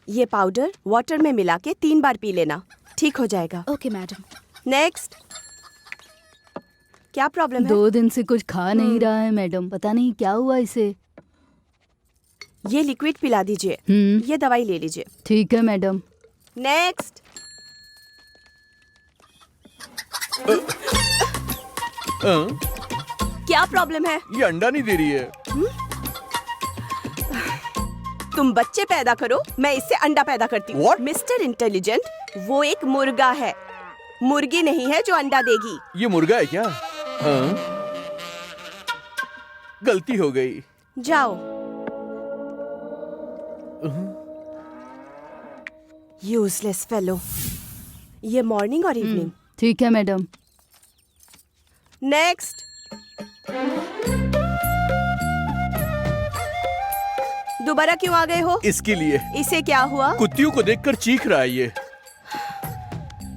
ये powder water में मिला के 3 बार पी लेना, ठीक हो जाएगा। Okay madam. नेक्स्ट। क्या प्रॉब्लम है? 2 दिन से कुछ खा नहीं रहा है मैडम, पता नहीं क्या हुआ इसे। ये लिक्विड पिला दीजिए। ये दवाई ले लीजिए। ठीक है मैडम। नेक्स्ट। क्या प्रॉब्लम है? ये अंडा नहीं दे रही है। तुम बच्चे पैदा करो, मैं इससे अंडा पैदा करती हूँ। What? मिस्टर इंटेलिजेंट, वो एक मुर्गा है, मुर्गी नहीं है जो अंडा देगी। ये मुर्गा है क्या? हाँ? गलती हो गई। जाओ। Useless fellow. ये मॉर्निंग और इवनिंग। ठीक है मैडम। नेक्स्ट। दोबारा क्यों आ गए हो? इसके लिए। इसे क्या हुआ? कुत्तियों को देखकर चीख रहा है ये।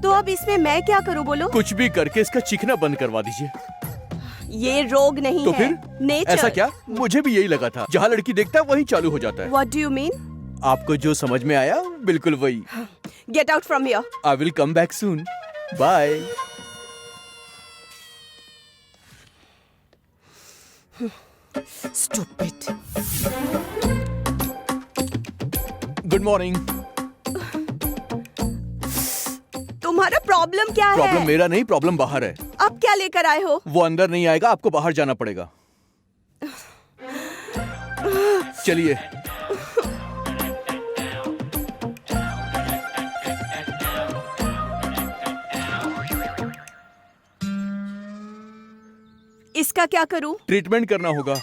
तो अब इसमें मैं क्या करूं बोलो? कुछ भी करके इसका चीखना बंद करवा दीजिए। ये रोग नहीं तो है, फिर नेचर। ऐसा क्या? मुझे भी यही लगा था। जहाँ लड़की देखता है वहीं चालू हो जाता है। What do you mean? आपको जो समझ में आया बिल्कुल वही। Get out from here. I will come back soon. Bye. Stupid. Good morning. तुम्हारा प्रॉब्लम क्या है? प्रॉब्लम मेरा नहीं, प्रॉब्लम बाहर है। अब क्या लेकर आए हो? वो अंदर नहीं आएगा, आपको बाहर जाना पड़ेगा। चलिए। इसका क्या करूं? ट्रीटमेंट करना होगा।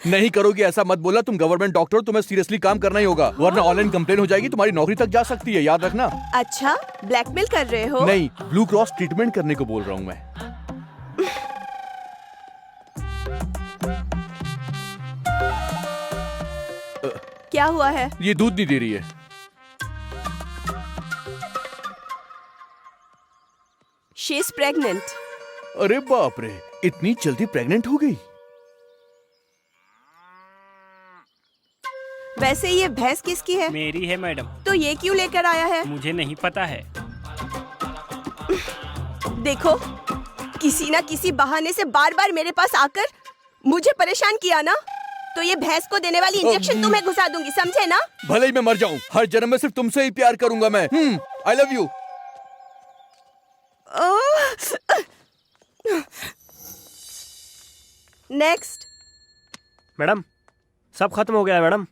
नहीं करोगी ऐसा मत बोला, तुम गवर्नमेंट डॉक्टर हो, तुम्हें सीरियसली काम करना ही होगा, वरना ऑनलाइन कंप्लेन हो जाएगी, तुम्हारी नौकरी तक जा सकती है, याद रखना। अच्छा, ब्लैकमेल कर रहे हो? नहीं, ब्लू क्रॉस ट्रीटमेंट करने को बोल रहा हूँ मैं। क्या हुआ है? ये दूध नहीं दे रही है। She is pregnant. अरे बाप रे, इतनी जल्दी प्रेग्नेंट हो गई? वैसे ये भैंस किसकी है? मेरी है मैडम। तो ये क्यों लेकर आया है? मुझे नहीं पता है। देखो, किसी ना किसी बहाने से बार बार मेरे पास आकर मुझे परेशान किया ना, तो ये भैंस को देने वाली इंजेक्शन तुम्हें घुसा दूंगी, समझे ना? भले ही मैं मर जाऊं, हर जन्म में सिर्फ तुमसे ही प्यार करूंगा मैं। I love you. Next. Madam, सब खत्म हो गया है मैडम।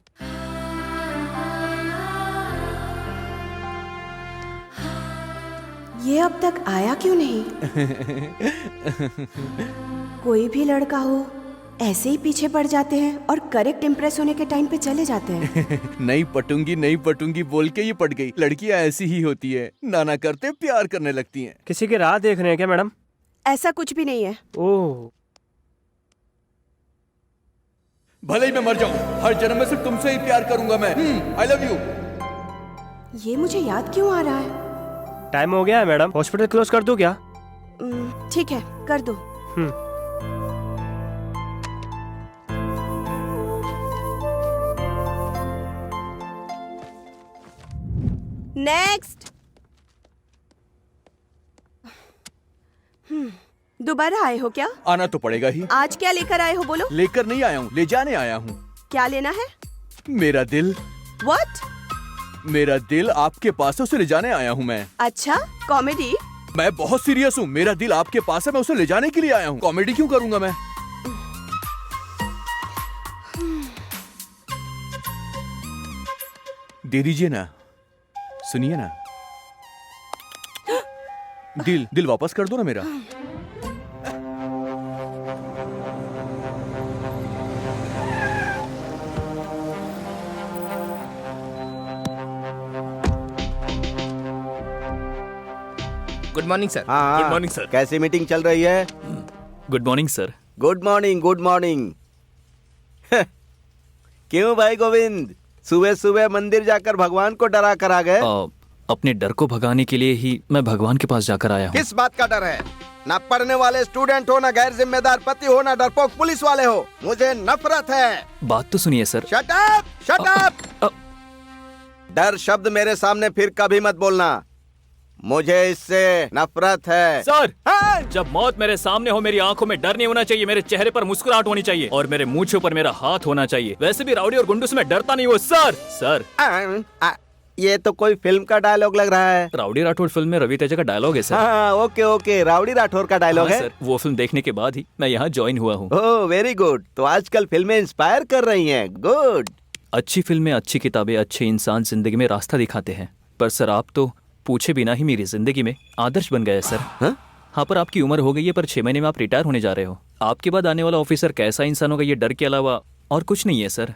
ये अब तक आया क्यों नहीं? कोई भी लड़का हो ऐसे ही पीछे पड़ जाते हैं और करेक्ट इम्प्रेस होने के टाइम पे चले जाते हैं। नहीं पटूंगी बोल के ये पट गई। लड़कियां ऐसी ही होती है, नाना करते प्यार करने लगती हैं। किसी की राह देख रहे हैं क्या मैडम? ऐसा कुछ भी नहीं है। ओह, भले ही मैं मर जाऊं, हर जन्म में सिर्फ तुमसे ही प्यार करूंगा मैं। I love you. ये मुझे याद क्यों आ रहा है? टाइम हो गया है मैडम, हॉस्पिटल क्लोज कर दूं क्या? ठीक है, कर दो। नेक्स्ट। दोबारा आए हो क्या? आना तो पड़ेगा ही। आज क्या लेकर आए हो बोलो? लेकर नहीं आया हूँ, ले जाने आया हूँ। क्या लेना है? मेरा दिल। What? मेरा दिल आपके पास है, उसे ले जाने आया हूँ मैं। अच्छा, कॉमेडी? मैं बहुत सीरियस हूँ, मेरा दिल आपके पास है, मैं उसे ले जाने के लिए आया हूँ। कॉमेडी क्यों करूंगा मैं? दे दीजिए ना, सुनिए ना। दिल वापस कर दो ना मेरा। Good morning sir. हाँ, गुड मॉर्निंग सर। कैसी मीटिंग चल रही है? Good morning sir. Good morning, good morning. क्यों भाई गोविंद, सुबह सुबह मंदिर जाकर भगवान को डरा कर आ गए? अपने डर को भगाने के लिए ही मैं भगवान के पास जाकर आया हूँ। किस बात का डर है? ना पढ़ने वाले स्टूडेंट हो, ना गैर जिम्मेदार पति हो, ना डरपोक पुलिस वाले हो। मुझे नफरत है। बात तो सुनिए sir. Shut up, shut up. डर शब्द मेरे सामने फिर कभी मत बोलना, मुझे इससे नफरत है। सर, हाँ? जब मौत मेरे सामने हो, मेरी आंखों में डर नहीं होना चाहिए, मेरे चेहरे पर मुस्कुराहट होनी चाहिए और मेरे मूंछे पर मेरा हाथ होना चाहिए। वैसे भी राउडी और गुंडू से मैं डरता नहीं हूँ सर। सर, ये तो कोई फिल्म का डायलॉग लग रहा है। राउडी राठौड़ फिल्म में रवि तेजा का डायलॉग है सर। हाँ, ओके ओके, राउडी राठौर का डायलॉग हाँ, है। सर, वो फिल्म देखने के बाद ही मैं यहाँ ज्वाइन हुआ हूँ। Oh very good. तो आजकल फिल्में इंस्पायर कर रही हैं। गुड। अच्छी फिल्में, अच्छी किताबें, अच्छे इंसान जिंदगी में रास्ता दिखाते हैं। पर सर, आप तो पूछे बिना ही मेरी जिंदगी में आदर्श बन गए सर। हाँ, पर आपकी उम्र हो गई है, पर 6 महीने में आप रिटायर होने जा रहे हो। आपके बाद आने वाला ऑफिसर कैसा इंसान होगा, ये डर के अलावा और कुछ नहीं है सर।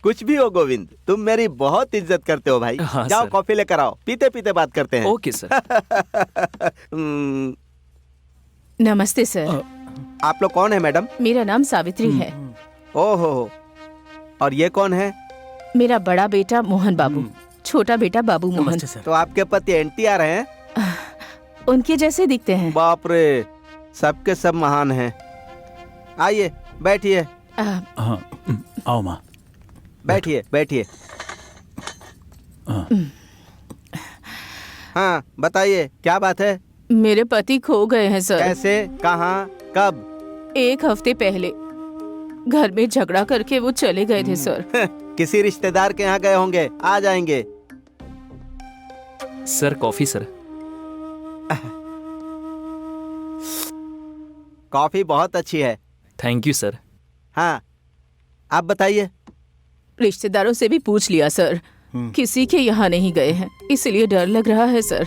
कुछ भी हो गोविंद, तुम मेरी बहुत इज्जत करते हो भाई। हाँ, जाओ सर। कॉफी लेकर आओ, पीते पीते बात करते हैं। Okay sir. नमस्ते सर। आप लोग कौन है मैडम? मेरा नाम सावित्री है। ओहो, और ये कौन है? मेरा बड़ा बेटा मोहन बाबू, छोटा बेटा बाबू मोहन। तो आपके पति एनटीआर हैं? उनके जैसे दिखते हैं। बाप रे, सबके सब महान हैं। आइए बैठिए। हाँ, आओ माँ। बैठिए बैठिए। हाँ बताइए, क्या बात है? मेरे पति खो गए हैं सर। कैसे, कहाँ, कब? 1 हफ्ते पहले घर में झगड़ा करके वो चले गए थे सर। किसी रिश्तेदार के यहाँ गए होंगे, आ जाएंगे। Sir, coffee sir. कॉफी बहुत अच्छी है। Thank you sir. हाँ, आप बताइए। रिश्तेदारों से भी पूछ लिया सर, किसी के यहाँ नहीं गए हैं, इसलिए डर लग रहा है सर।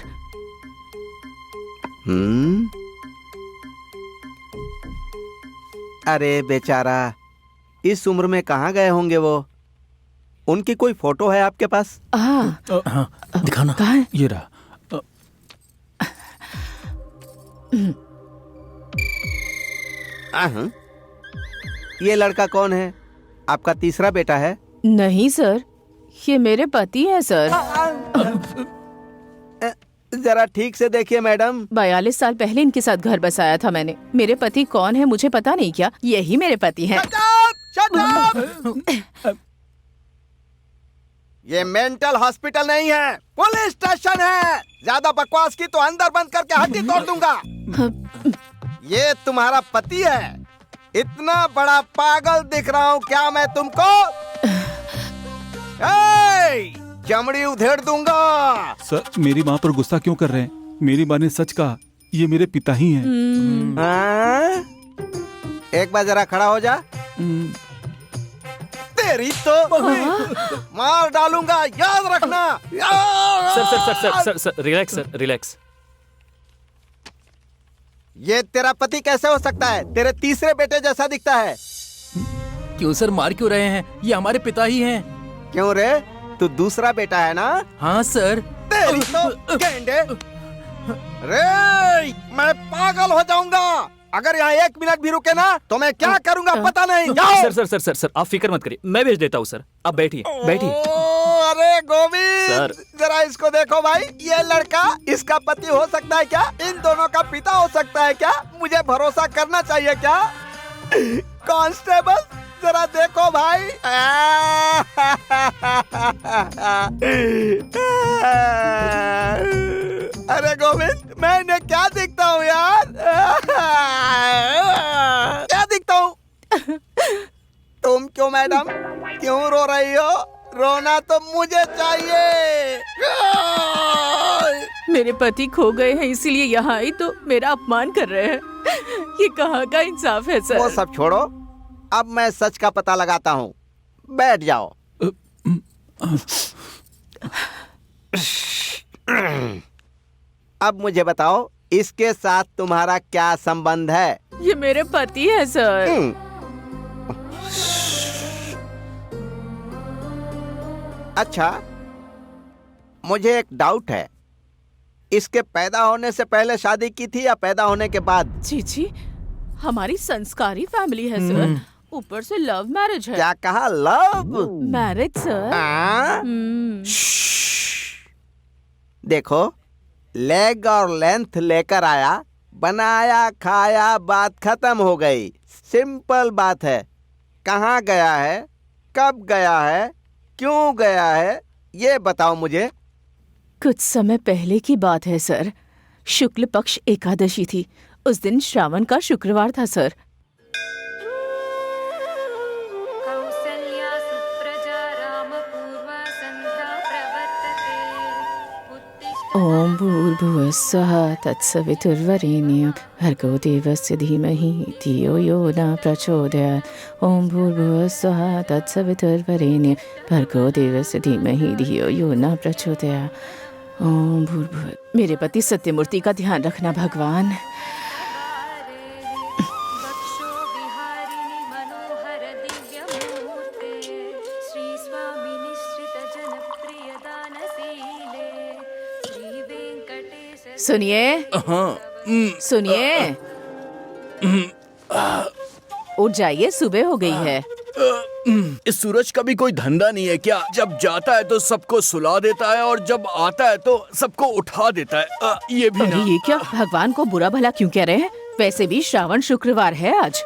अरे बेचारा, इस उम्र में कहाँ गए होंगे वो? उनकी कोई फोटो है आपके पास? हाँ, हाँ, दिखाना। कहाँ है? ये रहा। ये लड़का कौन है? आपका तीसरा बेटा है? नहीं सर, ये मेरे पति है सर। जरा ठीक से देखिए मैडम। 42 साल पहले इनके साथ घर बसाया था मैंने। मेरे पति कौन है मुझे पता नहीं क्या? यही मेरे पति हैं। Shut up! ये मेंटल हॉस्पिटल नहीं है, पुलिस स्टेशन है। ज्यादा बकवास की तो अंदर बंद करके हड्डी तोड़ दूंगा। ये तुम्हारा पति है? इतना बड़ा पागल दिख रहा हूँ क्या मैं तुमको? चमड़ी उधेड़ दूंगा। सर, मेरी माँ पर गुस्सा क्यों कर रहे हैं? मेरी माँ ने सच कहा, ये मेरे पिता ही हैं। एक बार जरा खड़ा हो जा। तेरी तो मार डालूंगा, याद रखना। Sir sir sir sir sir sir relax sir, relax. ये तेरा पति कैसे हो सकता है? तेरे तीसरे बेटे जैसा दिखता है। क्यों सर, मार क्यों रहे हैं? ये हमारे पिता ही हैं। क्यों रे, तू दूसरा बेटा है ना? हाँ सर। तेरी तो गेंडे। रे, मैं पागल हो जाऊंगा अगर यहाँ 1 मिनट भी रुके ना तो मैं क्या करूंगा पता नहीं। जाओ। Sir sir sir sir sir, आप फिक्र मत करिए, मैं भेज देता हूँ सर। आप बैठिए बैठिए। अरे गोविंद सर। जरा इसको देखो भाई, ये लड़का इसका पति हो सकता है क्या? इन दोनों का पिता हो सकता है क्या? मुझे भरोसा करना चाहिए क्या? कांस्टेबल जरा देखो भाई। अरे गोविंद, मैं इन्हें क्या दिखता हूँ यार? क्या दिखता हूँ? तुम क्यों मैडम, क्यों रो रही हो? रोना तो मुझे चाहिए। मेरे पति खो गए हैं इसीलिए यहाँ आई तो मेरा अपमान कर रहे हैं। ये कहाँ का इंसाफ है सर? वो सब छोड़ो, अब मैं सच का पता लगाता हूँ। बैठ जाओ। अब मुझे बताओ, इसके साथ तुम्हारा क्या संबंध है? ये मेरे पति है सर। अच्छा, मुझे एक डाउट है, इसके पैदा होने से पहले शादी की थी या पैदा होने के बाद? जी, हमारी संस्कारी फैमिली है सर, ऊपर से लव मैरिज है। क्या कहा? Love marriage sir. देखो, लेग और लेंथ लेकर आया, बनाया, खाया, बात खत्म हो गई। सिंपल बात है। कहाँ गया है, कब गया है, क्यों गया है, ये बताओ मुझे, कुछ समय पहले की बात है सर। शुक्ल पक्ष एकादशी थी। उस दिन श्रावण का शुक्रवार था सर। ओम भूर्भुवः स्वः तत्सवितुर्वरेण्यं भर्गो देवस्य धीमहि धियो यो न प्रचोदयात्। ओम भूर्भुवः स्वः तत्सवितुर्वरेण्यं भर्गो देवस्य धीमहि धियो यो न प्रचोदयात्। ओम भूर्भुवः। मेरे पति सत्यमूर्ति का ध्यान रखना भगवान। सुनिए सुनिए, उठ जाइए, सुबह हो गई है। इस सूरज का भी कोई धंधा नहीं है क्या? जब जाता है तो सबको सुला देता है और जब आता है तो सबको उठा देता है। ये भी अरे ना। ये क्या, भगवान को बुरा भला क्यों कह रहे हैं? वैसे भी श्रावण शुक्रवार है आज।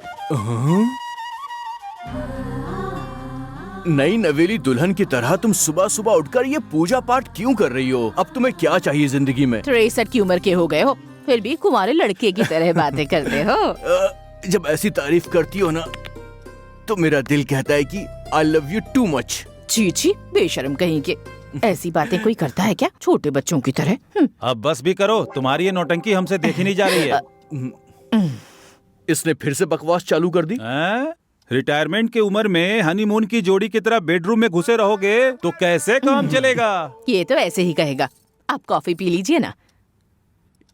नई नवेली दुल्हन की तरह तुम सुबह सुबह उठकर ये पूजा पाठ क्यों कर रही हो? अब तुम्हें क्या चाहिए जिंदगी में? 63 की उम्र के हो गए हो, फिर भी कुंवारे लड़के की तरह बातें करते हो। जब ऐसी तारीफ करती हो ना तो मेरा दिल कहता है कि आई लव यू टू मच। छी छी, बेशर्म कहीं के। ऐसी बातें कोई करता है क्या, छोटे बच्चों की तरह? अब बस भी करो, तुम्हारी ये नौटंकी हमसे देखी नहीं जा रही है। इसने फिर से बकवास चालू कर दी। रिटायरमेंट की उम्र में हनीमून की जोड़ी की तरह बेडरूम में घुसे रहोगे तो कैसे काम चलेगा? ये तो ऐसे ही कहेगा। आप कॉफी पी लीजिए ना।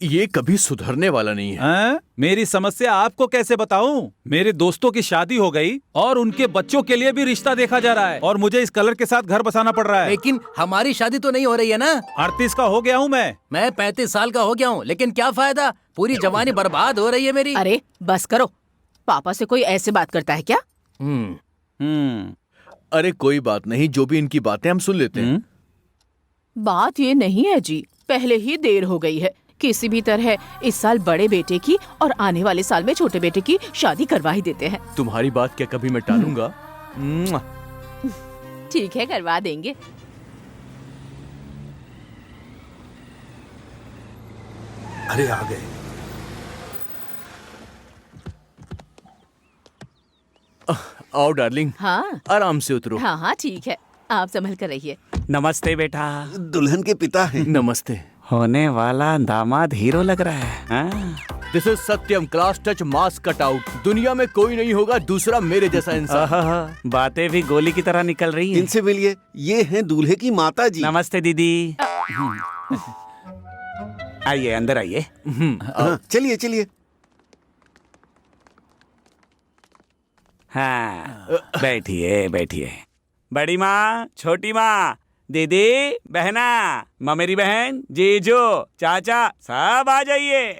ये कभी सुधरने वाला नहीं है। मेरी समस्या आपको कैसे बताऊं? मेरे दोस्तों की शादी हो गई और उनके बच्चों के लिए भी रिश्ता देखा जा रहा है और मुझे इस कलर के साथ घर बसाना पड़ रहा है। लेकिन हमारी शादी तो नहीं हो रही है ना। 38 का हो गया हूँ मैं 35 साल का हो गया हूँ, लेकिन क्या फायदा, पूरी जवानी बर्बाद हो रही है मेरी। अरे बस करो, पापा से कोई ऐसे बात करता है क्या? अरे कोई बात नहीं, जो भी इनकी बातें हम सुन लेते हैं। बात ये नहीं है जी, पहले ही देर हो गई है। किसी भी तरह इस साल बड़े बेटे की और आने वाले साल में छोटे बेटे की शादी करवा ही देते हैं। तुम्हारी बात क्या कभी मैं टालूंगा? ठीक है, करवा देंगे। अरे आ गए। आओ डार्लिंग। हाँ आराम से उतरो। हाँ हाँ ठीक है, आप संभल कर रहिए। नमस्ते बेटा। दुल्हन के पिता हैं। नमस्ते। होने वाला दामाद हीरो लग रहा है। हाँ? This is Satyam, class touch, mass cut out. दुनिया में कोई नहीं होगा दूसरा मेरे जैसा इंसान। बातें भी गोली की तरह निकल रही हैं। इनसे मिलिए, ये हैं दूल्हे की माता जी। नमस्ते दीदी। आइए अंदर आइए। चलिए चलिए। हाँ बैठिए बैठिए। बड़ी माँ, छोटी माँ, दीदी, बहना, ममेरी बहन, जीजू, चाचा, सब आ जाइए।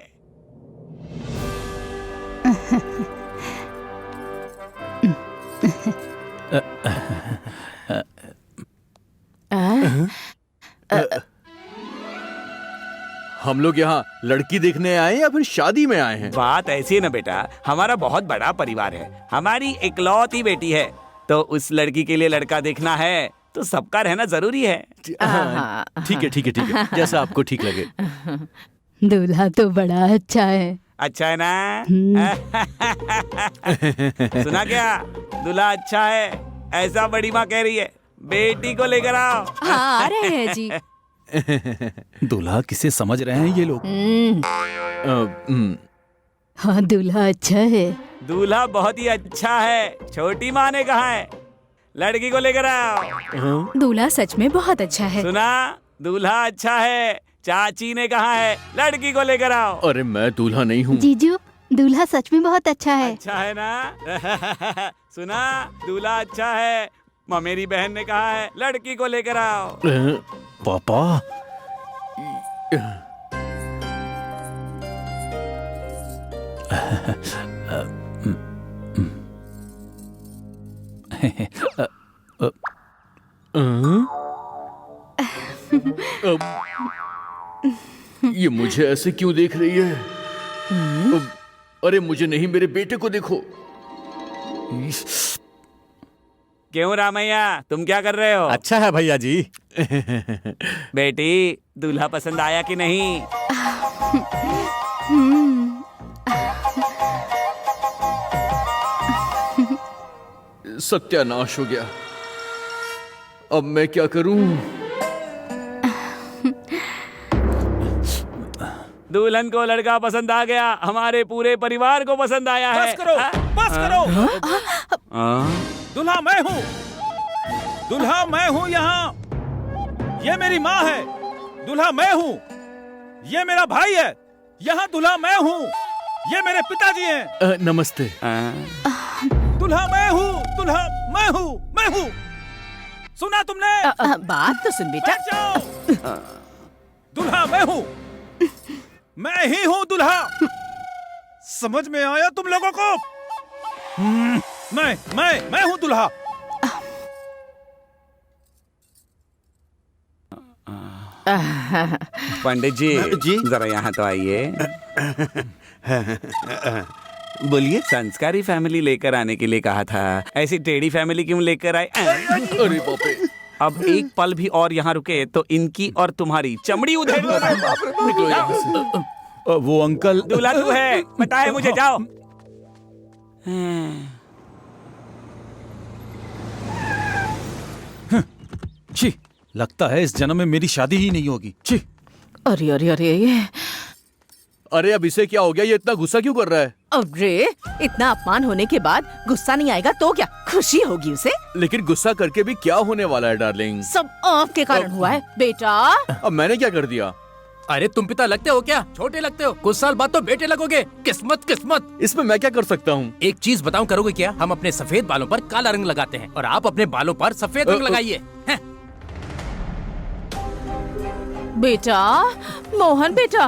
हम लोग यहाँ लड़की देखने आए हैं या फिर शादी में आए हैं? बात ऐसी है ना बेटा, हमारा बहुत बड़ा परिवार है। हमारी इकलौती बेटी है, तो उस लड़की के लिए लड़का देखना है तो सबका रहना जरूरी है। ठीक है ठीक है ठीक है, जैसा आपको ठीक लगे। दूल्हा तो बड़ा अच्छा है। अच्छा है ना? सुना क्या? दूल्हा अच्छा है, ऐसा बड़ी माँ कह रही है। बेटी को लेकर आओ। हाँ आ रहे हैं जी। दूल्हा किसे समझ रहे हैं ये लोग? हाँ दूल्हा अच्छा है। दूल्हा बहुत ही अच्छा है, छोटी माँ ने कहा है। लड़की को लेकर आओ। दूल्हा सच में बहुत अच्छा है। सुना? दूल्हा अच्छा है, चाची ने कहा है। लड़की को लेकर आओ। अरे मैं दूल्हा नहीं हूँ। जीजू, दूल्हा सच में बहुत अच्छा है। अच्छा है ना? सुना? दूल्हा अच्छा है, मेरी बहन ने कहा है। लड़की को लेकर आओ। पापा, ये मुझे ऐसे क्यों देख रही है? अरे मुझे नहीं, मेरे बेटे को देखो। क्यों रामैया, तुम क्या कर रहे हो? अच्छा है भैया जी। बेटी, दूल्हा पसंद आया कि नहीं? सत्यानाश हो गया। अब मैं क्या करूं? दुल्हन को लड़का पसंद आ गया, हमारे पूरे परिवार को पसंद आया है। बस करो, बस करो। दूल्हा मैं हूँ, दूल्हा मैं हूँ यहाँ। ये मेरी माँ है। दूल्हा मैं हूँ। ये मेरा भाई है। यहाँ दूल्हा मैं हूँ। ये मेरे पिताजी हैं। नमस्ते। दूल्हा मैं हूँ, दूल्हा मैं हूँ, मैं हूँ। सुना तुमने? बात तो सुन बेटा। बैठ जाओ। दूल्हा मैं हूँ, मैं ही हूँ दूल्हा। समझ में आया तुम लोगों को? मैं हूँ दूल्हा। पंडित जी, जरा यहाँ तो आइए। बोलिए। संस्कारी फैमिली लेकर आने के लिए कहा था, ऐसी टेढ़ी फैमिली क्यों लेकर आए? अरे बाप रे। अब एक पल भी और यहाँ रुके तो इनकी और तुम्हारी चमड़ी उधेड़ निकलो यहाँ से। वो अंकल। दूल्हा तू है, पता है मुझे, जाओ। छी, लगता है इस जन्म में मेरी शादी ही नहीं होगी। छी। अरे अरे अरे अरे अब इसे क्या हो गया? ये इतना गुस्सा क्यों कर रहा है? अरे, इतना अपमान होने के बाद गुस्सा नहीं आएगा तो क्या खुशी होगी उसे? लेकिन गुस्सा करके भी क्या होने वाला है डार्लिंग? सब आपके कारण हुआ है बेटा। अब मैंने क्या कर दिया? अरे तुम पिता लगते हो क्या? छोटे लगते हो, कुछ साल बाद तो बेटे लगोगे। किस्मत किस्मत। इसमें मैं क्या कर सकता हूँ? एक चीज बताऊं, करोगे क्या? हम अपने सफेद बालों पर काला रंग लगाते हैं और आप अपने बालों पर सफेद रंग लगाइए। बेटा, मोहन बेटा,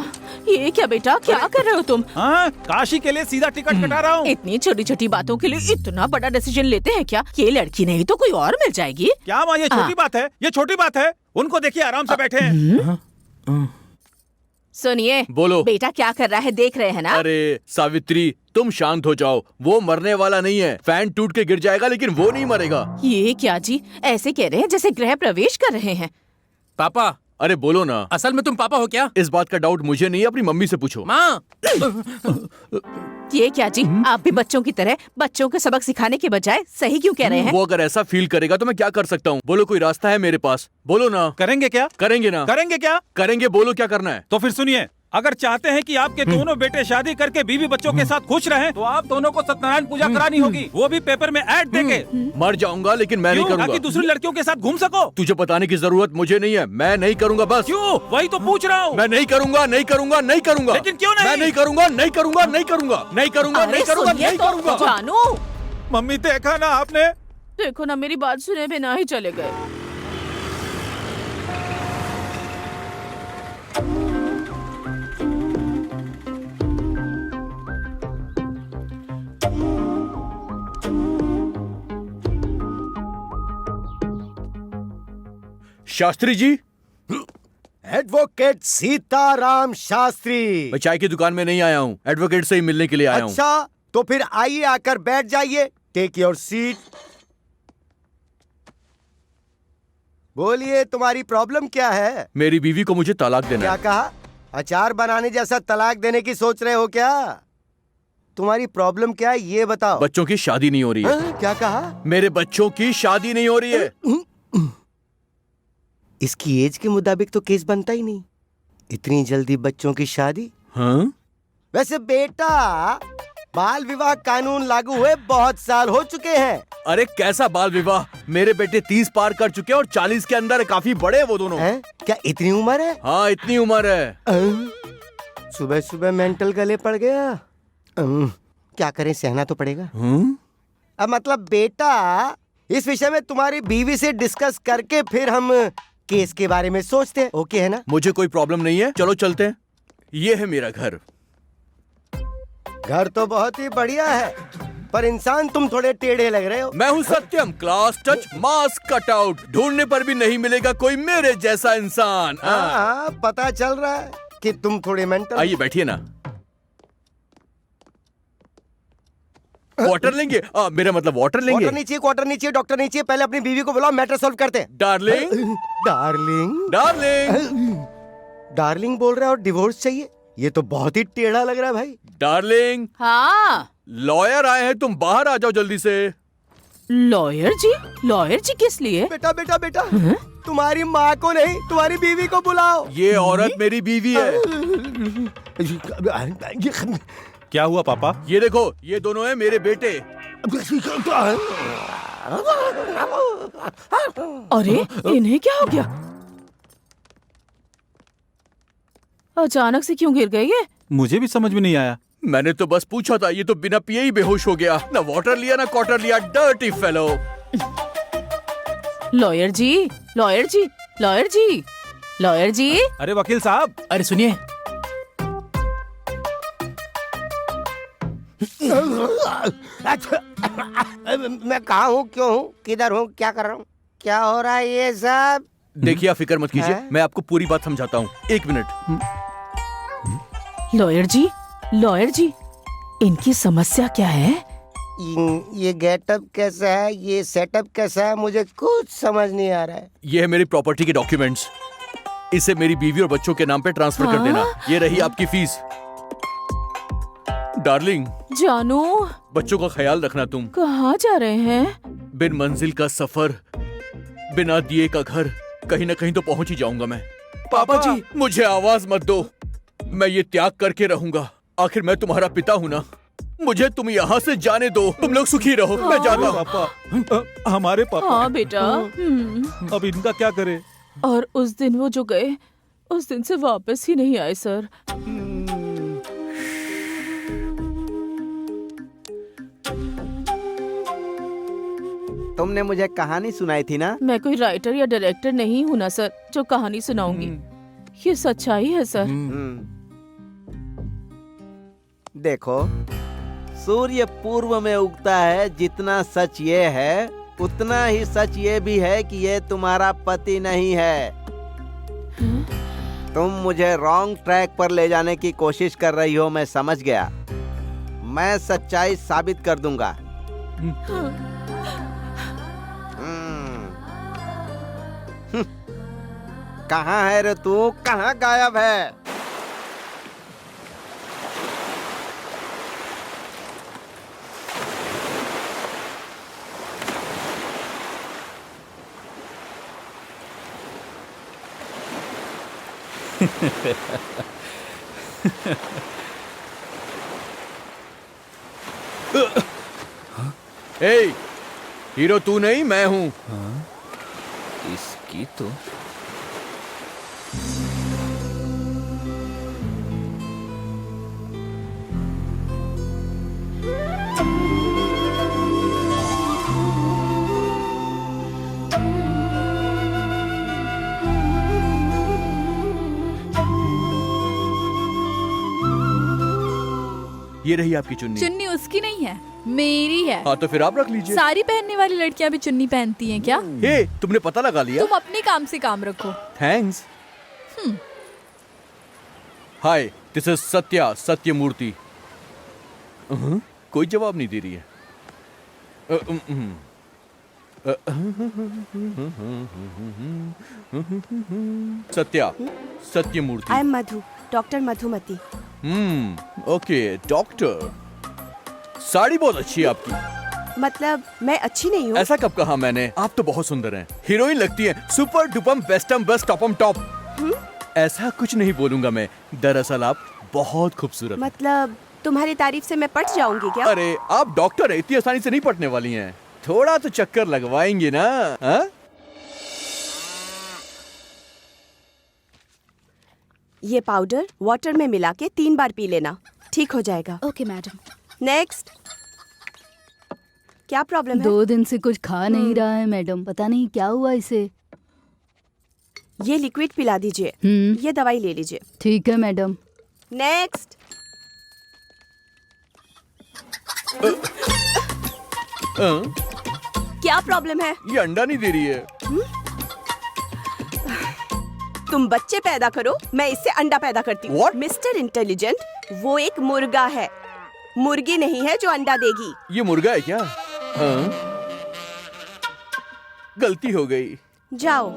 ये क्या बेटा, क्या कर रहे हो तुम? हाँ, काशी के लिए सीधा टिकट कटा रहा हूँ। इतनी छोटी छोटी बातों के लिए इतना बड़ा डिसीजन लेते हैं क्या? ये लड़की नहीं तो कोई और मिल जाएगी। क्या माँ, ये छोटी बात है? ये छोटी बात है? उनको देखिए आराम से बैठे हैं। सुनिए, बोलो। बेटा क्या कर रहा है देख रहे हैं ना? अरे सावित्री, तुम शांत हो जाओ। वो मरने वाला नहीं है। फैन टूट के गिर जाएगा लेकिन वो नहीं मरेगा। ये क्या जी, ऐसे कह रहे हैं जैसे गृह प्रवेश कर रहे हैं। पापा। अरे बोलो ना। असल में तुम पापा हो क्या? इस बात का डाउट मुझे नहीं है, अपनी मम्मी से पूछो। माँ। ये क्या जी, आप भी बच्चों की तरह बच्चों को सबक सिखाने के बजाय सही क्यों कह रहे हैं? वो अगर ऐसा फील करेगा तो मैं क्या कर सकता हूँ? बोलो, कोई रास्ता है मेरे पास? बोलो ना। करेंगे क्या? करेंगे ना। करेंगे क्या? करेंगे, बोलो क्या करना है? तो फिर सुनिए, अगर चाहते हैं कि आपके दोनों बेटे शादी करके बीवी बच्चों के साथ खुश रहें, तो आप दोनों को सत्यनारायण पूजा करानी होगी, वो भी पेपर में ऐड देके। मर जाऊंगा लेकिन मैं नहीं करूंगा। ताकि दूसरी लड़कियों के साथ घूम सको। तुझे बताने की जरूरत मुझे नहीं है, मैं नहीं करूंगा बस। क्यों? वही तो पूछ रहा हूँ। मैं नहीं करूंगा, नहीं करूंगा, नहीं करूंगा। लेकिन क्यों नहीं? मैं नहीं करूंगा, नहीं करूंगा, नहीं करूंगा, नहीं करूंगा, नहीं करूंगा, नहीं करूंगा। जानू, मम्मी देखा ना आपने? देखो ना, मेरी बात सुने बिना ही चले गए। शास्त्री जी। एडवोकेट सीताराम शास्त्री। मैं चाय की दुकान में नहीं आया हूँ, एडवोकेट से ही मिलने के लिए आया हूँ। अच्छा, तो फिर आइए, आकर बैठ जाइए। Take your seat. बोलिए, तुम्हारी प्रॉब्लम क्या है? मेरी बीवी को मुझे तलाक देना क्या है। कहा? अचार बनाने जैसा तलाक देने की सोच रहे हो क्या? तुम्हारी प्रॉब्लम क्या है ये बताओ। बच्चों की शादी नहीं हो रही है। क्या कहा? मेरे बच्चों की शादी नहीं हो रही है। इसकी एज के मुताबिक तो केस बनता ही नहीं। इतनी जल्दी बच्चों की शादी? हाँ? वैसे बेटा, बाल विवाह कानून लागू हुए बहुत साल हो चुके हैं। अरे कैसा बाल विवाह? मेरे बेटे 30 पार कर चुके हैं और 40 के अंदर है, काफी बड़े हैं वो दोनों। हैं? क्या इतनी उम्र है? हाँ, इतनी उम्र है। सुबह सुबह मेंटल गले पड़ गया। क्या करें, सहना तो पड़ेगा। अब मतलब बेटा, इस विषय में तुम्हारी बीवी से डिस्कस करके फिर हम केस के बारे में सोचते हैं। ओके है ना? मुझे कोई प्रॉब्लम नहीं है, चलो चलते हैं। ये है मेरा घर। घर तो बहुत ही बढ़िया है, पर इंसान तुम थोड़े टेढ़े लग रहे हो। मैं हूँ सत्यम, क्लास टच मास कटआउट। ढूंढने पर भी नहीं मिलेगा कोई मेरे जैसा इंसान। हाँ, पता चल रहा है कि तुम थोड़े मेंटल। आइए बैठिए ना। वाटर लेंगे? मेरा मतलब वाटर लेंगे। क्वार्टर नहीं चाहिए, डॉक्टर नहीं चाहिए। पहले अपनी बीवी को बुलाओ, मैटर सॉल्व करते हैं। डार्लिंग, डार्लिंग, डार्लिंग, डार्लिंग बोल रहा है और डिवोर्स चाहिए? ये तो बहुत ही टेढ़ा लग रहा है भाई। डार्लिंग, हाँ लॉयर आए हैं, तुम बाहर आ जाओ जल्दी से। लॉयर जी किस लिए? बेटा बेटा बेटा, तुम्हारी माँ को नहीं, तुम्हारी बीवी को बुलाओ। ये औरत मेरी बीवी है। क्या हुआ पापा? ये देखो, ये दोनों हैं मेरे बेटे। अरे इन्हें क्या हो गया? अचानक से क्यों गिर गए ये? मुझे भी समझ में नहीं आया। मैंने तो बस पूछा था, ये तो बिना पिए ही बेहोश हो गया। ना वाटर लिया ना क्वार्टर लिया, डर्टी फेलो। लॉयर जी। अरे वकील साहब, अरे सुनिए, मैं कहाँ हूँ, क्यों हूँ, किधर हूँ, क्या कर रहा हूँ, क्या हो रहा है ये सब? देखिए, आप फिक्र मत कीजिए, मैं आपको पूरी बात समझाता हूँ। 1 मिनट। लॉयर जी, इनकी समस्या क्या है? ये गेटअप कैसा है, ये सेटअप कैसा है, मुझे कुछ समझ नहीं आ रहा है। ये है मेरी प्रॉपर्टी के डॉक्यूमेंट्स। इसे मेरी बीवी और बच्चों के नाम पे ट्रांसफर कर देना। ये रही आपकी फीस। डार्लिंग, जानू, बच्चों का ख्याल रखना। तुम कहाँ जा रहे हैं? बिन मंजिल का सफर, बिना दिए का घर, कहीं ना कहीं तो पहुंच ही जाऊंगा मैं। पापा जी, मुझे आवाज मत दो, मैं ये त्याग करके रहूंगा। आखिर मैं तुम्हारा पिता हूँ ना। मुझे तुम यहाँ से जाने दो, तुम लोग सुखी रहो। मैं जाता हूँ। पापा, हमारे पापा। हाँ बेटा। अब इनका क्या करे? और उस दिन वो जो गए, उस दिन से वापस ही नहीं आए सर। तुमने मुझे कहानी सुनाई थी ना? मैं कोई राइटर या डायरेक्टर नहीं हूँ ना सर, जो कहानी सुनाऊंगी। ये सच्चाई है सर। देखो, सूर्य पूर्व में उगता है। जितना सच ये है, उतना ही सच ये भी है कि ये तुम्हारा पति नहीं है। तुम मुझे रॉन्ग ट्रैक पर ले जाने की कोशिश कर रही हो, मैं समझ गया। मैं सच्चाई साबित कर दूंगा। कहाँ है रे तू? कहाँ गायब है? ए, हीरो तू नहीं, मैं हूँ। इसकी तो ये रही आपकी चुन्नी। चुन्नी उसकी नहीं है, मेरी है। हाँ तो फिर आप रख लीजिए। सारी पहनने वाली लड़कियां भी चुन्नी पहनती हैं क्या? हे, तुमने पता लगा लिया? तुम अपने काम से काम रखो। Thanks. Hi, this is Satya, Sathyamurthy. कोई जवाब नहीं दे रही है। Satya, Sathyamurthy. I am Madhu, doctor Madhumati. Okay doctor. Sari बहुत अच्छी है आपकी। मतलब मैं अच्छी नहीं हूँ? ऐसा कब कहा मैंने? आप तो बहुत सुंदर हैं, हीरोइन लगती हैं, सुपर डुपम बेस्टम बेस्ट टॉपम टॉप। ऐसा कुछ नहीं बोलूंगा मैं, दरअसल आप बहुत खूबसूरत। मतलब तुम्हारी तारीफ से मैं पट जाऊंगी क्या? अरे आप डॉक्टर है, इतनी आसानी से नहीं पटने वाली हैं। थोड़ा तो चक्कर लगवाएंगे ना? हा? ये पाउडर वाटर में मिला के 3 बार पी लेना, ठीक हो जाएगा। Okay madam. नेक्स्ट। क्या प्रॉब्लम है? 2 दिन से कुछ खा नहीं रहा है मैडम, पता नहीं क्या हुआ इसे। ये लिक्विड पिला दीजिए। ये दवाई ले लीजिए। ठीक है मैडम। नेक्स्ट। क्या प्रॉब्लम है? ये अंडा नहीं दे रही है। तुम बच्चे पैदा करो, मैं इससे अंडा पैदा करती हूँ। What? मिस्टर इंटेलिजेंट, वो एक मुर्गा है। मुर्गी नहीं है जो अंडा देगी। ये मुर्गा है क्या? हाँ, गलती हो गई। जाओ।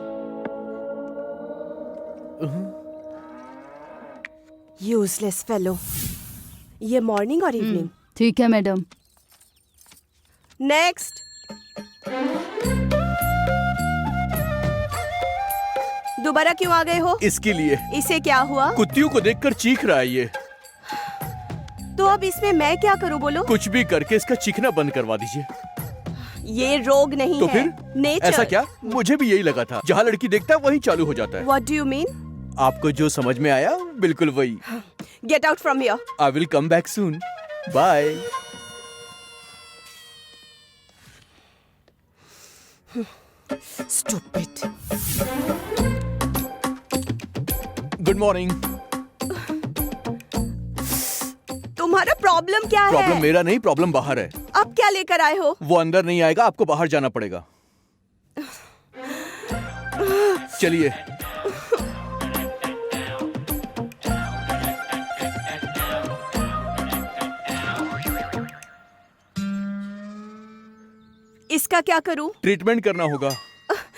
Useless fellow. ये मॉर्निंग और इवनिंग। ठीक है मैडम। नेक्स्ट। दोबारा क्यों आ गए हो? इसके लिए। इसे क्या हुआ? कुत्तियों को देखकर चीख रहा है ये। तो अब इसमें मैं क्या करूं बोलो? कुछ भी करके इसका चीखना बंद करवा दीजिए। ये रोग नहीं तो है। फिर नेचर। ऐसा क्या? मुझे भी यही लगा था। जहाँ लड़की देखता है वहीं चालू हो जाता है। What do you mean? आपको जो समझ में आया बिल्कुल वही। Get out from here. I will come back soon. Bye. Stupid. Good morning. तुम्हारा प्रॉब्लम क्या है? प्रॉब्लम मेरा नहीं, प्रॉब्लम बाहर है। अब क्या लेकर आए हो? वो अंदर नहीं आएगा, आपको बाहर जाना पड़ेगा। चलिए। इसका क्या करूं? ट्रीटमेंट करना होगा।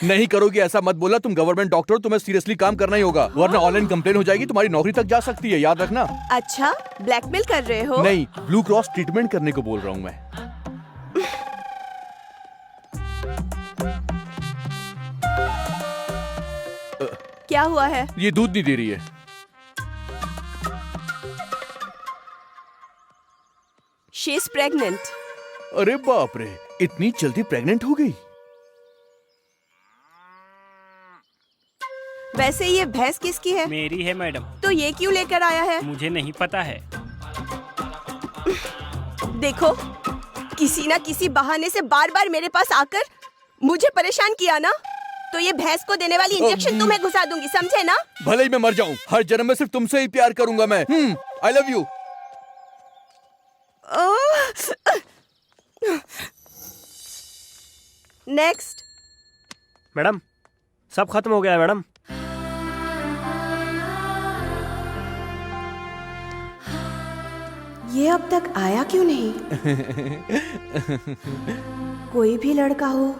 नहीं करोगे ऐसा मत बोला, तुम गवर्नमेंट डॉक्टर हो, तुम्हें सीरियसली काम करना ही होगा, वरना ऑनलाइन कंप्लेन हो जाएगी, तुम्हारी नौकरी तक जा सकती है, याद रखना। अच्छा, ब्लैकमेल कर रहे हो? नहीं, ब्लू क्रॉस ट्रीटमेंट करने को बोल रहा हूँ मैं। क्या हुआ है? ये दूध नहीं दे रही है। She is pregnant. अरे बाप रे, इतनी जल्दी प्रेग्नेंट हो गई? वैसे ये भैंस किसकी है? मेरी है मैडम। तो ये क्यों लेकर आया है? मुझे नहीं पता है। देखो, किसी ना किसी बहाने से बार बार मेरे पास आकर मुझे परेशान किया ना, तो ये भैंस को देने वाली इंजेक्शन तुम्हें घुसा दूंगी, समझे ना? भले ही मैं मर जाऊं, हर जन्म में सिर्फ तुमसे ही प्यार करूंगा मैं। आई लव यू। नेक्स्ट। मैडम, सब खत्म हो गया है मैडम। ये अब तक आया क्यों नहीं? कोई भी लड़का हो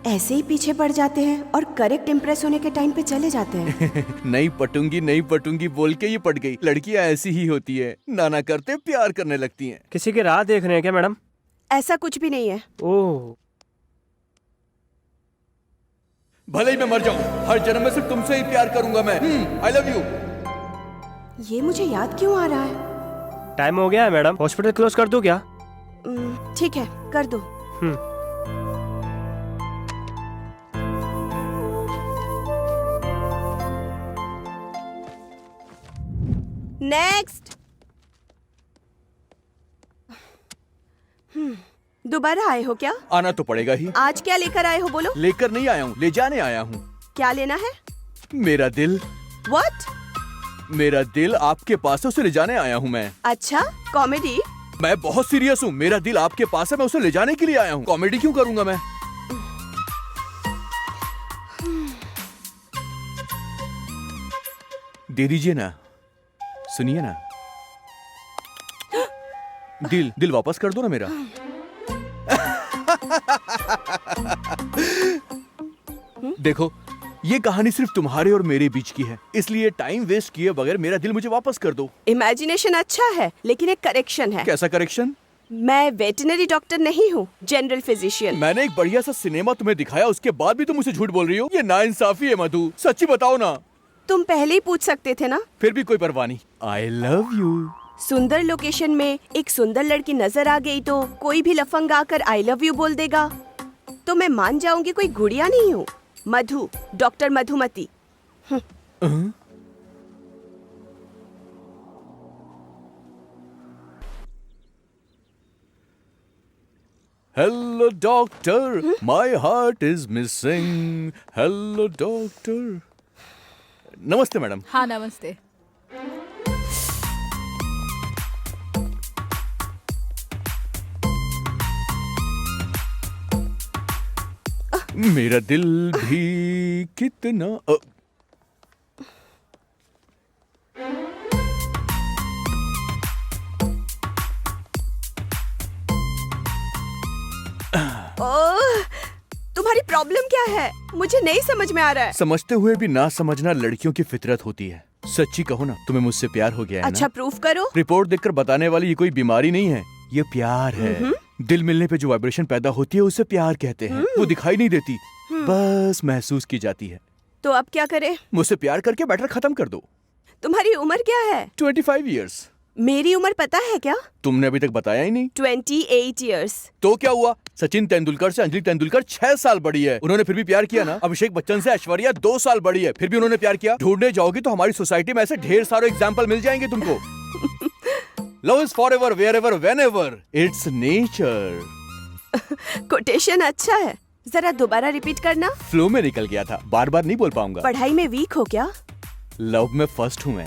ऐसे ही पीछे पड़ जाते हैं और करेक्ट इम्प्रेस होने के टाइम पे चले जाते हैं। नहीं पटूंगी बोल के ये पट गई। लड़कियां ऐसी ही होती है, नाना करते प्यार करने लगती हैं। किसी की राह देख रहे हैं क्या मैडम? ऐसा कुछ भी नहीं है। ओह, भले ही मैं मर जाऊं, हर जन्म में सिर्फ तुमसे ही प्यार करूंगा मैं। आई लव यू। ये मुझे याद क्यों आ रहा है? टाइम हो गया है मैडम, हॉस्पिटल क्लोज कर दूं क्या? ठीक है, कर दो। नेक्स्ट। दोबारा आए हो क्या? आना तो पड़ेगा ही। आज क्या लेकर आए हो बोलो? लेकर नहीं आया हूँ, ले जाने आया हूँ। क्या लेना है? मेरा दिल। What? मेरा दिल आपके पास है, उसे ले जाने आया हूँ मैं। अच्छा, कॉमेडी? मैं बहुत सीरियस हूँ, मेरा दिल आपके पास है, मैं उसे ले जाने के लिए आया हूँ। कॉमेडी क्यों करूंगा मैं? दे दीजिए ना, सुनिए ना। दिल वापस कर दो ना मेरा। देखो, ये कहानी सिर्फ तुम्हारे और मेरे बीच की है, इसलिए टाइम वेस्ट किए बगैर मेरा दिल मुझे वापस कर दो। इमेजिनेशन अच्छा है, लेकिन एक करेक्शन है। कैसा करेक्शन? मैं वेटनरी डॉक्टर नहीं हूँ, जनरल फिजिशियन। मैंने एक बढ़िया सा सिनेमा तुम्हें दिखाया, उसके बाद भी तुम मुझसे झूठ बोल रही हो। ये नाइंसाफी है मधु, सच्ची बताओ ना। तुम पहले ही पूछ सकते थे ना। फिर भी कोई परवाह नहीं। आई लव यू। सुंदर लोकेशन में एक सुंदर लड़की नजर आ गई तो कोई भी लफंगा आकर आई लव यू बोल देगा तो मैं मान जाऊंगी कोई गुड़िया नहीं हूँ। Madhu, doctor Madhumati. Hello doctor, my heart is missing. Hello doctor. नमस्ते मैडम। हाँ नमस्ते। मेरा दिल भी कितना ओह, तुम्हारी प्रॉब्लम क्या है? मुझे नहीं समझ में आ रहा है। समझते हुए भी ना समझना लड़कियों की फितरत होती है। सच्ची कहो ना, तुम्हें मुझसे प्यार हो गया है अच्छा ना? प्रूफ करो। रिपोर्ट देखकर बताने वाली ये कोई बीमारी नहीं है, ये प्यार है। दिल मिलने पे जो वाइब्रेशन पैदा होती है उसे प्यार कहते हैं। वो दिखाई नहीं देती, बस महसूस की जाती है। तो अब क्या करें? मुझसे प्यार करके मैटर खत्म कर दो। तुम्हारी उम्र क्या है? 25 इयर्स। मेरी उम्र पता है क्या? तुमने अभी तक बताया ही नहीं। 28 इयर्स। तो क्या हुआ? सचिन तेंदुलकर से अंजलि तेंदुलकर 6 साल बड़ी है, उन्होंने फिर भी प्यार किया ना। अभिषेक बच्चन से ऐश्वर्या 2 साल बड़ी है, फिर भी उन्होंने प्यार किया। ढूंढने जाओगी तो हमारी सोसाइटी में ऐसे ढेर सारे एग्जाम्पल मिल जाएंगे तुमको। Love is forever, wherever, whenever, it's nature. Quotation अच्छा है, जरा दोबारा रिपीट करना। फ्लो में निकल गया था, बार बार नहीं बोल पाऊंगा। पढ़ाई में वीक हो क्या? लव में फर्स्ट हूँ मैं।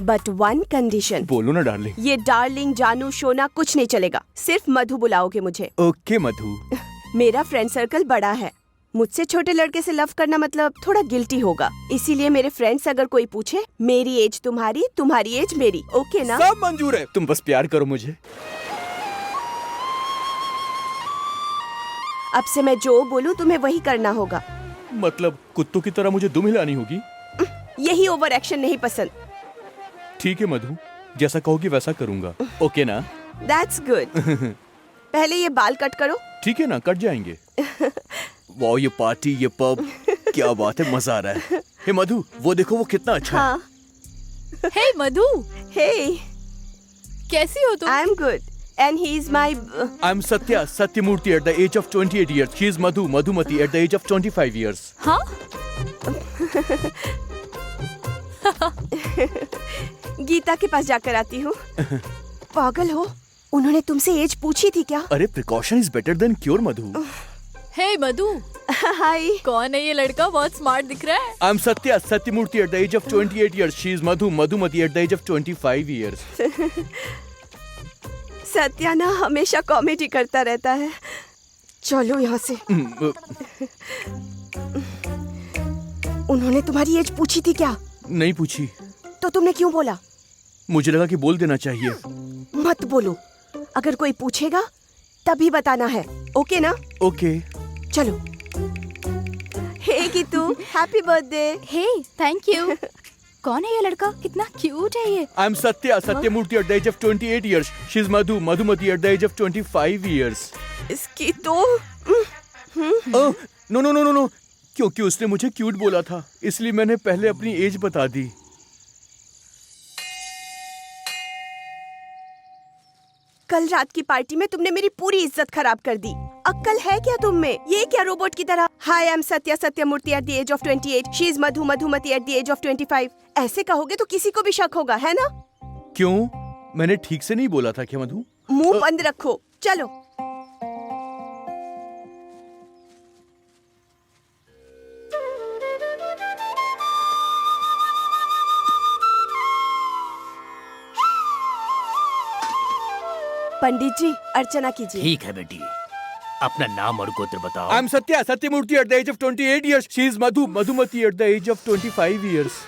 But one condition. बोलो ना डार्लिंग। ये डार्लिंग, जानू, शोना कुछ नहीं चलेगा। सिर्फ मधु बुलाओगे मुझे। ओके मधु। मेरा फ्रेंड सर्कल बड़ा है, मुझसे छोटे लड़के से लव करना मतलब थोड़ा गिल्टी होगा। इसीलिए मेरे फ्रेंड्स अगर कोई पूछे, मेरी एज तुम्हारी, तुम्हारी एज मेरी, ओके ना? सब मंजूर है, तुम बस प्यार करो मुझे। अब से मैं जो बोलूं तुम्हें वही करना होगा। मतलब कुत्तों की तरह मुझे दुम हिलानी होगी? यही ओवर एक्शन नहीं पसंद। ठीक है मधु, जैसा कहोगी वैसा करूंगा, ओके ना? That's good. पहले ये बाल कट करो। ठीक है ना, कट जाएंगे। वाओ, ये पार्टी, ये पब, क्या बात है, मजा आ रहा है। हे मधु, वो देखो, वो कितना अच्छा हाँ। हे hey, मधु, हे, कैसी हो तुम? I am good and he is my I am Satya Satyamurthy at the age of 28 years. She is Madhu Madhumati at the age of 25 years. हाँ? गीता के पास जाकर आती हूँ। पागल हो, उन्होंने तुमसे एज पूछी थी क्या? अरे precaution is better than cure Madhu. Hey Madhu, hi. कौन है ये लड़का? बहुत स्मार्ट दिख रहा है। I am Satya Satyamurthy at the age of 28 years. She is Madhu Madhumati at the age of 25 years. Satya ना हमेशा कॉमेडी करता रहता है। चलो यहाँ से। उन्होंने तुम्हारी एज पूछी थी क्या? नहीं पूछी। तो तुमने क्यों बोला? मुझे लगा कि बोल देना चाहिए। मत बोलो, अगर कोई पूछेगा तभी बताना है, ओके ना? ओके। चलो। Hey Geetu, happy birthday. Hey, thank you. कौन है ये लड़का? कितना क्यूट है ये। I am Satya Satyamurthy at the age of 28 years. She is Madhu Madhumati at the age of 25 years. इसकी तो no no no no no, क्योंकि उसने मुझे क्यूट बोला था, इसलिए मैंने पहले अपनी एज बता दी। कल रात की पार्टी में तुमने मेरी पूरी इज्जत खराब कर दी। अक्ल है क्या तुम में? ये क्या रोबोट की तरह? Hi, I am Satya Satyamurthy at the age of 28, she is Madhu Madhumati at the age of 25। ऐसे कहोगे तो किसी को भी शक होगा, है ना? क्यों? मैंने ठीक से नहीं बोला था क्या मधु? मुंह बंद रखो, चलो। पंडित जी, अर्चना कीजिए। ठीक है बेटी, अपना नाम और गोत्र बताओ। I am Satya Satyamurthy at the age of 28 years. She is Madhu Madhumati at the age of 25 years.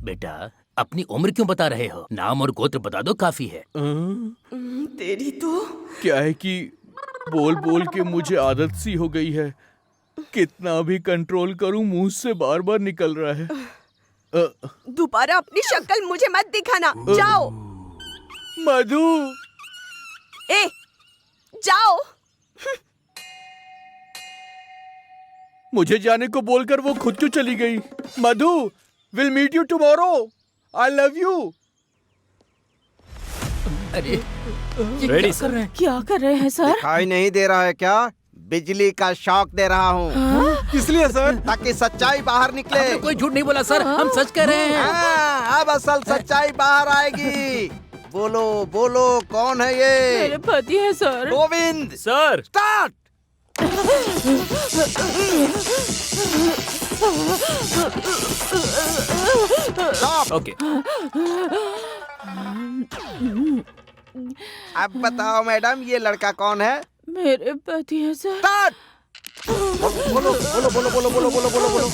बेटा, अपनी उम्र क्यों बता रहे हो? नाम और गोत्र बता दो, काफी है। तेरी तो क्या है कि बोल बोल के मुझे आदत सी हो गई है। कितना भी कंट्रोल करूं, मुंह से बार बार निकल रहा है। दोबारा अपनी शक्ल मुझे मत दिखाना, जाओ। मधु, ए, जाओ। मुझे जाने को बोलकर वो खुद क्यों चली गई? Madhu, will meet you tomorrow, I love you. अरे रेडी सर। क्या कर रहे हैं सर? दिखाई नहीं दे रहा है क्या? बिजली का शॉक दे रहा हूँ। इसलिए सर, ताकि सच्चाई बाहर निकले। आपने कोई झूठ नहीं बोला सर, हम सच कह रहे हैं। अब असल सच्चाई बाहर आएगी। बोलो बोलो, कौन है ये? मेरे पति है sir. Govind. Sir. Start. Okay. अब बताओ मैडम, ये लड़का कौन है? मेरे पति है सर। स्टार्ट। बोलो बोलो बोलो बोलो बोलो बोलो बोलो बोलो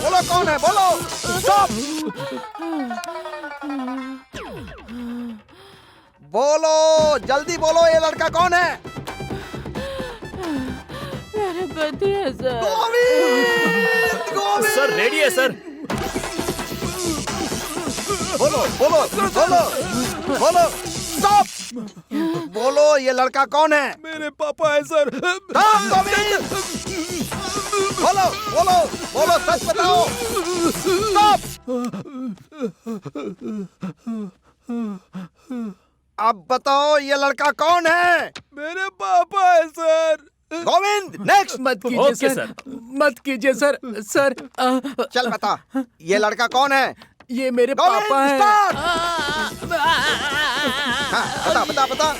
बोलो, कौन है? बोलो। स्टॉप। बोलो, जल्दी बोलो, ये लड़का कौन है? मेरे पति है sir. Govind, Govind. Sir ready है सर। बोलो बोलो बोलो बोलो, स्टॉप। बोलो, ये लड़का कौन है? मेरे पापा है सर। स्टॉप गोविंद। बोलो बोलो बोलो, सच बताओ। स्टॉप। अब बताओ, ये लड़का कौन है? मेरे पापा है सर। गोविंद, नेक्स्ट। मत कीजिए ओके सर, मत कीजिए सर। सर चल बता, ये लड़का कौन है? ये मेरे गोविंद, पापा हैं। स्टार्ट। हाँ, बता बता बता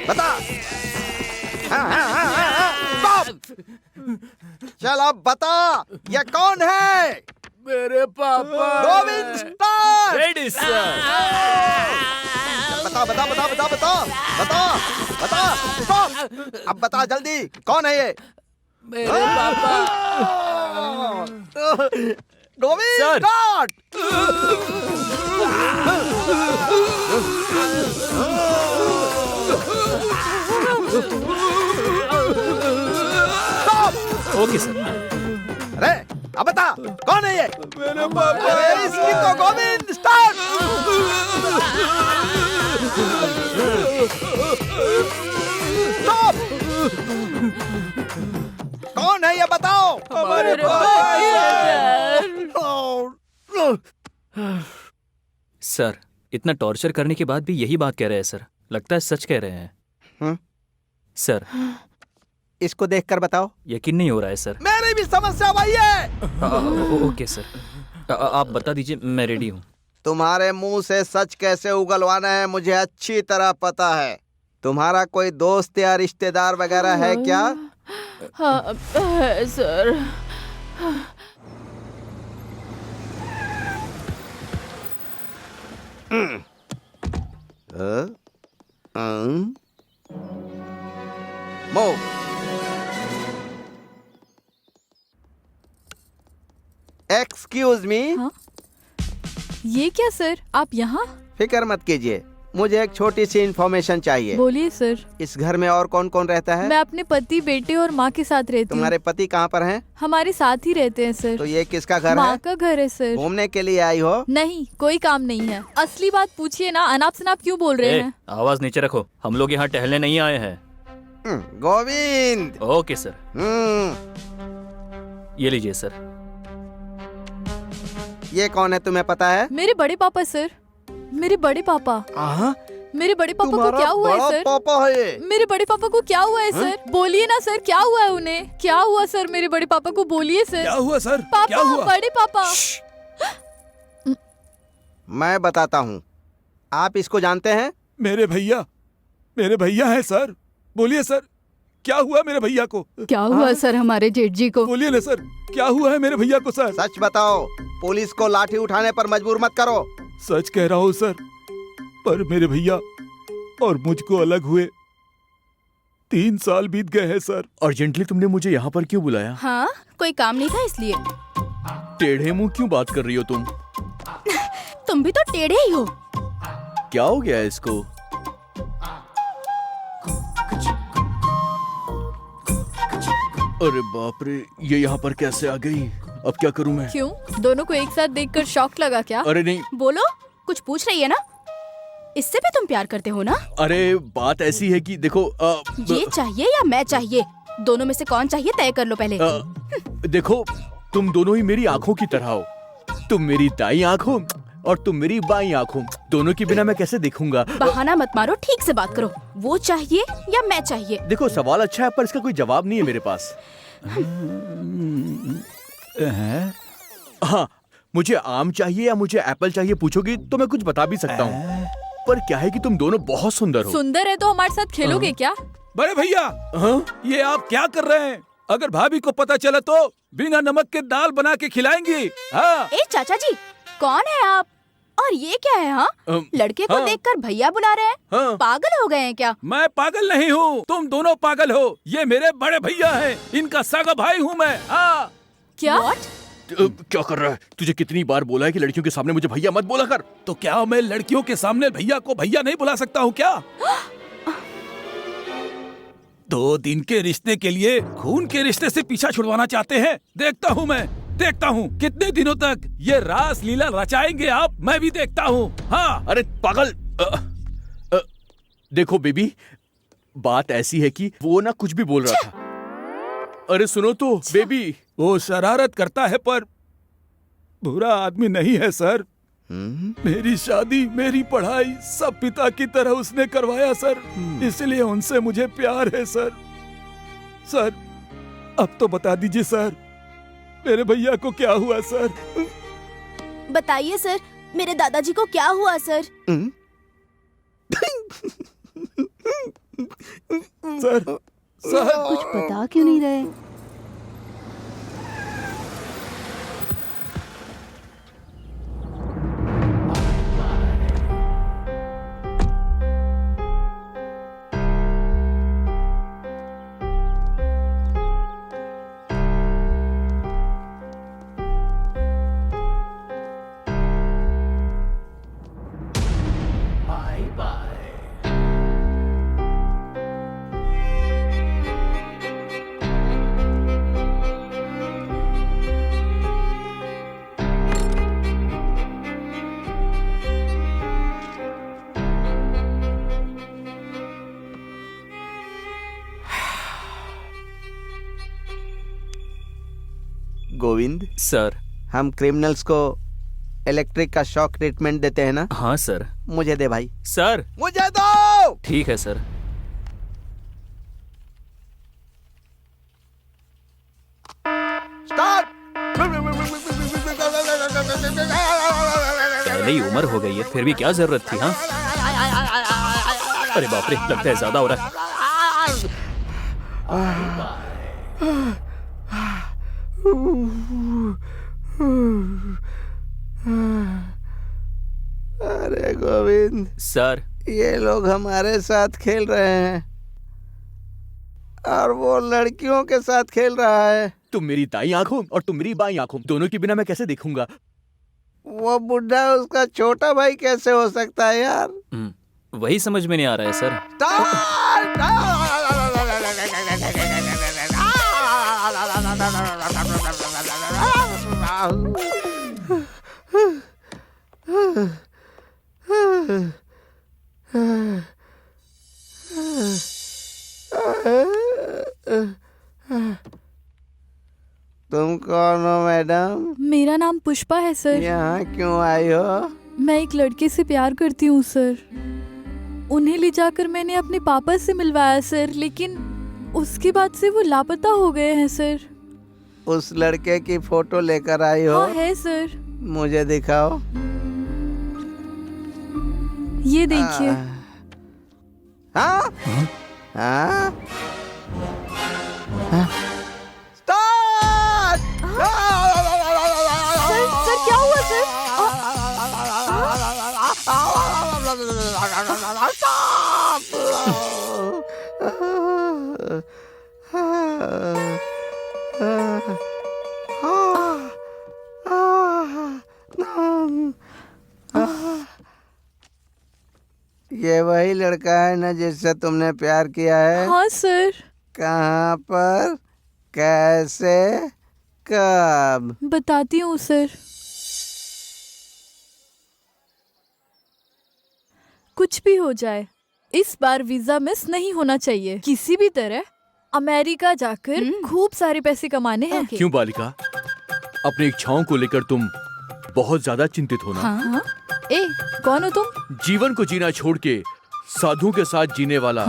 बता। हाँ, स्टॉप। चल अब बता, ये कौन है? मेरे पापा। गोविंद, स्टार्ट। Ready sir. बता बता बता बता बता बता बता, स्टॉप। अब बता जल्दी, कौन है ये? मेरे पापा। Govind, sir. Start. Stop. Okay sir. अरे अब बता, कौन है ये? मेरे पापा। अरे इसकी तो गोविंद, स्टार्ट। स्टॉप। कौन है ये, बताओ। हमारे सर इतना टॉर्चर करने के बाद भी यही बात कह रहे हैं सर। लगता है सच कह रहे हैं। सर इसको देखकर बताओ। यकीन नहीं हो रहा है सर। मेरी भी समस्या वही है। ओके सर, आप बता दीजिए, मैं रेडी हूँ। तुम्हारे मुंह से सच कैसे उगलवाना है मुझे अच्छी तरह पता है। तुम्हारा कोई दोस्त या रिश्तेदार वगैरह है क्या? हाँ है सर। मूव। Excuse me. ये क्या सर, आप यहाँ? फिक्र मत कीजिए, मुझे एक छोटी सी इन्फॉर्मेशन चाहिए। बोलिए सर। इस घर में और कौन कौन रहता है? मैं अपने पति, बेटे और माँ के साथ रहती हूँ। तुम्हारे पति कहाँ पर हैं? हमारे साथ ही रहते हैं सर। तो ये किसका घर माँ है? का घर है सर। घूमने के लिए आई हो? नहीं, कोई काम नहीं है। असली बात पूछिए ना, अनाप शनाप क्यों बोल रहे हैं? आवाज नीचे रखो, हम लोग यहाँ टहलने नहीं आए हैं। गोविंद। Okay sir. ये लीजिए सर। ये कौन है, तुम्हें पता है? मेरे बड़े पापा सर, मेरे बड़े पापा। मेरे बड़े पापा को क्या हुआ है सर? पापा है ये? मेरे बड़े पापा को क्या हुआ है सर? बोलिए ना सर, क्या हुआ है उन्हें? क्या हुआ सर? मेरे बड़े पापा को बोलिए सर। क्या हुआ सर? पापा, क्या हुआ? बड़े पापा। मैं बताता हूँ। आप इसको जानते हैं? मेरे भैया है सर। बोलिए सर, क्या हुआ मेरे भैया को? क्या हुआ सर हमारे जेठ जी को? बोलिए ना सर, क्या हुआ है मेरे भैया को सर? सच बताओ, पुलिस को लाठी उठाने पर मजबूर मत करो। सच कह रहा हूँ सर, पर मेरे भैया और मुझको अलग हुए 3 साल बीत गए हैं सर। अर्जेंटली तुमने मुझे यहाँ पर क्यों बुलाया? हाँ, कोई काम नहीं था इसलिए। टेढ़े मुंह क्यों बात कर रही हो तुम? तुम भी तो टेढ़े ही हो। क्या हो गया है इसको? अरे बाप रे, ये यहाँ पर कैसे आ गई? अब क्या करूँ मैं? क्यों? दोनों को एक साथ देखकर शॉक लगा क्या? अरे नहीं। बोलो, कुछ पूछ रही है ना? इससे भी तुम प्यार करते हो ना? अरे बात ऐसी है कि देखो ये चाहिए या मैं चाहिए? दोनों में से कौन चाहिए तय कर लो पहले। देखो, तुम दोनों ही मेरी आंखों की तरह हो। तुम मेरी दाईं आंख हो और तुम मेरी बाईं आंख हो। दोनों के बिना मैं कैसे देखूंगा? बहाना मत मारो, ठीक से बात करो। वो चाहिए या मैं चाहिए? देखो, सवाल अच्छा है पर इसका कोई जवाब नहीं है मेरे पास। हाँ, मुझे आम चाहिए या मुझे एप्पल चाहिए पूछोगी तो मैं कुछ बता भी सकता हूँ। पर क्या है कि तुम दोनों बहुत सुंदर हो। सुंदर है तो हमारे साथ खेलोगे क्या? बड़े भैया, ये आप क्या कर रहे हैं? अगर भाभी को पता चला तो बिना नमक के दाल बना के खिलाएंगी। हाँ। ए चाचा जी, कौन है आप? और ये क्या है? हाँ, लड़के को देखकर भैया बुला रहे हैं। पागल हो गए हैं क्या? मैं पागल नहीं हूँ, तुम दोनों पागल हो। ये मेरे बड़े भैया हैं, इनका सगा भाई हूँ मैं। हाँ। क्या? क्या कर रहा है? तुझे कितनी बार बोला है कि लड़कियों के सामने मुझे भैया मत बोला कर। तो क्या मैं लड़कियों के सामने भैया को भैया नहीं बुला सकता हूँ क्या? 2 दिन के रिश्ते के लिए खून के रिश्ते से पीछा छुड़वाना चाहते हैं। देखता हूँ कितने दिनों तक ये रास लीला रचाएंगे आप। मैं भी देखता हूँ। हाँ। अरे पागल, देखो बेबी, बात ऐसी है कि वो ना कुछ भी बोल रहा था। अरे सुनो तो बेबी, वो शरारत करता है पर बुरा आदमी नहीं है सर। मेरी शादी, मेरी पढ़ाई सब पिता की तरह उसने करवाया सर। इसलिए उनसे मुझे प्यार है सर। सर अब तो बता दीजिए सर, मेरे भैया को क्या हुआ सर? बताइए सर, मेरे दादाजी को क्या हुआ सर? सर कुछ बता क्यों नहीं रहे? गोविंद सर, हम क्रिमिनल्स को इलेक्ट्रिक का शॉक ट्रीटमेंट देते हैं ना? हाँ सर। मुझे दे भाई। सर मुझे दो। ठीक है सर। स्टार्ट। पहले ही उम्र हो गई है, फिर भी क्या जरूरत थी? हाँ। अरे बाप रे, लगता है ज्यादा हो रहा है। अरे गोविंद सर, ये लोग हमारे साथ खेल रहे हैं और वो लड़कियों के साथ खेल रहा है। तुम मेरी दाई आंखों और तुम मेरी बाई आंखों, दोनों के बिना मैं कैसे देखूंगा? वो बुढ़ा उसका छोटा भाई कैसे हो सकता है यार? वही समझ में नहीं आ रहा है सर। तुम कौन हो मैडम? मेरा नाम पुष्पा है सर। यहाँ क्यों आई हो? मैं एक लड़के से प्यार करती हूँ सर। उन्हें ले जाकर मैंने अपने पापा से मिलवाया सर, लेकिन उसके बाद से वो लापता हो गए हैं सर। उस लड़के की फोटो लेकर आई हो? हाँ है सर। मुझे दिखाओ। ये देखिए। हाँ? हाँ? सर क्या हुआ सर? ये वही लड़का है ना जिससे तुमने प्यार किया है? हाँ सर। कहाँ पर, कैसे, कब? बताती हूँ सर। कुछ भी हो जाए, इस बार वीजा मिस नहीं होना चाहिए। किसी भी तरह अमेरिका जाकर खूब सारे पैसे कमाने हैं। क्यों बालिका, अपनी इच्छाओं को लेकर तुम बहुत ज्यादा चिंतित हो ना? हाँ? ए, कौन हो तुम? जीवन को जीना छोड़ के साधुओं के साथ जीने वाला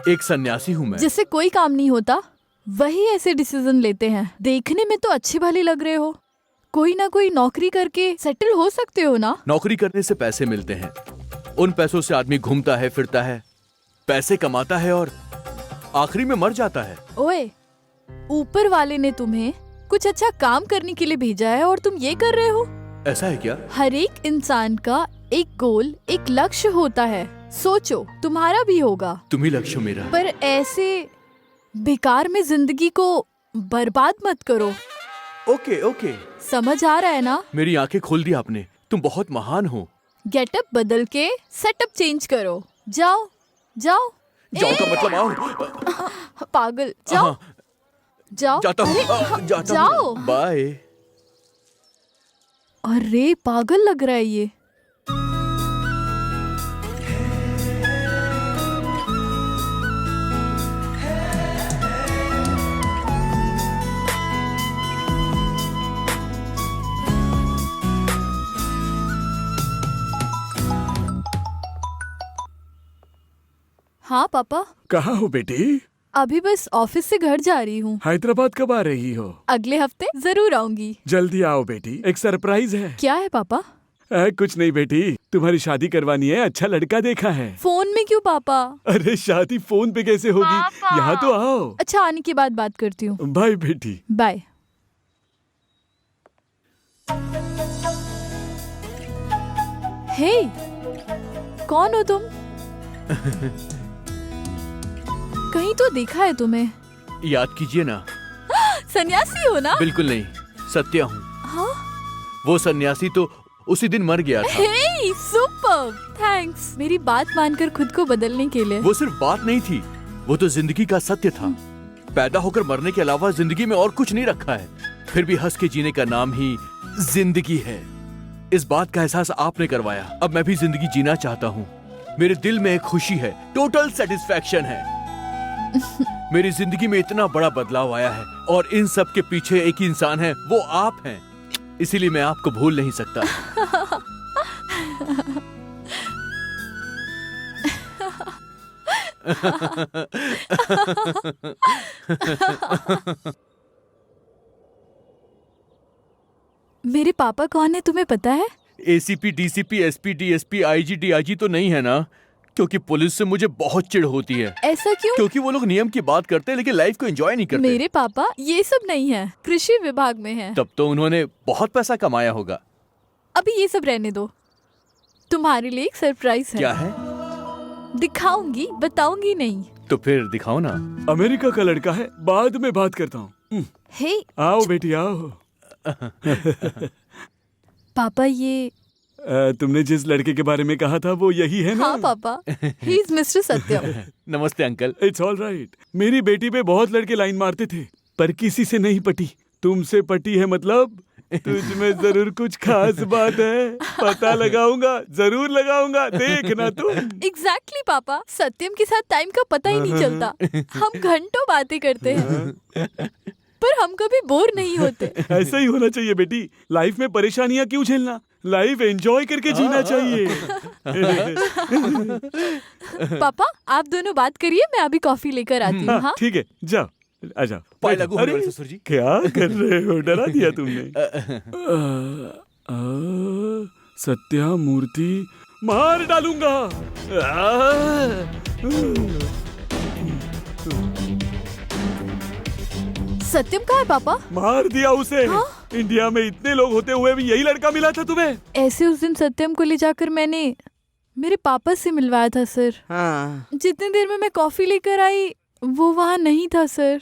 एक सन्यासी हूँ मैं। जिससे कोई काम नहीं होता वही ऐसे डिसीजन लेते हैं। देखने में तो अच्छे भले लग रहे हो, कोई ना कोई नौकरी करके सेटल हो सकते हो ना? नौकरी करने से पैसे मिलते हैं, उन पैसों से आदमी घूमता है, फिरता है, पैसे कमाता है और आखिरी में मर जाता है। ओए, ऊपर वाले ने तुम्हें कुछ अच्छा काम करने के लिए भेजा है और तुम ये कर रहे हो? ऐसा है क्या? हर एक इंसान का एक गोल, एक लक्ष्य होता है। सोचो, तुम्हारा भी होगा। तुम्ही लक्ष्य मेरा। पर ऐसे बेकार में जिंदगी को बर्बाद मत करो। Okay okay. समझ आ रहा है ना? मेरी आंखें खोल दी आपने, तुम बहुत महान हो। गेटअप बदल के सेटअप चेंज करो। जाओ जाओ। जाओ का मतलब आओ। पागल, जाओ जाओ। जाता हूँ, अरे, जाता जाओ। हूँ। बाय। अरे पागल लग रहा है ये। हाँ पापा। कहाँ हो बेटी? अभी बस ऑफिस से घर जा रही हूँ। हैदराबाद कब आ रही हो? अगले हफ्ते जरूर आऊंगी। जल्दी आओ बेटी, एक सरप्राइज है। क्या है पापा? कुछ नहीं बेटी, तुम्हारी शादी करवानी है, अच्छा लड़का देखा है। फोन में क्यों पापा? अरे शादी फोन पे कैसे होगी? यहाँ तो आओ। अच्छा आने के बाद बात करती हूँ। बाय बेटी। बाय। हे, कौन हो तुम? कहीं तो देखा है तुम्हें। याद कीजिए ना। सन्यासी हो ना? बिल्कुल नहीं, सत्या हूँ। हाँ? वो सन्यासी तो उसी दिन मर गया था। हे, सुपर, थैंक्स मेरी बात मानकर खुद को बदलने के लिए। वो सिर्फ बात नहीं थी, वो तो जिंदगी का सत्य था। पैदा होकर मरने के अलावा जिंदगी में और कुछ नहीं रखा है, फिर भी हंस के जीने का नाम ही जिंदगी है। इस बात का एहसास आपने करवाया। अब मैं भी जिंदगी जीना चाहता हूँ। मेरे दिल में एक खुशी है, टोटल सेटिस्फैक्शन है। मेरी जिंदगी में इतना बड़ा बदलाव आया है और इन सब के पीछे एक ही इंसान है, वो आप हैं। इसीलिए मैं आपको भूल नहीं सकता। मेरे पापा कौन है तुम्हें पता है? ACP, DCP, SP, DSP, IG, DIG तो नहीं है ना? क्योंकि पुलिस से मुझे बहुत चिढ़ होती है। ऐसा क्यों? क्योंकि वो लोग नियम की बात करते हैं लेकिन लाइफ को एंजॉय नहीं करते। मेरे पापा ये सब नहीं है, कृषि विभाग में है। तब तो उन्होंने बहुत पैसा कमाया होगा। अभी ये सब रहने दो, तुम्हारे लिए एक सरप्राइज है। क्या है? दिखाऊंगी, बताऊंगी नहीं। तो फिर दिखाओ ना। अमेरिका का लड़का है, बाद में बात करता हूँ। हे, आओ बेटी आओ। पापा ये तुमने जिस लड़के के बारे में कहा था वो यही है ना? हाँ पापा, ही इज मिस्टर सत्यम। नमस्ते अंकल। It's all right. मेरी बेटी पे बहुत लड़के लाइन मारते थे पर किसी से नहीं पटी। तुमसे पटी है मतलब तुझ में जरूर कुछ खास बात है। पता लगाऊंगा, जरूर लगाऊंगा, देखना तुम। एग्जैक्टली पापा, सत्यम के साथ टाइम का पता ही नहीं चलता। हम घंटों बातें करते हैं पर हम कभी बोर नहीं होते। ऐसा ही होना चाहिए बेटी। लाइफ में परेशानियां क्यों झेलना, लाइफ एंजॉय करके जीना चाहिए। पापा आप दोनों बात करिए, मैं अभी कॉफी लेकर आती हूँ। हाँ ठीक है, जाओ आजा। अरे ससुर जी, क्या कर रहे हो? डरा दिया तुमने। सत्या मूर्ति मार डालूंगा। सत्यम कहाँ है पापा? मार दिया उसे। हाँ? इंडिया में इतने लोग होते हुए भी यही लड़का मिला था तुम्हें? ऐसे उस दिन सत्यम को ले जाकर मैंने मेरे पापा से मिलवाया था सर। हाँ। जितनी देर में मैं कॉफी लेकर आई वो वहाँ नहीं था सर।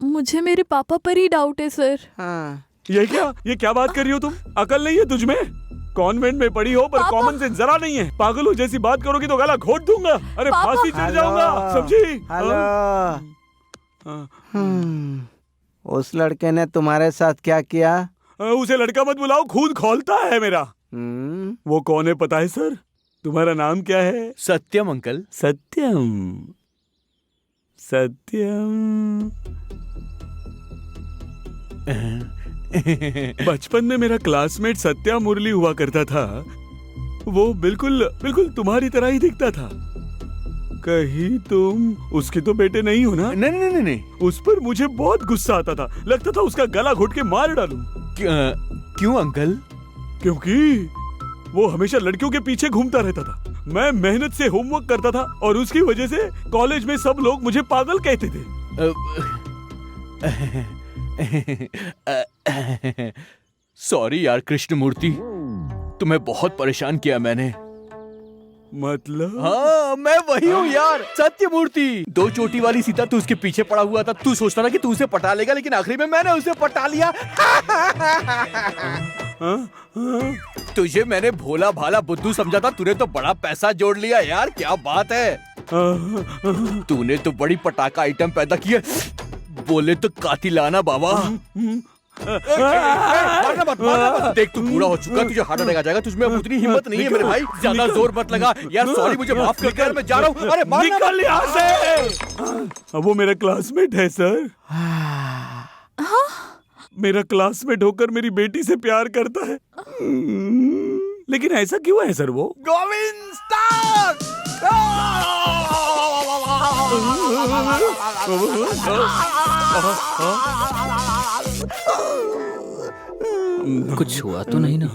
मुझे मेरे पापा पर ही डाउट है सर। हाँ। ये क्या बात कर रही हो तुम? अकल नहीं है तुझ में? कॉन्वेंट में पढ़ी हो पर कॉमन सेंस जरा नहीं है। पागल हो जैसी बात करोगी तो गला घोट दूंगा। अरे फांसी चढ़ जाऊंगा, समझी? हेलो। उस लड़के ने तुम्हारे साथ क्या किया? उसे लड़का मत बुलाओ, खून खौलता है मेरा। वो कौन है पता है सर? तुम्हारा नाम क्या है? सत्यम अंकल। सत्यम। सत्यम। बचपन में मेरा क्लासमेट सत्या मुरली हुआ करता था। वो बिल्कुल तुम्हारी तरह ही दिखता था। कहीं तुम उसके तो बेटे नहीं हो ना? नहीं। उस पर मुझे बहुत गुस्सा आता था, लगता था उसका गला घोट के मार डालूं। क्यों अंकल? क्योंकि वो हमेशा लड़कियों के पीछे घूमता रहता था। मैं मेहनत से होमवर्क करता था और उसकी वजह से कॉलेज में सब लोग मुझे पागल कहते थे। सॉरी यार कृष्णमूर्ति, तुम्हें बहुत परेशान किया मैंने। मतलब? हाँ मैं वही हूँ यार, सत्यमूर्ति। 2 चोटी वाली सीता, तू उसके पीछे पड़ा हुआ था। तू सोचता ना कि तू उसे पटा लेगा, लेकिन आखिरी में मैंने उसे पटा लिया। तुझे मैंने भोला भाला बुद्धू समझा था, तूने तो बड़ा पैसा जोड़ लिया यार, क्या बात है। तूने तो बड़ी पटाखा आइटम पैदा किया, बोले तो कातिलाना बाबा। मारना मत, मारना मत। देख तू बूढ़ा हो चुका, तुझे हार्ट अटैक आ जाएगा, तुझमें अब उतनी हिम्मत नहीं है मेरे भाई। ज्यादा जोर मत लगा यार, सॉरी मुझे माफ कर यार, मैं जा रहा हूँ। अरे निकल यहाँ से। अब वो मेरा क्लासमेट है सर। मेरा क्लासमेट होकर मेरी बेटी से प्यार करता है, लेकिन ऐसा क्यों है सर? वो गोविंद स्टार। कुछ हुआ तो नहीं ना?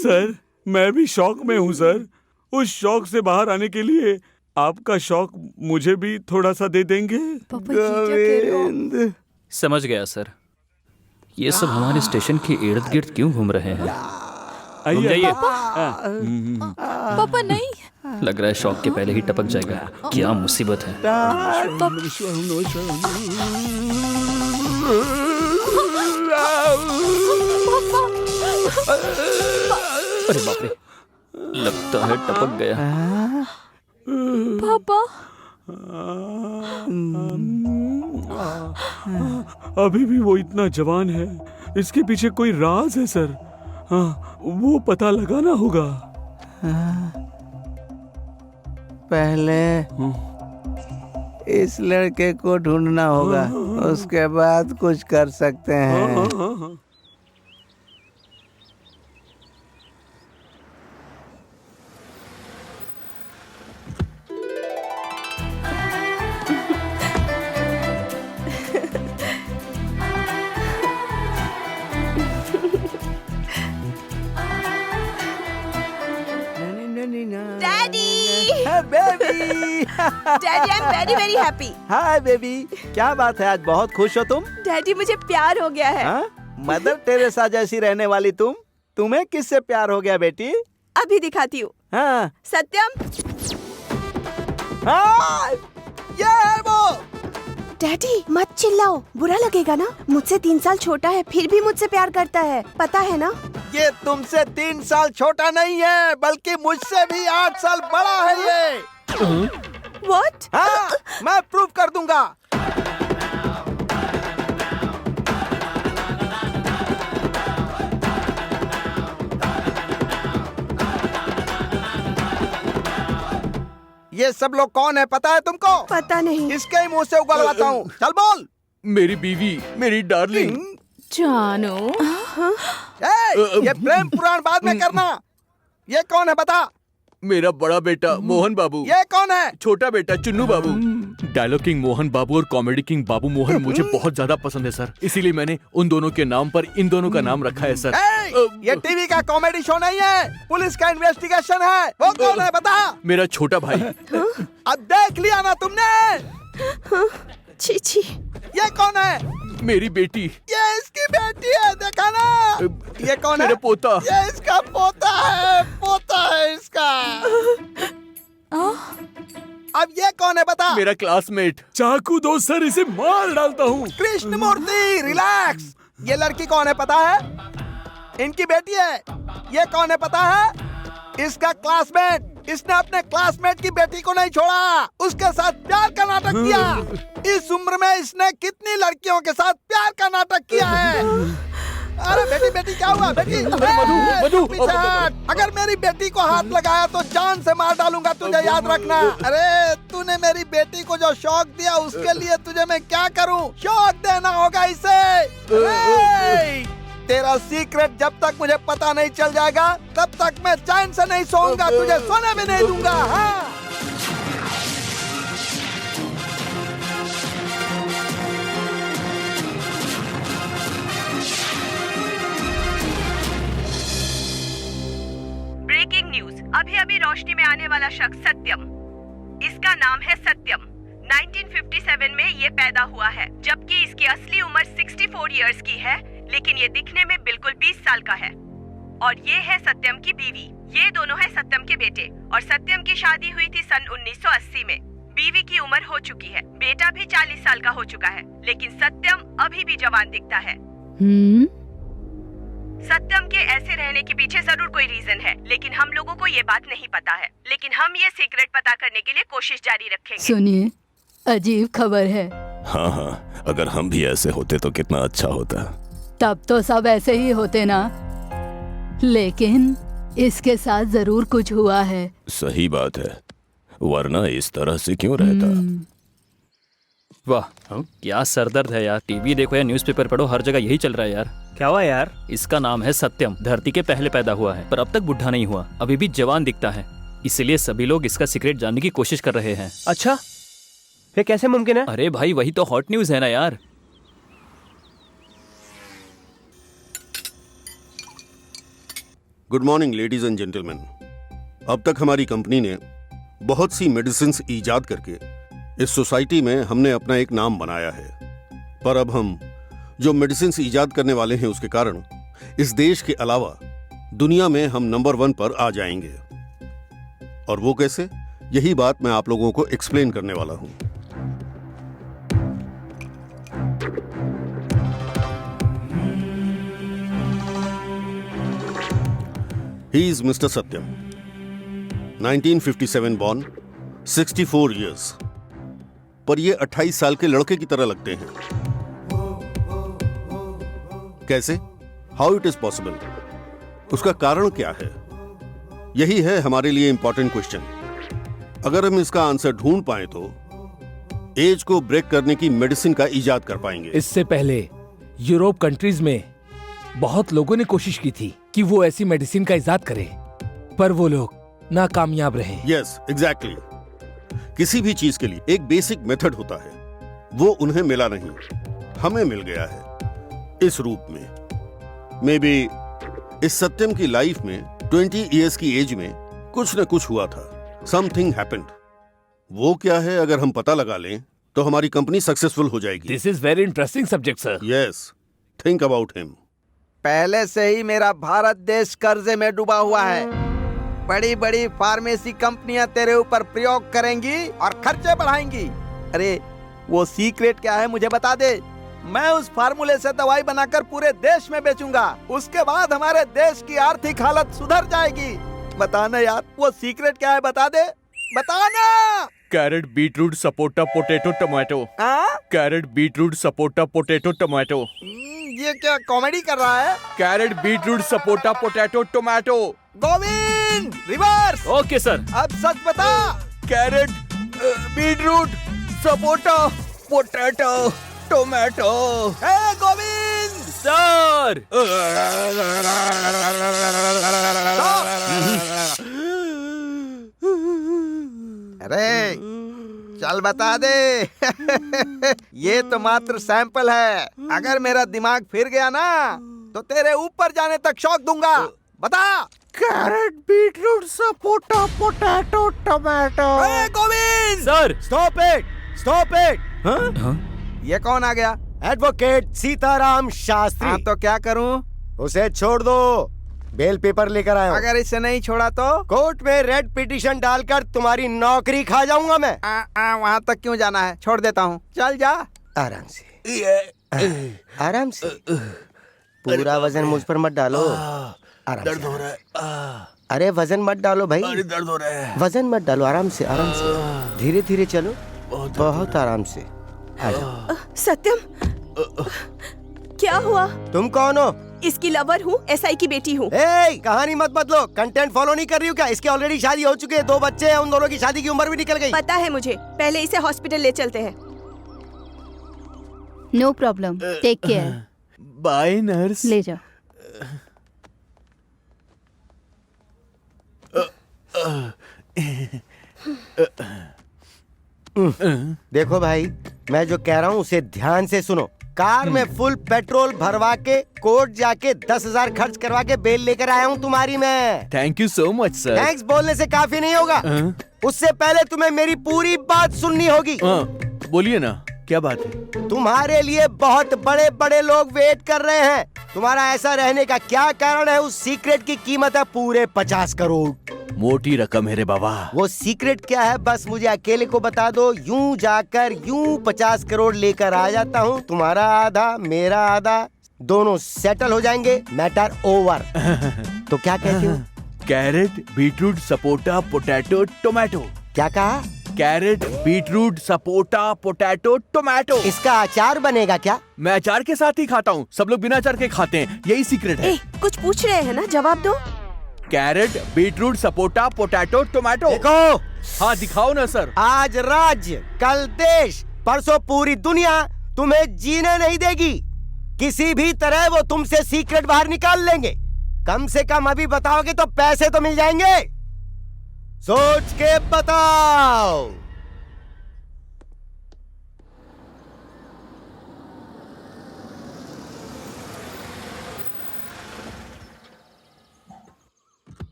सर मैं भी शौक में हूँ सर। उस शौक से बाहर आने के लिए आपका शौक मुझे भी थोड़ा सा दे देंगे? गोविंद। समझ गया सर। ये सब हमारे स्टेशन के इर्द गिर्द क्यों घूम रहे हैं? घूम जाइए। पापा नहीं। लग रहा है शौक के पहले ही टपक जाएगा। क्या मुसीबत है। अरे बाप रे, लगता है टपक गया। पापा अभी भी वो इतना जवान है, इसके पीछे कोई राज है सर। हाँ, वो पता लगाना होगा। पहले इस लड़के को ढूंढना होगा, उसके बाद कुछ कर सकते हैं। Baby, daddy I am very very happy. Hi baby, क्या बात है, आज बहुत खुश हो तुम? डैडी मुझे प्यार हो गया है। मदर टेरेसा जैसी रहने वाली तुम, तुम्हें किससे प्यार हो गया बेटी? अभी दिखाती हूँ। हाँ। सत्यम, हाँ, ये है वो। डैडी मत चिल्लाओ, बुरा लगेगा ना। मुझसे 3 साल छोटा है, फिर भी मुझसे प्यार करता है, पता है ना? ये तुमसे 3 साल छोटा नहीं है, बल्कि मुझसे भी 8 साल बड़ा है ये। What? हाँ, मैं प्रूव कर दूंगा। ये सब लोग कौन है पता है तुमको? पता नहीं। इसके ही मुंह से उगलवाता हूँ, चल बोल। मेरी बीवी, मेरी डार्लिंग। जानू। ये प्रेम पुराण बाद में करना। ये कौन है बता? मेरा बड़ा बेटा मोहन बाबू। ये कौन है? छोटा बेटा चुन्नू बाबू। डायलॉग किंग मोहन बाबू और कॉमेडी किंग बाबू मोहन मुझे बहुत ज्यादा पसंद है सर, इसीलिए मैंने उन दोनों के नाम पर इन दोनों का नाम रखा है सर। ये टीवी का कॉमेडी शो नहीं है, पुलिस का इन्वेस्टिगेशन है। वो कौन है बता? मेरा छोटा भाई। अब देख लिया ना तुमने? छी। ये कौन है? मेरी बेटी। ये इसकी बेटी है, देखा ना? ये कौन है? मेरा पोता। ये इसका पोता है, पोता है इसका। अब ये कौन है बता? मेरा क्लासमेट। चाकू दो सर, इसे मार डालता हूँ। कृष्णमूर्ति रिलैक्स। ये लड़की कौन है पता है? इनकी बेटी है। ये कौन है पता है? इसका क्लासमेट। इसने अपने क्लासमेट की बेटी को नहीं छोड़ा, उसके साथ प्यार का नाटक किया। इस उम्र में इसने कितनी लड़कियों के साथ प्यार का नाटक किया है। अरे बेटी बेटी क्या हुआ बेटी? मधु, पीछे हट। अगर मेरी बेटी को हाथ लगाया तो जान से मार डालूंगा, तुझे याद रखना। अरे तूने मेरी बेटी को जो शौक दिया उसके लिए तुझे मैं क्या करूं? शौक देना होगा इसे। तेरा सीक्रेट जब तक मुझे पता नहीं चल जाएगा तब तक मैं चैन से नहीं सोऊंगा, तुझे सोने भी नहीं दूंगा। हाँ? ब्रेकिंग न्यूज, अभी रोशनी में आने वाला शख्स सत्यम। इसका नाम है सत्यम। 1957 में ये पैदा हुआ है, जबकि इसकी असली उम्र 64 इयर्स की है, लेकिन ये दिखने में बिल्कुल 20 साल का है। और ये है सत्यम की बीवी। ये दोनों हैं सत्यम के बेटे और सत्यम की शादी हुई थी सन 1980 में। बीवी की उम्र हो चुकी है, बेटा भी 40 साल का हो चुका है, लेकिन सत्यम अभी भी जवान दिखता है। सत्यम के ऐसे रहने के पीछे जरूर कोई रीजन है, लेकिन हम लोगों को ये बात नहीं पता है। लेकिन हम ये सीक्रेट पता करने के लिए कोशिश जारी रखेंगे। सुनिए, अजीब खबर है। हाँ हाँ, अगर हम भी ऐसे होते तो कितना अच्छा होता। तब तो सब ऐसे ही होते ना, लेकिन इसके साथ जरूर कुछ हुआ है। सही बात है, वरना इस तरह से क्यों रहता। वाह, क्या सरदर्द है यार। टीवी देखो या न्यूज़पेपर पढ़ो, हर जगह यही चल रहा है यार। क्या हुआ यार? इसका नाम है सत्यम, धरती के पहले पैदा हुआ है, पर अब तक बुढ़ा नहीं हुआ, अभी भी जवान दिखता है। इसलिए सभी लोग इसका सीक्रेट जानने की कोशिश कर रहे हैं। अच्छा, ये कैसे मुमकिन है? अरे भाई, वही तो हॉट न्यूज़ है ना यार। Good morning ladies and gentleman. अब तक हमारी कंपनी ने बहुत सी मेडिसिन्स ईजाद करके इस सोसाइटी में हमने अपना एक नाम बनाया है, पर अब हम जो मेडिसिन्स ईजाद करने वाले हैं उसके कारण इस देश के अलावा दुनिया में हम नंबर 1 पर आ जाएंगे। और वो कैसे, यही बात मैं आप लोगों को एक्सप्लेन करने वाला हूं। He is Mr. Satyam, 1957 born, 64 years. पर ये 28 साल के लड़के की तरह लगते हैं। कैसे? How it is possible? उसका कारण क्या है? यही है हमारे लिए इंपॉर्टेंट क्वेश्चन। अगर हम इसका आंसर ढूंढ पाए तो एज को ब्रेक करने की मेडिसिन का इजाद कर पाएंगे। इससे पहले यूरोप कंट्रीज में बहुत लोगों ने कोशिश की थी कि वो ऐसी मेडिसिन का इजाद करें, पर वो लोग नाकामयाब रहे। Yes, exactly. किसी भी चीज के लिए एक बेसिक मेथड होता है, वो उन्हें मिला नहीं, हमें मिल गया है इस रूप में। मे बी इस सत्यम की लाइफ में 20 इयर्स की एज में कुछ न कुछ हुआ था। Something happened. वो क्या है, अगर हम पता लगा लें तो हमारी कंपनी सक्सेसफुल हो जाएगी। This is very interesting subject sir. Yes, think about him. पहले से ही मेरा भारत देश कर्जे में डूबा हुआ है। बड़ी बड़ी फार्मेसी कंपनियां तेरे ऊपर प्रयोग करेंगी और खर्चे बढ़ाएंगी। अरे वो सीक्रेट क्या है मुझे बता दे। मैं उस फार्मूले से दवाई बनाकर पूरे देश में बेचूंगा। उसके बाद हमारे देश की आर्थिक हालत सुधर जाएगी। बताना यार, वो सीक्रेट क्या है, बता दे, बताना। Carrot, beetroot, sapota, potato, tomato. Carrot, beetroot, sapota, potato, tomato. ये क्या कॉमेडी कर रहा है? Carrot, beetroot, sapota, potato, tomato. Govind, reverse. Okay sir. अब सच बता। Carrot, beetroot, sapota, potato, tomato. हे गोविंद सर। अरे चल बता दे। ये तो मात्र सैंपल है। अगर मेरा दिमाग फिर गया ना तो तेरे ऊपर जाने तक शॉक दूंगा। बता। Carrot, beetroot, sapota, potato, tomato. Govind sir, stop it. ये कौन आ गया? एडवोकेट सीताराम शास्त्री। हाँ, तो क्या करूं? उसे छोड़ दो, बेल पेपर लेकर आया हूं। अगर इसे नहीं छोड़ा तो कोर्ट में रेड पिटीशन डालकर तुम्हारी नौकरी खा जाऊंगा मैं। वहाँ तक क्यों जाना है, छोड़ देता हूँ, चल जा। आराम से, आराम से। पूरा वजन मुझ पर मत डालो। दर्द हो रहा है। अरे वजन मत डालो भाई। अरे दर्द हो रहा है। वजन मत डालो, आराम से, आराम से, धीरे धीरे चलो, बहुत आराम से। सत्यम, क्या हुआ? तुम कौन हो? इसकी लवर हूँ, एसआई की बेटी हूँ। कहानी मत बदलो। कंटेंट फॉलो नहीं कर रही हूँ क्या? इसके ऑलरेडी शादी हो चुकी है, 2 बच्चे हैं, उन दोनों की शादी की उम्र भी निकल गई। पता है मुझे, पहले इसे हॉस्पिटल ले चलते हैं। No problem, take care. Bye nurse. ले जाओ। देखो भाई, मैं जो कह रहा हूँ उसे ध्यान से सुनो। कार में फुल पेट्रोल भरवा के कोर्ट जाके 10,000 खर्च करवा के बेल लेकर आया हूँ तुम्हारी मैं। Thank you so much sir. Thanks बोलने से काफी नहीं होगा, उससे पहले तुम्हें मेरी पूरी बात सुननी होगी। बोलिए ना, क्या बात है? तुम्हारे लिए बहुत बड़े बड़े लोग वेट कर रहे हैं। तुम्हारा ऐसा रहने का क्या कारण है? उस सीक्रेट की कीमत है पूरे 50 करोड़। मोटी रकम है रे बाबा। वो सीक्रेट क्या है बस मुझे अकेले को बता दो, यूं जाकर यूं 50 करोड़ लेकर आ जाता हूँ। तुम्हारा आधा मेरा आधा, दोनों सेटल हो जाएंगे, मैटर ओवर। तो क्या कहते हो? Carrot, beetroot, sapota, potato, tomato. क्या कहा? Carrot, beetroot, sapota, potato, tomato. इसका अचार बनेगा क्या? मैं अचार के साथ ही खाता हूँ, सब लोग बिना अचार के खाते हैं, यही सीक्रेट है। कुछ पूछ रहे हैं ना, जवाब दो। Carrot, beetroot, sapota, potato, tomato. देखो। हाँ दिखाओ ना सर। आज राज्य, कल देश, परसों पूरी दुनिया तुम्हें जीने नहीं देगी। किसी भी तरह वो तुमसे सीक्रेट बाहर निकाल लेंगे। कम से कम अभी बताओगे तो पैसे तो मिल जाएंगे। सोच के बताओ।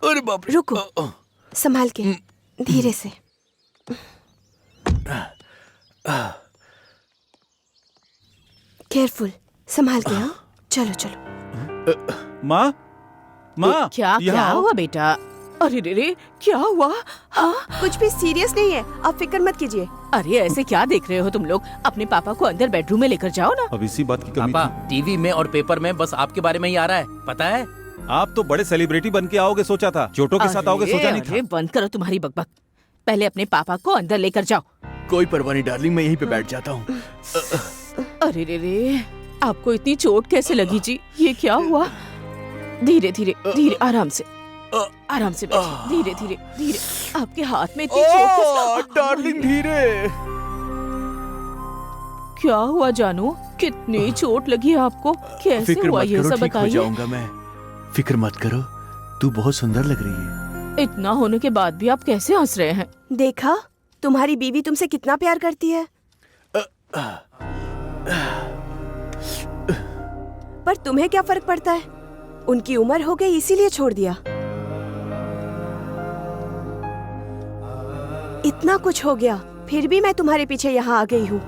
अरे बाप रे। रुको, संभाल के, धीरे से। केयरफुल, संभाल के। हाँ, चलो चलो। माँ, माँ, क्या हुआ बेटा? अरे रे क्या हुआ? हाँ, कुछ भी सीरियस नहीं है, आप फिक्र मत कीजिए। अरे ऐसे क्या देख रहे हो तुम लोग? अपने पापा को अंदर बेडरूम में लेकर जाओ ना। अब इसी बात की कमी पापा, टीवी में और पेपर में बस आपके बारे में ही आ रहा है, पता है? आप तो बड़े सेलिब्रिटी बन के आओगे सोचा था, चोटों के साथ आओगे सोचा नहीं था। बंद करो तुम्हारी बकबक, पहले अपने पापा को अंदर लेकर जाओ। कोई परवाह नहीं डार्लिंग, मैं यहीं पे बैठ जाता हूँ। अरे रे, आपको इतनी चोट कैसे लगी जी? ये क्या हुआ? धीरे धीरे धीरे, आराम से आराम से बैठिए, धीरे धीरे धीरे। आपके हाथ में इतनी चोट डार्लिंग, धीरे। क्या हुआ जानू? कितनी चोट लगी है आपको? कैसे हुआ ये सब बताइए। जाऊंगा मैं, फिक्र मत करो, तू बहुत सुंदर लग रही है। इतना होने के बाद भी आप कैसे हंस रहे हैं? देखा, तुम्हारी बीवी तुमसे कितना प्यार करती है। पर तुम्हें क्या फर्क पड़ता है? उनकी उम्र हो गई इसीलिए छोड़ दिया। इतना कुछ हो गया, फिर भी मैं तुम्हारे पीछे यहाँ आ गई हूँ।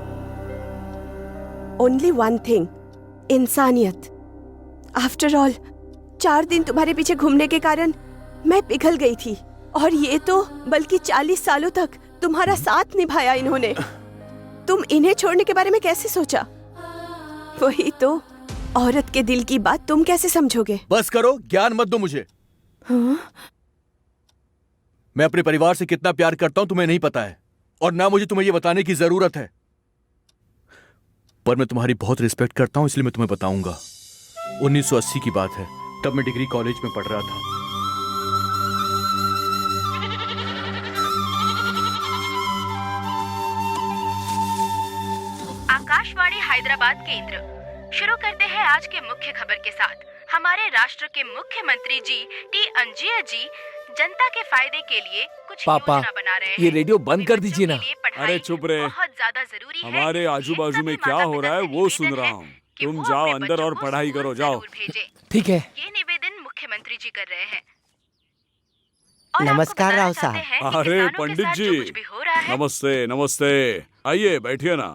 ओनली वन थिंग, इंसानियत। आफ्टर ऑल 4 दिन तुम्हारे पीछे घूमने के कारण मैं पिघल गई थी, और ये तो बल्कि 40 सालों तक तुम्हारा साथ निभाया इन्होंने। तुम इन्हें छोड़ने के बारे में कैसे सोचा? वही तो, औरत के दिल की बात तुम कैसे समझोगे? बस करो, ज्ञान मत दो मुझे। हाँ? मैं अपने परिवार से कितना प्यार करता हूं तुम्हें नहीं पता है, और ना मुझे तुम्हें ये बताने की जरूरत है। पर मैं तुम्हारी बहुत रिस्पेक्ट करता हूं, इसलिए मैं तुम्हें बताऊंगा। 1980 की बात है, तब मैं डिग्री कॉलेज में पढ़ रहा था। आकाशवाणी हैदराबाद केंद्र। शुरू करते हैं आज के मुख्य खबर के साथ। हमारे राष्ट्र के मुख्यमंत्री जी टी अंजिया जी जनता के फायदे के लिए कुछ पापा, योजना बना रहे हैं। ये रेडियो बंद कर दीजिए ना। अरे चुप रहे, बहुत ज्यादा जरूरी है। हमारे आजू बाजू में क्या हो रहा है वो सुन रहा हूँ। तुम जाओ अंदर और पढ़ाई करो, जाओ। ठीक है। ये निवेदन मुख्यमंत्री जी कर रहे हैं। नमस्कार राव साहब। अरे पंडित जी, नमस्ते नमस्ते, आइए बैठिए ना।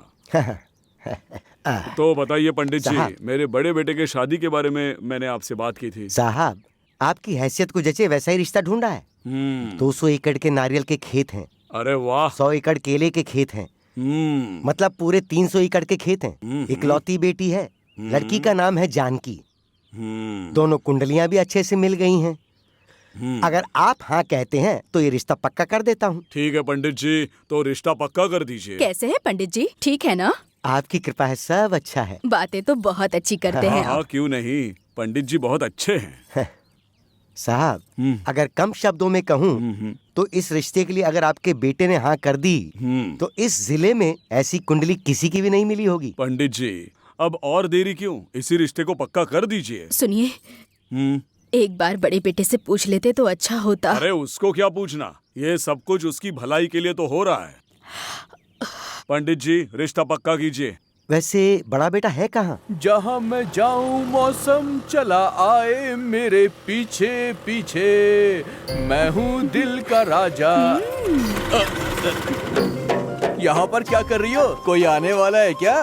तो बताइए पंडित जी, मेरे बड़े बेटे के शादी के बारे में मैंने आपसे बात की थी। साहब, आपकी हैसियत को जैसे वैसा ही रिश्ता ढूंढा है। 200 एकड़ के नारियल के खेत हैं। अरे वाह। 100 एकड़ केले के खेत हैं। मतलब पूरे 300 एकड़ के खेत हैं। इकलौती बेटी है, लड़की का नाम है जानकी। दोनों कुंडलियां भी अच्छे से मिल गई हैं। अगर आप हाँ कहते हैं तो ये रिश्ता पक्का कर देता हूँ। ठीक है पंडित जी, तो रिश्ता पक्का कर दीजिए। कैसे है पंडित जी, ठीक है ना? आपकी कृपा है, सब अच्छा है। बातें तो बहुत अच्छी करते हैं हाँ, क्यों नहीं, पंडित जी बहुत अच्छे हैं। साहब, अगर कम शब्दों में कहूँ तो इस रिश्ते के लिए अगर आपके बेटे ने हाँ कर दी तो इस जिले में ऐसी कुंडली किसी की भी नहीं मिली होगी। पंडित जी, अब और देरी क्यों, इसी रिश्ते को पक्का कर दीजिए। सुनिए, एक बार बड़े बेटे से पूछ लेते तो अच्छा होता। अरे उसको क्या पूछना, ये सब कुछ उसकी भलाई के लिए तो हो रहा है। पंडित जी, रिश्ता पक्का कीजिए। वैसे बड़ा बेटा है कहाँ? जहाँ मैं जाऊँ मौसम चला आए मेरे पीछे पीछे, मैं हूँ दिल का राजा। यहाँ पर क्या कर रही हो? कोई आने वाला है क्या?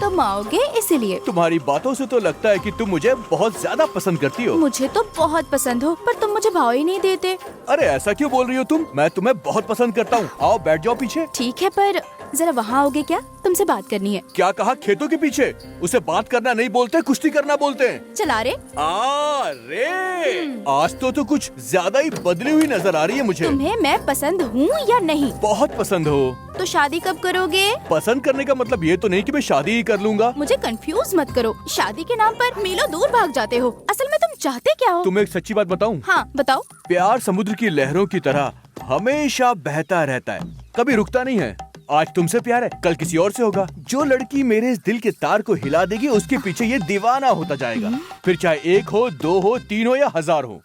तुम आओगे इसीलिए। तुम्हारी बातों से तो लगता है कि तुम मुझे बहुत ज्यादा पसंद करती हो। मुझे तो बहुत पसंद हो, पर तुम मुझे भाव ही नहीं देते। अरे ऐसा क्यों बोल रही हो तुम? मैं तुम्हें बहुत पसंद करता हूँ। आओ बैठ जाओ पीछे। ठीक है, पर जरा वहाँ आओगे क्या? तुमसे बात करनी है। क्या कहा? खेतों के पीछे? उसे बात करना नहीं बोलते, कुश्ती करना बोलते हैं। चला रे। अरे आज तो कुछ ज्यादा ही बदली हुई नजर आ रही है मुझे। तुम्हें मैं पसंद हूँ या नहीं? बहुत पसंद हो। तो शादी कब करोगे? पसंद करने का मतलब ये तो नहीं कि मैं शादी ही कर लूंगा। मुझे कंफ्यूज मत करो। शादी के नाम पर मीलों दूर भाग जाते हो। असल में तुम चाहते क्या हो? तुम्हें एक सच्ची बात बताऊं? हाँ बताओ। प्यार समुद्र की लहरों की तरह हमेशा बहता रहता है, कभी रुकता नहीं है। आज तुमसे प्यार है, कल किसी और से होगा। जो लड़की मेरे इस दिल के तार को हिला देगी, उसके पीछे ये दीवाना होता जाएगा। फिर चाहे 1 हो, 2 हो, 3 हो या 1000 हो।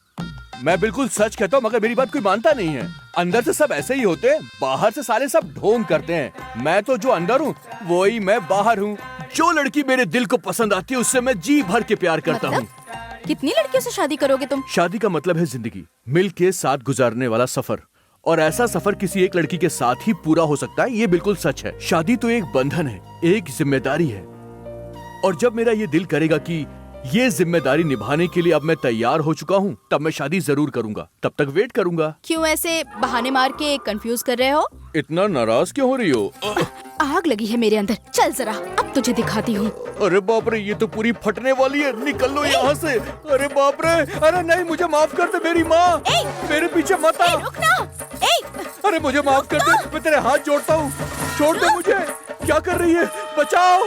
मैं बिल्कुल सच कहता हूँ, मगर मेरी बात कोई मानता नहीं है। अंदर से सब ऐसे ही होते हैं, बाहर से साले सब ढोंग करते हैं। मैं तो जो अंदर हूँ वही मैं बाहर हूँ। जो लड़की मेरे दिल को पसंद आती है उससे मैं जी भर के प्यार करता हूँ। कितनी लड़कियों से शादी करोगे तुम? शादी का मतलब है जिंदगी, मिल के साथ गुजारने वाला सफर। और ऐसा सफर किसी एक लड़की के साथ ही पूरा हो सकता है, ये बिल्कुल सच है। शादी तो एक बंधन है, एक जिम्मेदारी है। और जब मेरा ये दिल करेगा कि ये जिम्मेदारी निभाने के लिए अब मैं तैयार हो चुका हूँ, तब मैं शादी जरूर करूंगा। तब तक वेट करूंगा। क्यों ऐसे बहाने मार के कंफ्यूज कर रहे हो? इतना नाराज क्यों हो रही हो? आग लगी है मेरे अंदर। चल जरा, अब तुझे दिखाती हूँ। अरे बाप रे, ये तो पूरी फटने वाली है। निकल लो यहाँ से। अरे बाप रे, अरे नहीं, मुझे माफ कर दे मेरी माँ। मेरे पीछे मत आ। रुक ना। अरे मुझे माफ कर दे, मैं तेरे हाथ जोड़ता हूँ। छोड़ दे मुझे। क्या कर रही है? बचाओ।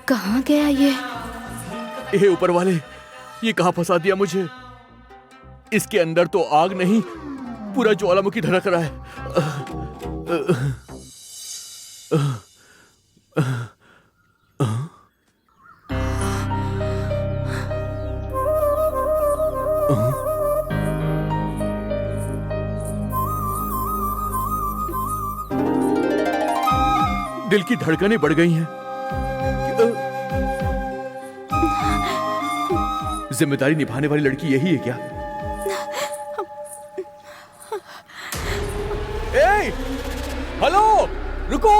कहाँ गया ये? ऊपर वाले, ये कहाँ फंसा दिया मुझे? इसके अंदर तो आग नहीं, पूरा ज्वालामुखी धड़क रहा है। दिल की धड़कनें बढ़ गई हैं। जिम्मेदारी निभाने वाली लड़की यही है क्या? ए, हेलो, रुको।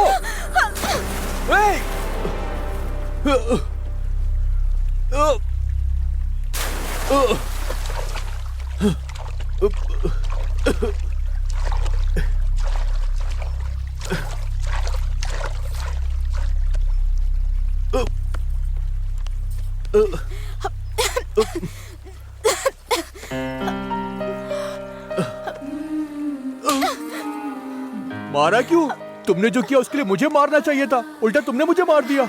मारा क्यों? तुमने जो किया उसके लिए मुझे मारना चाहिए था, उल्टा तुमने मुझे मार दिया।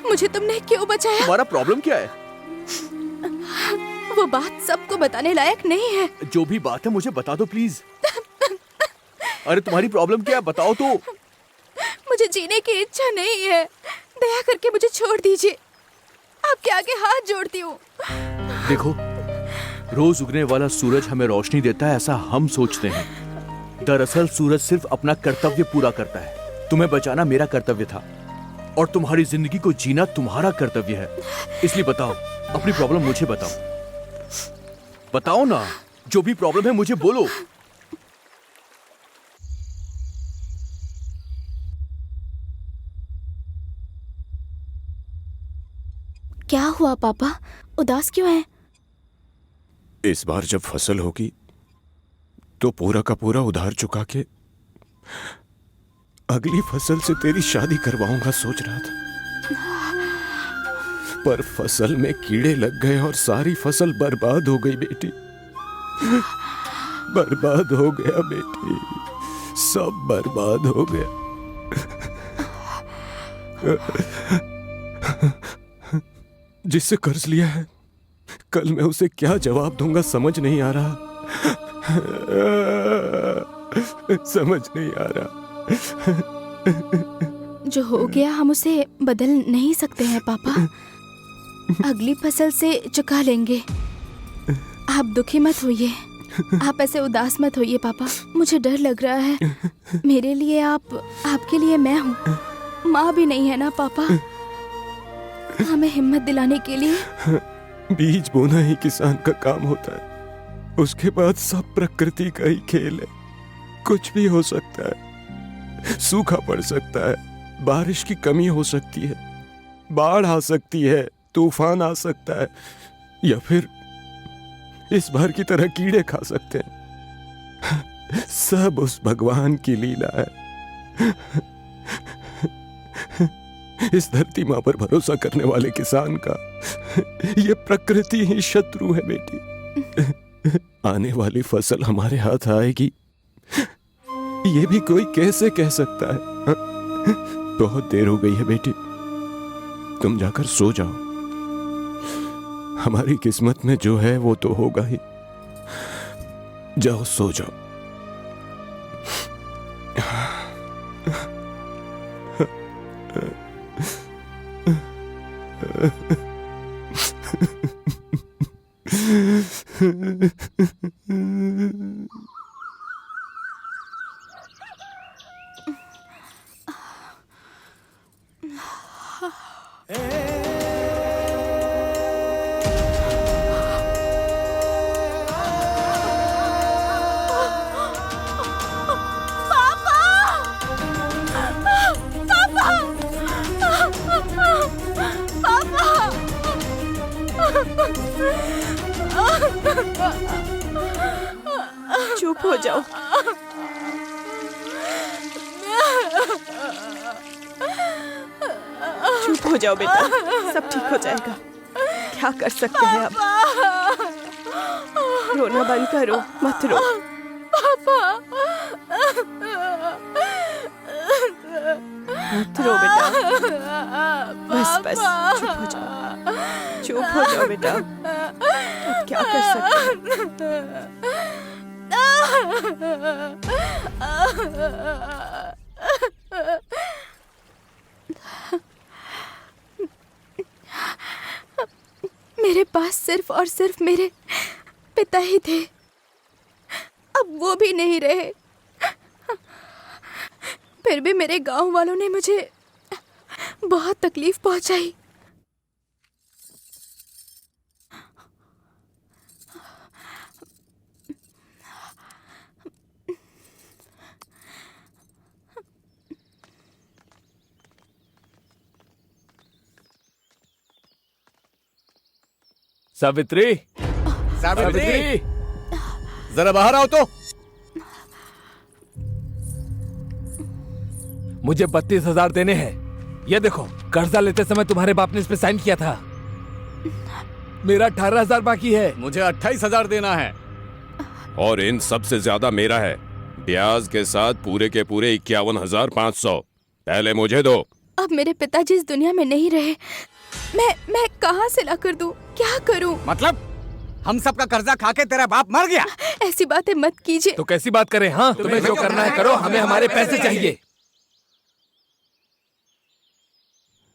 मुझे तुमने क्यों बचाया? तुम्हारा प्रॉब्लम क्या है? वो बात सबको बताने लायक नहीं है। जो भी बात है मुझे बता दो प्लीज। अरे तुम्हारी प्रॉब्लम क्या है, बताओ तो। मुझे जीने की इच्छा नहीं है, दया करके मुझे छोड़ दीजिए। आपके आगे हाथ जोड़ती हूँ। देखो, रोज उगने वाला सूरज हमें रोशनी देता है, ऐसा हम सोचते हैं। दरअसल सूरज सिर्फ अपना कर्तव्य पूरा करता है। तुम्हें बचाना मेरा कर्तव्य था और तुम्हारी जिंदगी को जीना तुम्हारा कर्तव्य है। इसलिए बताओ, अपनी प्रॉब्लम मुझे बताओ। बताओ ना, जो भी प्रॉब्लम है मुझे बोलो। क्या हुआ पापा, उदास क्यों हैं? इस बार जब फसल होगी तो पूरा का पूरा उधार चुका के अगली फसल से तेरी शादी करवाऊंगा सोच रहा था, पर फसल में कीड़े लग गए और सारी फसल बर्बाद हो गई बेटी। बर्बाद हो गया बेटी, सब बर्बाद हो गया। जिससे कर्ज लिया है, कल मैं उसे क्या जवाब दूंगा समझ नहीं आ रहा। समझ नहीं आ रहा। जो हो गया हम उसे बदल नहीं सकते हैं पापा। अगली फसल से चुका लेंगे। आप दुखी मत होइए, आप ऐसे उदास मत होइए पापा। मुझे डर लग रहा है। मेरे लिए आप, आपके लिए मैं हूँ। माँ भी नहीं है ना पापा। हमें हिम्मत दिलाने के लिए। बीज बोना ही किसान का काम होता है, उसके बाद सब प्रकृति का ही खेल है। कुछ भी हो सकता है, सूखा पड़ सकता है, बारिश की कमी हो सकती है, बाढ़ आ सकती है, तूफान आ सकता है, या फिर इस बार की तरह कीड़े खा सकते हैं। सब उस भगवान की लीला है। इस धरती माँ पर भरोसा करने वाले किसान का ये प्रकृति ही शत्रु है बेटी। आने वाली फसल हमारे हाथ आएगी, ये भी कोई कैसे कह सकता है। बहुत देर हो गई है बेटी, तुम जाकर सो जाओ। हमारी किस्मत में जो है वो तो होगा ही। जाओ सो जाओ। चुप हो जाओ। चुप हो जाओ बेटा, सब ठीक हो जाएगा। क्या कर सकते हैं अब? रोना बंद करो, मत रो। मत रो बेटा, बस बस चुप हो जाओ, चुप हो जाओ बेटा। अब क्या कर सकते हैं? मेरे पास सिर्फ और सिर्फ मेरे पिता ही थे, अब वो भी नहीं रहे। फिर भी मेरे गांव वालों ने मुझे बहुत तकलीफ पहुंचाई। सावित्री, सावित्री, जरा बाहर आओ तो। मुझे 32,000 देने हैं। ये देखो, कर्जा लेते समय तुम्हारे बाप ने इस पे साइन किया था। मेरा 18,000 बाकी है। मुझे 28,000 देना है। और इन सबसे ज्यादा मेरा है, ब्याज के साथ पूरे के पूरे 51,500। पहले मुझे दो। अब मेरे पिताजी इस दुनिया में नहीं रहे, मैं कहाँ से ला कर दूं? क्या करूं? मतलब हम सब का कर्जा खा के तेरा बाप मर गया? ऐसी बातें मत कीजिए। तो कैसी बात करें? हाँ, तुम्हें जो करना है करो, हमें हमारे पैसे चाहिए।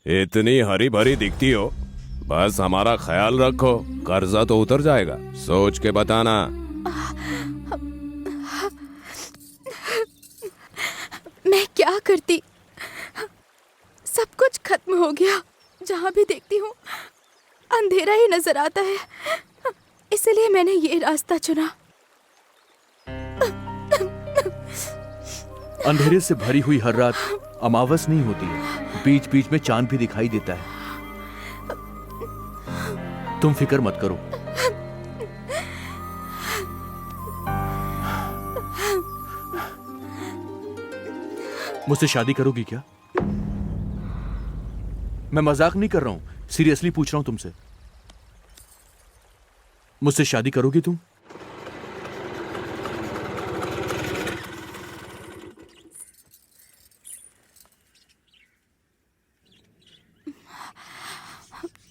इतनी हरी भरी दिखती हो, बस हमारा ख्याल रखो, कर्जा तो उतर जाएगा। सोच के बताना। मैं क्या करती? सब कुछ खत्म हो गया। जहाँ भी देखती हूँ अंधेरा ही नजर आता है, इसलिए मैंने ये रास्ता चुना। अंधेरे से भरी हुई हर रात अमावस नहीं होती है, बीच बीच में चांद भी दिखाई देता है। तुम फिक्र मत करो। मुझसे शादी करोगी क्या? मैं मजाक नहीं कर रहा हूं, सीरियसली पूछ रहा हूं तुमसे। मुझसे शादी करोगी तुम?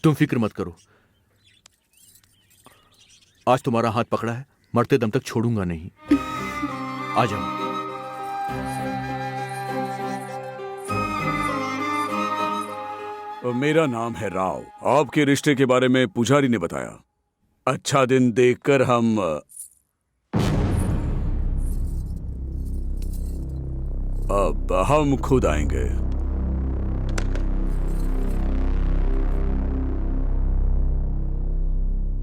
तुम फिक्र मत करो, आज तुम्हारा हाथ पकड़ा है, मरते दम तक छोड़ूंगा नहीं। आ जाओ। मेरा नाम है राव। आपके रिश्ते के बारे में पुजारी ने बताया। अच्छा दिन देखकर हम खुद आएंगे।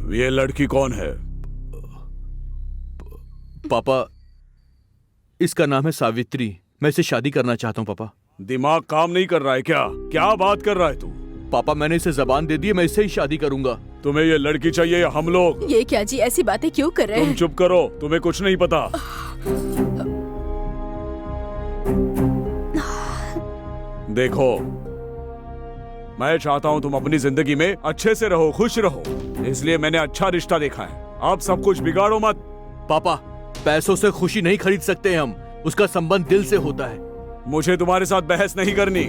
ये लड़की कौन है? पापा, इसका नाम है सावित्री। मैं इसे शादी करना चाहता हूँ पापा। दिमाग काम नहीं कर रहा है क्या? क्या बात कर रहा है तू? पापा, मैंने इसे जबान दे दी है, मैं इससे ही शादी करूंगा। तुम्हें ये लड़की चाहिए या हम लोग? ये क्या जी, ऐसी बातें क्यों कर रहे हैं? तुम चुप करो, तुम्हें कुछ नहीं पता। देखो, मैं चाहता हूँ तुम अपनी जिंदगी में अच्छे से रहो, खुश रहो, इसलिए मैंने अच्छा रिश्ता देखा है। आप सब कुछ बिगाड़ो मत। पापा, पैसों से खुशी नहीं खरीद सकते हम, उसका संबंध दिल से होता है। मुझे तुम्हारे साथ बहस नहीं करनी।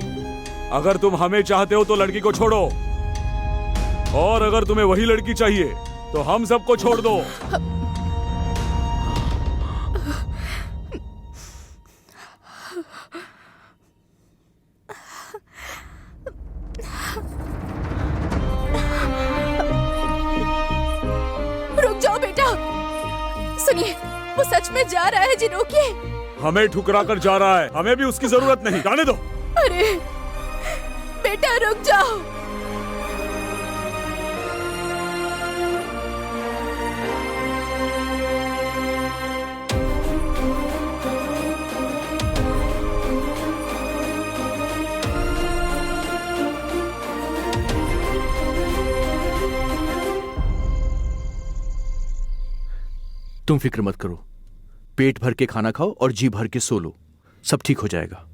अगर तुम हमें चाहते हो तो लड़की को छोड़ो, और अगर तुम्हें वही लड़की चाहिए तो हम सबको छोड़ दो। रुक जाओ बेटा, सुनिए, वो सच में जा रहा है जी, रोकिए। हमें ठुकरा कर जा रहा है, हमें भी उसकी जरूरत नहीं, जाने दो। अरे बेटा, रुक जाओ। तुम फिक्र मत करो, पेट भर के खाना खाओ और जी भर के सो लो, सब ठीक हो जाएगा।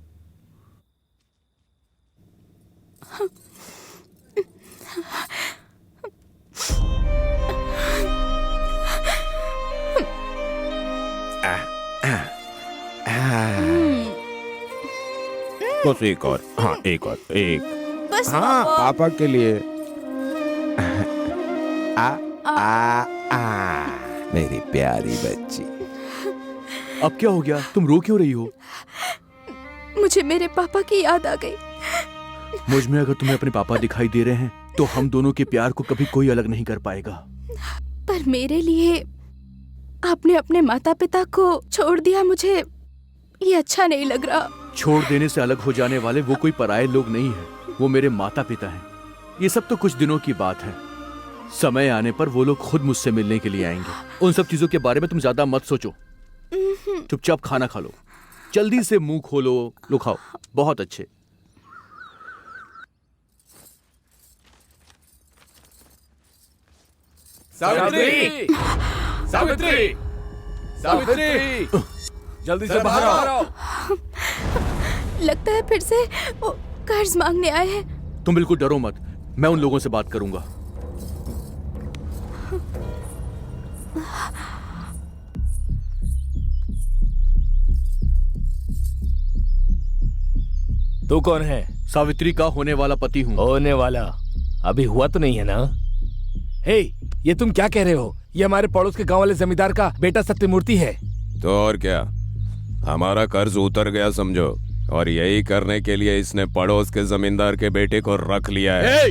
बस एक और, हाँ एक और, एक। बस हाँ पापा। पापा के लिए। मेरी प्यारी बच्ची। अब क्या हो गया, तुम रो क्यों रही हो? मुझे मेरे पापा की याद आ गई। मुझ में अगर तुम्हें अपने पापा दिखाई दे रहे हैं तो हम दोनों के प्यार को कभी कोई अलग नहीं कर पाएगा। पर मेरे लिए आपने अपने माता पिता को छोड़ दिया, मुझे ये अच्छा नहीं लग रहा। छोड़ देने से अलग हो जाने वाले वो कोई पराये लोग नहीं हैं, वो मेरे माता पिता हैं। ये सब तो कुछ दिनों की बात है, समय आने पर वो लोग खुद मुझसे मिलने के लिए आएंगे। उन सब चीजों के बारे में तुम ज्यादा मत सोचो, चुपचाप खाना खा लो, जल्दी से मुंह खोलो, लो खाओ। बहुत अच्छे। सावित्री, सावित्री, सावित्री, जल्दी से बाहर आओ। लगता है फिर से वो कर्ज मांगने आए हैं। तुम बिल्कुल डरो मत, मैं उन लोगों से बात करूंगा। तू कौन है? सावित्री का होने वाला पति हूँ। होने वाला? अभी हुआ तो नहीं है ना? हे, ये तुम क्या कह रहे हो? ये हमारे पड़ोस के गांव वाले जमींदार का बेटा सत्यमूर्ति है। तो और क्या, हमारा कर्ज उतर गया समझो, और यही करने के लिए इसने पड़ोस के जमींदार के बेटे को रख लिया है।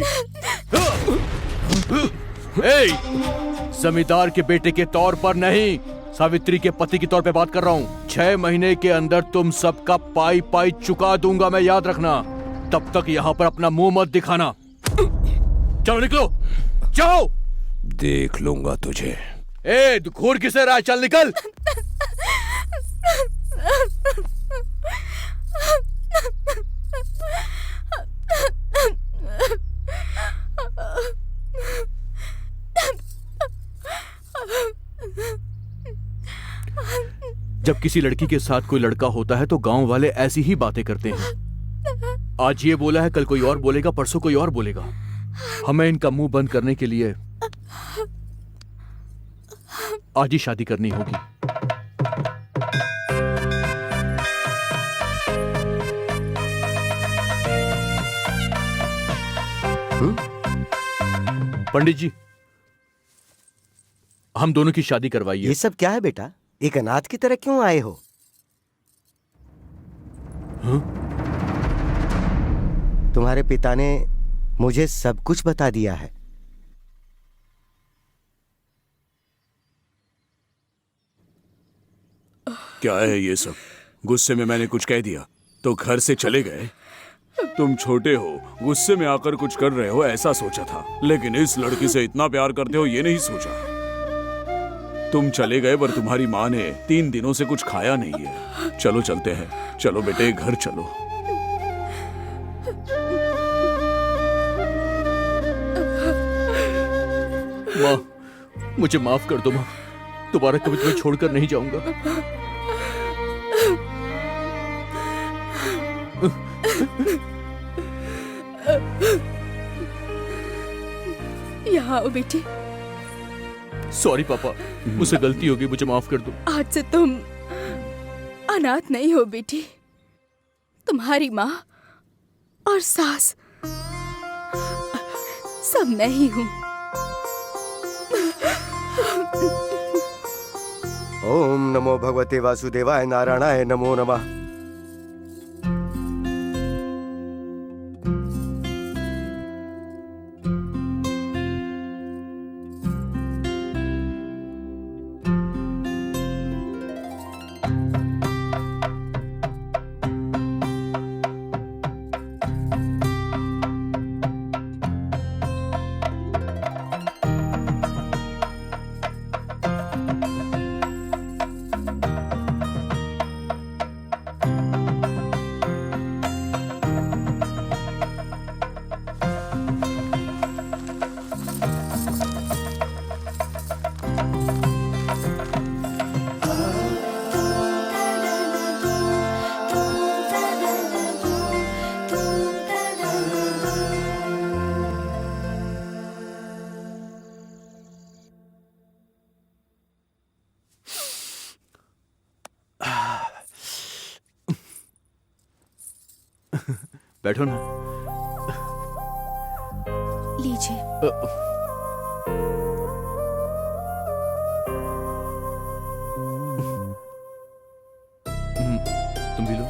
जमींदार के बेटे के तौर पर नहीं, सावित्री के पति के तौर पे बात कर रहा हूँ। 6 महीने के अंदर तुम सबका पाई पाई चुका दूंगा मैं, याद रखना। तब तक यहाँ पर अपना मुंह मत दिखाना। चलो निकलो, जाओ। देख लूंगा तुझे। ए, घूर किसे रहा है, चल निकल। जब किसी लड़की के साथ कोई लड़का होता है तो गांव वाले ऐसी ही बातें करते हैं। आज ये बोला है, कल कोई और बोलेगा, परसों कोई और बोलेगा। हमें इनका मुंह बंद करने के लिए आज ही शादी करनी होगी। पंडित जी, हम दोनों की शादी करवाइए। ये सब क्या है बेटा? एक अनाथ की तरह क्यों आए हो? तुम्हारे पिता ने मुझे सब कुछ बता दिया है। क्या है ये सब? गुस्से में मैंने कुछ कह दिया तो घर से चले गए? तुम छोटे हो, गुस्से में आकर कुछ कर रहे हो ऐसा सोचा था, लेकिन इस लड़की से इतना प्यार करते हो ये नहीं सोचा। तुम चले गए पर तुम्हारी माँ ने 3 दिनों से कुछ खाया नहीं है। चलो चलते हैं, चलो बेटे घर चलो। माँ, मुझे माफ कर दो माँ, दोबारा कभी तुम्हें छोड़कर नहीं जाऊंगा। यहाँ आओ बेटी। सॉरी पापा, मुझसे गलती हो गई, मुझे माफ कर दो। आज से तुम अनाथ नहीं हो बेटी, तुम्हारी माँ और सास सब मैं ही हूँ। ओम नमो भगवते वासुदेवाय नारायणाय नमो नमः। बैठो ना। लीजिए। तुम भी लो।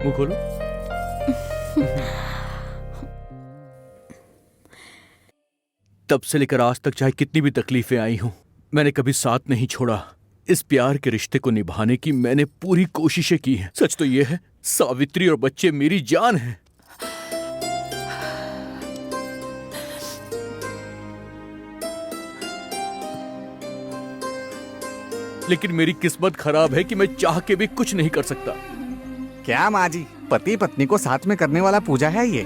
मुंह खोलो। तब से लेकर आज तक चाहे कितनी भी तकलीफें आई हों, मैंने कभी साथ नहीं छोड़ा। इस प्यार के रिश्ते को निभाने की मैंने पूरी कोशिशें की हैं। सच तो यह है, सावित्री और बच्चे मेरी जान हैं। लेकिन मेरी किस्मत खराब है कि मैं चाह के भी कुछ नहीं कर सकता। क्या माँ जी, पति पत्नी को साथ में करने वाला पूजा है ये,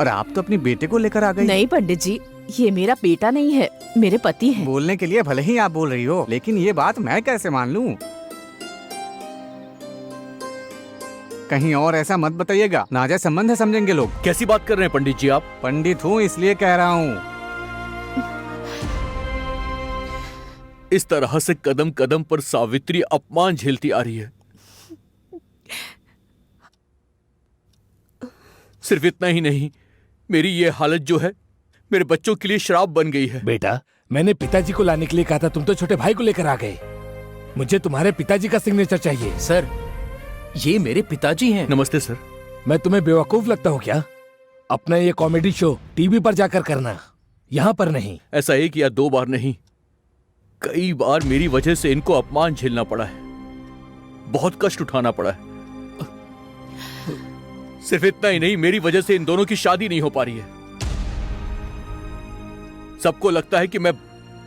और आप तो अपनी बेटे को लेकर आ गई। नहीं पंडित जी, ये मेरा बेटा नहीं है, मेरे पति हैं। बोलने के लिए भले ही आप बोल रही हो, लेकिन ये बात मैं कैसे मान लूं? कहीं और ऐसा मत बताइएगा, नाजायज संबंध है समझेंगे लोग। कैसी बात कर रहे हैं पंडित जी आप? पंडित हूँ इसलिए कह रहा हूँ। इस तरह से कदम कदम पर सावित्री अपमान झेलती आ रही है। सिर्फ इतना ही नहीं, मेरी ये हालत जो है मेरे बच्चों के लिए श्राप बन गई है। बेटा, मैंने पिताजी को लाने के लिए कहा था, तुम तो छोटे भाई को लेकर आ गए। मुझे तुम्हारे पिताजी का सिग्नेचर चाहिए। सर, ये मेरे पिताजी हैं। नमस्ते सर। मैं तुम्हें बेवकूफ लगता हूँ क्या? अपना ये कॉमेडी शो टीवी पर जाकर करना, यहाँ पर नहीं। ऐसा 1 या 2 बार नहीं, कई बार मेरी वजह से इनको अपमान झेलना पड़ा है, बहुत कष्ट उठाना पड़ा है। सिर्फ इतना ही नहीं, मेरी वजह से इन दोनों की शादी नहीं हो पा रही है। सबको लगता है कि मैं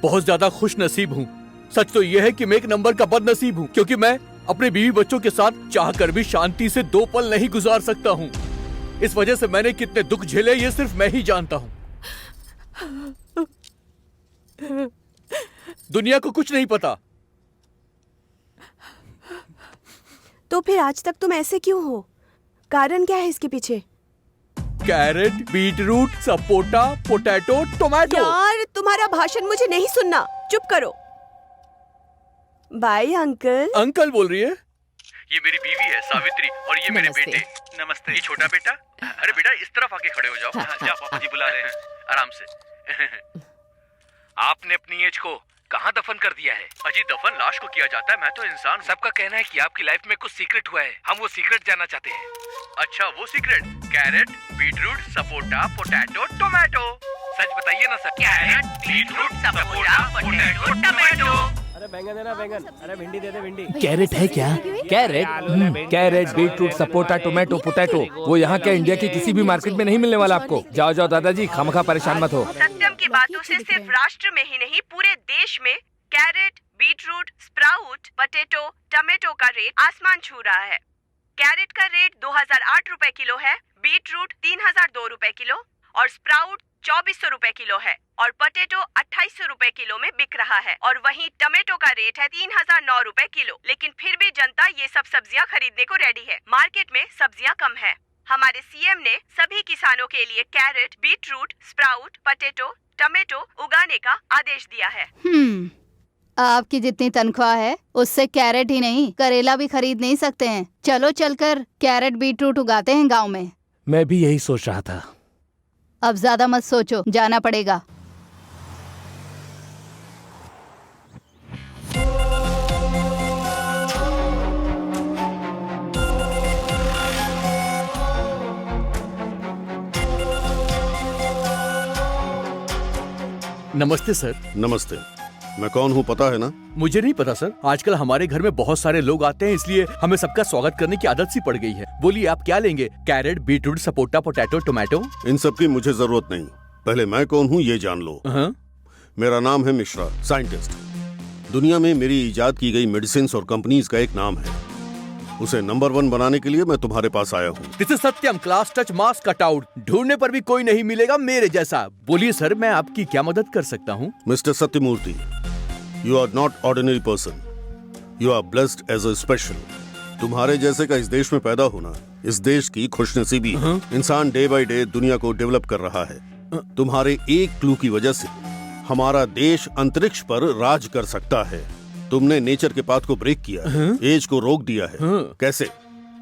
बहुत ज्यादा खुश नसीब हूं। सच तो यह है कि मैं 1 नंबर का बदनसीब हूं, क्योंकि मैं अपने बीवी बच्चों के साथ चाहकर भी शांति से 2 पल नहीं गुजार सकता हूं। इस वजह से मैंने कितने दुख झेले ये सिर्फ मैं ही जानता हूं। दुनिया को कुछ नहीं पता। तो फिर आज तक तुम ऐसे क्यों हो? कारण क्या है इसके पीछे? Carrot, beetroot, sapota, potato, tomato. यार, तुम्हारा भाषण मुझे नहीं सुनना, चुप करो। Bye uncle. अंकल बोल रही है? ये मेरी बीवी है सावित्री, और ये मेरे बेटे। नमस्ते। ये छोटा बेटा। अरे बेटा, इस तरफ आके खड़े हो जाओ। जाओ, पापा जी बुला रहे हैं, आराम से। आपने अपनी एज को कहाँ दफन कर दिया है? अजी, दफन लाश को किया जाता है, मैं तो इंसान हूँ। सबका कहना है कि आपकी लाइफ में कुछ सीक्रेट हुआ है, हम वो सीक्रेट जानना चाहते हैं। अच्छा, वो secret? Carrot, beetroot, sapota, potato, tomato. सच बताइए ना sir. Carrot, beetroot, sapota, potato, tomato. अरे बैंगन देना बैंगन, अरे भिंडी दे दे भिंडी। कैरेट है क्या? Carrot? Carrot, beetroot, sapota, tomato, potato, वो यहाँ के इंडिया की किसी भी मार्केट में नहीं मिलने वाला आपको। जाओ जाओ दादाजी, खामखा परेशान मत हो। सत्यम की बातों से सिर्फ राष्ट्र में ही नहीं पूरे देश में carrot, beetroot, sprout, potato, tomato का रेट आसमान छू रहा है। कैरेट का रेट 2008 रुपए किलो है, बीटरूट 3002 रुपए किलो और स्प्राउट 2400 रुपए किलो है और पोटैटो 2800 रुपए किलो में बिक रहा है। और वहीं टमाटो का रेट है 3009 रुपए किलो। लेकिन फिर भी जनता ये सब सब्जियां खरीदने को रेडी है। मार्केट में सब्जियां कम है। हमारे सीएम ने सभी किसानों के लिए carrot, beetroot, sprout, potato, tomato उगाने का आदेश दिया है। आपकी जितनी तनख्वाह है उससे कैरेट ही नहीं करेला भी खरीद नहीं सकते हैं। चलो चलकर कैरेट बीटरूट उगाते हैं गांव में। मैं भी यही सोच रहा था। अब ज्यादा मत सोचो, जाना पड़ेगा। नमस्ते सर। नमस्ते। मैं कौन हूँ पता है ना? मुझे नहीं पता सर। आजकल हमारे घर में बहुत सारे लोग आते हैं, इसलिए हमें सबका स्वागत करने की आदत सी पड़ गई है। बोलिए आप क्या लेंगे? Carrot, beetroot, sapota, potato, tomato? इन सब की मुझे जरूरत नहीं। पहले मैं कौन हूँ ये जान लो। मेरा नाम है मिश्रा, साइंटिस्ट। दुनिया में मेरी इजाद की गई मेडिसिन और कंपनीज का एक नाम है। उसे नंबर 1 बनाने के लिए मैं तुम्हारे पास आया हूँ। This is Satyam, class touch mass cut out. ढूंढने पर भी कोई नहीं मिलेगा मेरे जैसा। बोलिए सर, मैं आपकी क्या मदद कर सकता हूँ? Mister Satyamurthy, you are not ordinary person, you are blessed as a special. तुम्हारे जैसे का इस देश में पैदा होना इस देश की खुशनसीबी है। इंसान डे बाय डे दुनिया को डेवलप कर रहा है। तुम्हारे एक क्लू की वजह से हमारा देश अंतरिक्ष पर राज कर सकता है। तुमने नेचर के पाथ को ब्रेक किया है, एज को रोक दिया है। कैसे?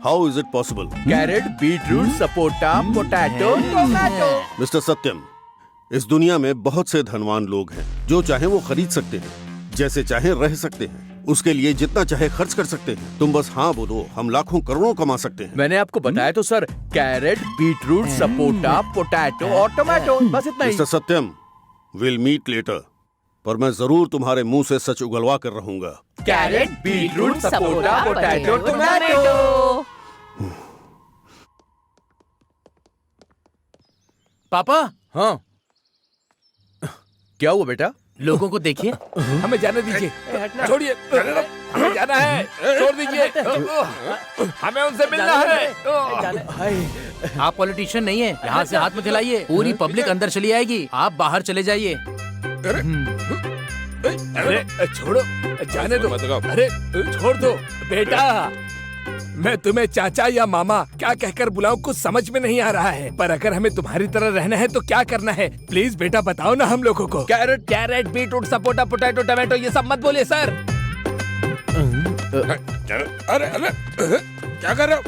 How is it possible? Carrot, beetroot, sapota, potato, tomato. Mister Satyam, इस दुनिया में बहुत से धनवान लोग हैं। जो चाहे वो खरीद सकते हैं, जैसे चाहे रह सकते हैं, उसके लिए जितना चाहे खर्च कर सकते हैं। तुम बस हाँ बोलो, हम लाखों करोड़ों कमा सकते हैं। मैंने आपको बताया तो sir, carrot, beetroot, sapota, potato और टोमेटो, बस इतना ही। Mister Satyam, will meet later, पर मैं जरूर तुम्हारे मुंह से सच उगलवा कर रहूंगा। Carrot, beetroot, sapota, potato, tomato. पापा। हाँ, क्या हुआ बेटा? लोगों को देखिए। हमें जाने दीजिए। छोड़िए, हमें जाना है। छोड़ दीजिए, हमें उनसे मिलना है। आप पॉलिटिशियन नहीं है, यहाँ से हाथ मत हिलाइए। पूरी पब्लिक अंदर चली आएगी, आप बाहर चले जाइए। अरे छोड़ो, जाने दो। अरे छोड़ दो बेटा। मैं तुम्हें चाचा या मामा क्या कहकर बुलाऊं कुछ समझ में नहीं आ रहा है। पर अगर हमें तुम्हारी तरह रहना है तो क्या करना है? प्लीज बेटा बताओ ना हम लोगों को। Carrot, beetroot, sapota, potato, tomato ये सब मत बोलिए सर। अरे क्या कर रहे हो?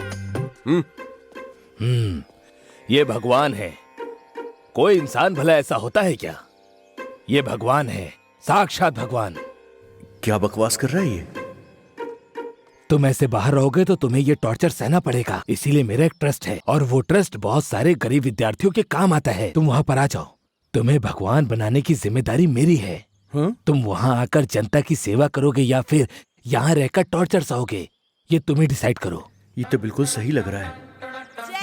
ये भगवान है। कोई इंसान भला ऐसा होता है क्या? ये भगवान है, साक्षात भगवान। क्या बकवास कर रहा है ये? तुम ऐसे बाहर रहोगे तो तुम्हें ये टॉर्चर सहना पड़ेगा। इसीलिए मेरा एक ट्रस्ट है और वो ट्रस्ट बहुत सारे गरीब विद्यार्थियों के काम आता है। तुम वहाँ पर आ जाओ। तुम्हें भगवान बनाने की जिम्मेदारी मेरी है। तुम वहाँ आकर जनता की सेवा करोगे या फिर यहाँ रहकर टॉर्चर सहोगे, ये तुम ही डिसाइड करो। ये तो बिल्कुल सही लग रहा है।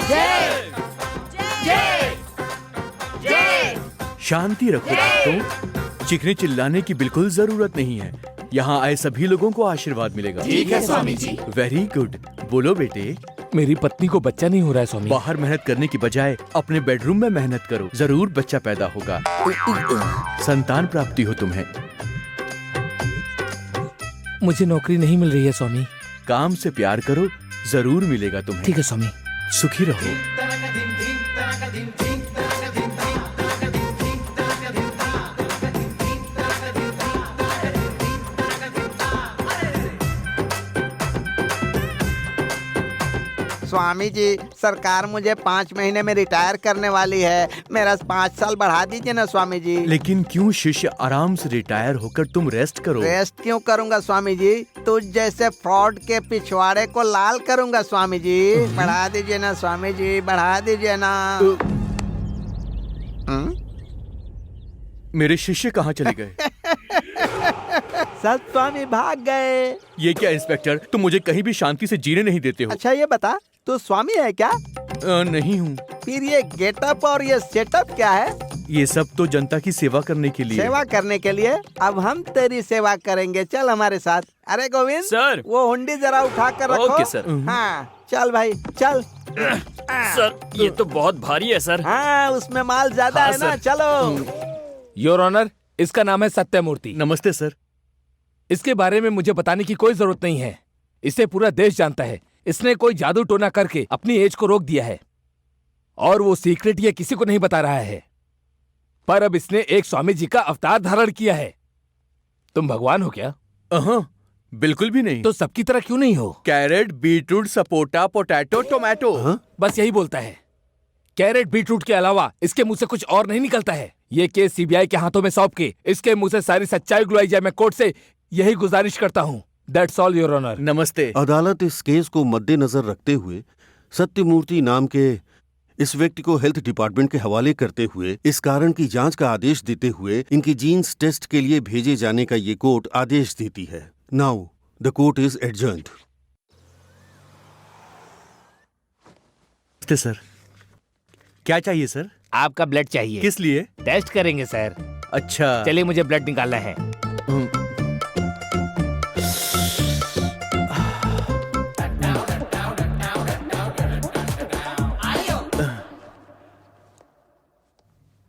जय जय जय। शांति रखो दोस्तों, चीखने चिल्लाने की बिल्कुल जरूरत नहीं है। यहाँ आए सभी लोगों को आशीर्वाद मिलेगा। ठीक है स्वामी जी। Very good. बोलो बेटे। मेरी पत्नी को बच्चा नहीं हो रहा है स्वामी। बाहर मेहनत करने की बजाय अपने बेडरूम में मेहनत करो, जरूर बच्चा पैदा होगा। संतान प्राप्ति हो तुम्हें। मुझे नौकरी नहीं मिल रही है स्वामी। काम से प्यार करो, जरूर मिलेगा तुम्हें। ठीक है स्वामी। सुखी रहो। स्वामी जी, सरकार मुझे 5 महीने में रिटायर करने वाली है। मेरा 5 साल बढ़ा दीजिए ना स्वामी जी। लेकिन क्यों शिष्य, आराम से रिटायर होकर तुम रेस्ट करो। रेस्ट क्यों करूंगा स्वामी जी? तुझ जैसे फ्रॉड के पिछवाड़े को लाल करूंगा स्वामी जी। बढ़ा दीजिए ना स्वामी जी, बढ़ा दीजिए ना। मेरे शिष्य कहाँ चले गए? सब स्वामी भाग गए। ये क्या इंस्पेक्टर, तुम मुझे कहीं भी शांति से जीने नहीं देते हो। अच्छा ये बता, तू स्वामी है क्या? नहीं हूँ। फिर ये गेटअप और ये सेटअप क्या है? ये सब तो जनता की सेवा करने के लिए। सेवा करने के लिए? अब हम तेरी सेवा करेंगे, चल हमारे साथ। अरे गोविंद सर, वो हुंडी जरा उठा कर रखो। Okay sir. हाँ चल भाई चल। सर ये तो बहुत भारी है सर। हाँ उसमें माल ज्यादा है ना, चलो। योर ऑनर, इसका नाम है सत्यमूर्ति। नमस्ते सर। इसके बारे में मुझे बताने की कोई जरूरत नहीं है, इसे पूरा देश जानता है। इसने कोई जादू टोना करके अपनी एज को रोक दिया है और वो सीक्रेट ये किसी को नहीं बता रहा है। पर अब इसने एक स्वामी जी का अवतार धारण किया है। तुम भगवान हो क्या? बिल्कुल भी नहीं। तो सबकी तरह क्यों नहीं हो? Carrot, beetroot, sapota, potato, tomato. बस यही बोलता है। कैरेट बीटरूट के अलावा इसके मुंह से कुछ और नहीं निकलता है। ये केस सीबीआई के हाथों में सौंप के इसके मुंह से सारी सच्चाई उगलवाई जाए। मैं कोर्ट से यही गुजारिश करता हूँ। That's all your honour. नमस्ते। अदालत इस केस को मद्देनजर रखते हुए सत्यमूर्ति नाम के इस व्यक्ति को हेल्थ डिपार्टमेंट के हवाले करते हुए इस कारण की जांच का आदेश देते हुए इनकी जीन्स टेस्ट के लिए भेजे जाने का ये कोर्ट आदेश देती है। Now the court is adjourned. Sir क्या चाहिए सर? आपका ब्लड चाहिए। किस लिए? टेस्ट करेंगे सर। अच्छा चलिए मुझे ब्लड निकालना है।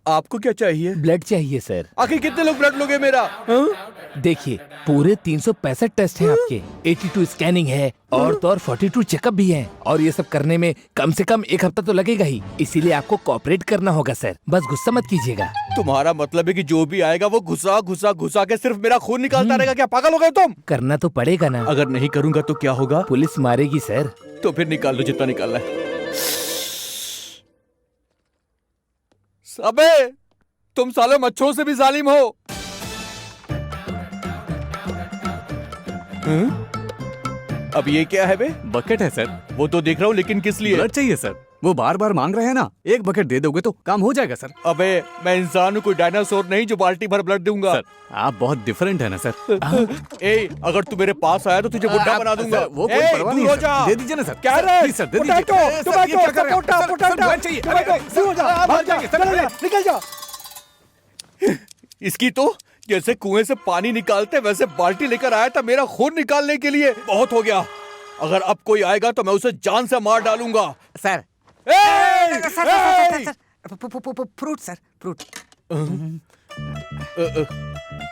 आपको क्या चाहिए? ब्लड चाहिए सर। आखिर कितने लोग ब्लड लोगे मेरा? देखिए पूरे 365 टेस्ट हैं आपके, 82 स्कैनिंग है और तो और 42 चेकअप भी हैं और ये सब करने में कम से कम 1 हफ्ता तो लगेगा ही। इसीलिए आपको कोऑपरेट करना होगा सर, बस गुस्सा मत कीजिएगा। तुम्हारा मतलब है कि जो भी आएगा वो घुसा घुसा घुसा के सिर्फ मेरा खून निकालता रहेगा? क्या पागल हो गए तुम? करना तो पड़ेगा ना। अगर नहीं करूंगा तो क्या होगा? पुलिस मारेगी सर। तो फिर निकाल लो जितना निकालना है। अबे तुम साले मच्छरों से भी जालिम हो। अब ये क्या है बे? बकेट है सर। वो तो देख रहा हूँ, लेकिन किस लिए? ब्लड चाहिए सर। वो बार बार मांग रहे हैं ना, 1 बकेट दे दोगे तो काम हो जाएगा सर। अबे मैं इंसान हूँ, कोई डायनासोर नहीं जो बाल्टी भर ब्लड दूंगा। सर आप बहुत डिफरेंट है ना सर। ए, अगर तू मेरे पास आया तो तुझे बुड्ढा बना दूंगा। वो कोई परवाह नहीं है सर। दे दीजिए ना सर। क्या रे? प्लीज सर दे दीजिए। निकल जा। इसकी तो जैसे कुएं से पानी निकालते वैसे बाल्टी लेकर आया था मेरा खून निकालने के लिए। बहुत हो गया। अगर अब कोई आएगा तो मैं उसे जान से मार डालूंगा। Sir fruit sir, fruit.